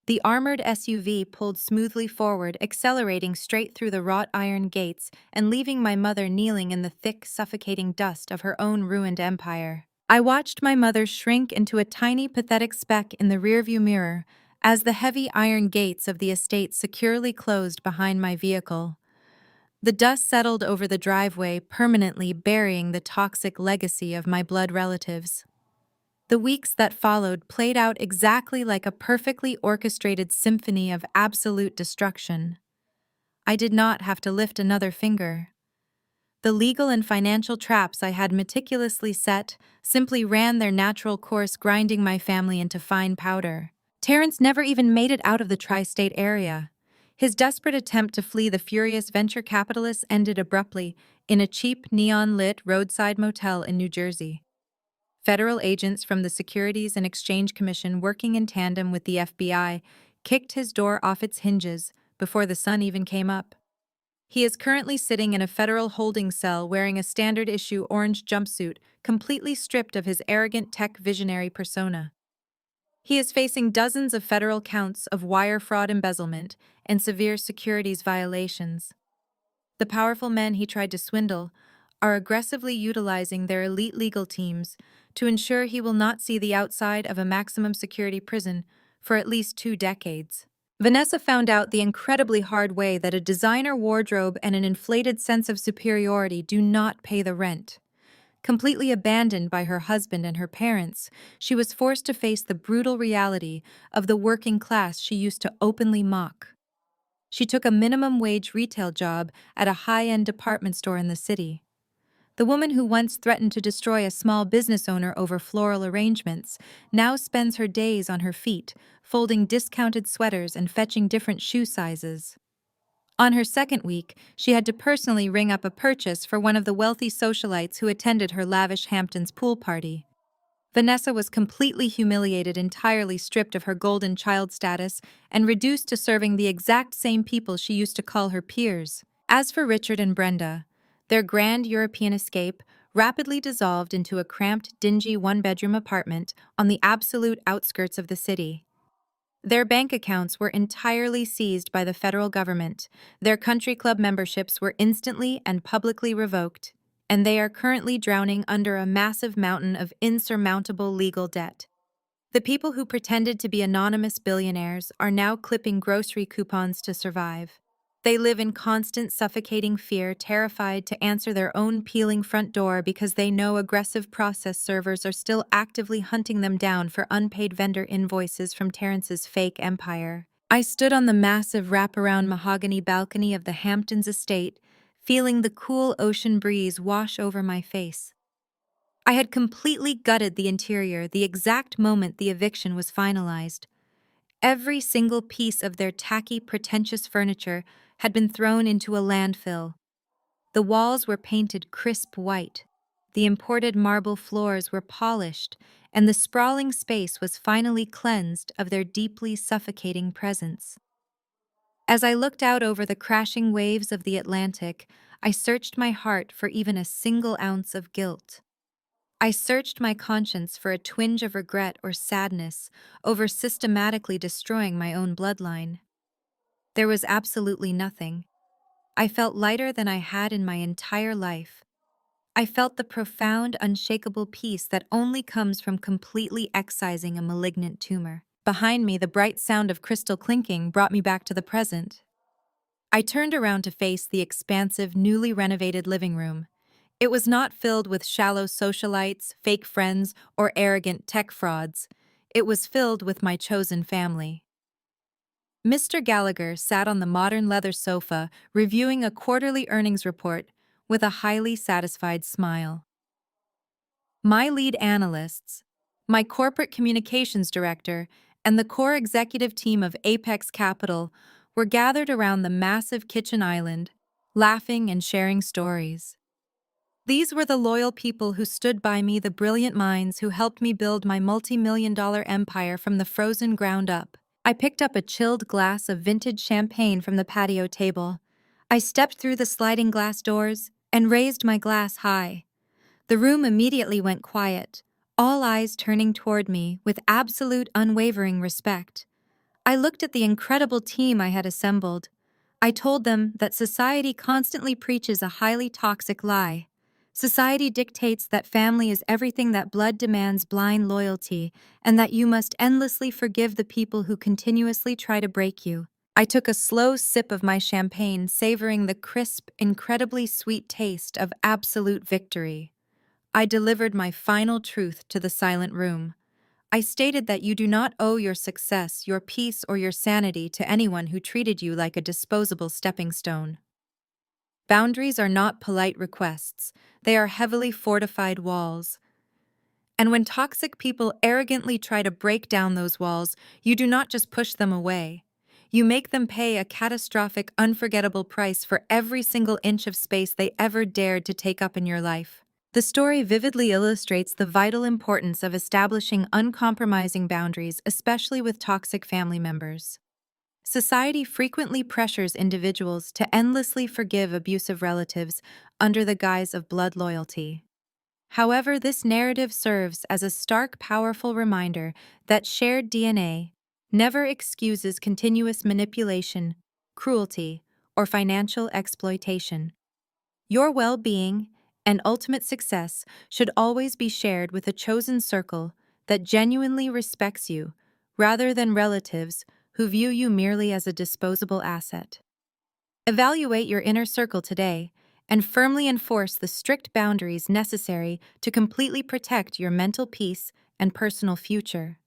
The armored SUV pulled smoothly forward, accelerating straight through the wrought iron gates and leaving my mother kneeling in the thick, suffocating dust of her own ruined empire. I watched my mother shrink into a tiny, pathetic speck in the rearview mirror as the heavy iron gates of the estate securely closed behind my vehicle. The dust settled over the driveway, permanently burying the toxic legacy of my blood relatives. The weeks that followed played out exactly like a perfectly orchestrated symphony of absolute destruction. I did not have to lift another finger. The legal and financial traps I had meticulously set simply ran their natural course, grinding my family into fine powder. Terrence never even made it out of the tri-state area. His desperate attempt to flee the furious venture capitalists ended abruptly in a cheap, neon-lit roadside motel in New Jersey. Federal agents from the Securities and Exchange Commission, working in tandem with the FBI, kicked his door off its hinges before the sun even came up. He is currently sitting in a federal holding cell wearing a standard-issue orange jumpsuit, completely stripped of his arrogant tech visionary persona. He is facing dozens of federal counts of wire fraud, embezzlement, and severe securities violations. The powerful men he tried to swindle are aggressively utilizing their elite legal teams to ensure he will not see the outside of a maximum security prison for at least 2 decades. Vanessa found out the incredibly hard way that a designer wardrobe and an inflated sense of superiority do not pay the rent. Completely abandoned by her husband and her parents, she was forced to face the brutal reality of the working class she used to openly mock. She took a minimum-wage retail job at a high-end department store in the city. The woman who once threatened to destroy a small business owner over floral arrangements now spends her days on her feet, folding discounted sweaters and fetching different shoe sizes. On her second week, she had to personally ring up a purchase for one of the wealthy socialites who attended her lavish Hamptons pool party. Vanessa was completely humiliated, entirely stripped of her golden child status, and reduced to serving the exact same people she used to call her peers. As for Richard and Brenda, their grand European escape rapidly dissolved into a cramped, dingy one-bedroom apartment on the absolute outskirts of the city. Their bank accounts were entirely seized by the federal government, their country club memberships were instantly and publicly revoked, and they are currently drowning under a massive mountain of insurmountable legal debt. The people who pretended to be anonymous billionaires are now clipping grocery coupons to survive. They live in constant suffocating fear, terrified to answer their own peeling front door because they know aggressive process servers are still actively hunting them down for unpaid vendor invoices from Terrence's fake empire. I stood on the massive wraparound mahogany balcony of the Hamptons estate, feeling the cool ocean breeze wash over my face. I had completely gutted the interior the exact moment the eviction was finalized. Every single piece of their tacky, pretentious furniture had been thrown into a landfill. The walls were painted crisp white, the imported marble floors were polished, and the sprawling space was finally cleansed of their deeply suffocating presence. As I looked out over the crashing waves of the Atlantic, I searched my heart for even a single ounce of guilt. I searched my conscience for a twinge of regret or sadness over systematically destroying my own bloodline. There was absolutely nothing. I felt lighter than I had in my entire life. I felt the profound, unshakable peace that only comes from completely excising a malignant tumor. Behind me, the bright sound of crystal clinking brought me back to the present. I turned around to face the expansive, newly renovated living room. It was not filled with shallow socialites, fake friends, or arrogant tech frauds. It was filled with my chosen family. Mr. Gallagher sat on the modern leather sofa, reviewing a quarterly earnings report with a highly satisfied smile. My lead analysts, my corporate communications director, and the core executive team of Apex Capital were gathered around the massive kitchen island, laughing and sharing stories. These were the loyal people who stood by me, the brilliant minds who helped me build my multi-million-dollar empire from the frozen ground up. I picked up a chilled glass of vintage champagne from the patio table. I stepped through the sliding glass doors and raised my glass high. The room immediately went quiet, all eyes turning toward me with absolute unwavering respect. I looked at the incredible team I had assembled. I told them that society constantly preaches a highly toxic lie. Society dictates that family is everything, that blood demands blind loyalty, and that you must endlessly forgive the people who continuously try to break you. I took a slow sip of my champagne, savoring the crisp, incredibly sweet taste of absolute victory. I delivered my final truth to the silent room. I stated that you do not owe your success, your peace, or your sanity to anyone who treated you like a disposable stepping stone. Boundaries are not polite requests, they are heavily fortified walls. And when toxic people arrogantly try to break down those walls, you do not just push them away. You make them pay a catastrophic, unforgettable price for every single inch of space they ever dared to take up in your life. The story vividly illustrates the vital importance of establishing uncompromising boundaries, especially with toxic family members. Society frequently pressures individuals to endlessly forgive abusive relatives under the guise of blood loyalty. However, this narrative serves as a stark, powerful reminder that shared DNA never excuses continuous manipulation, cruelty, or financial exploitation. Your well-being and ultimate success should always be shared with a chosen circle that genuinely respects you, rather than relatives who view you merely as a disposable asset. Evaluate your inner circle today and firmly enforce the strict boundaries necessary to completely protect your mental peace and personal future.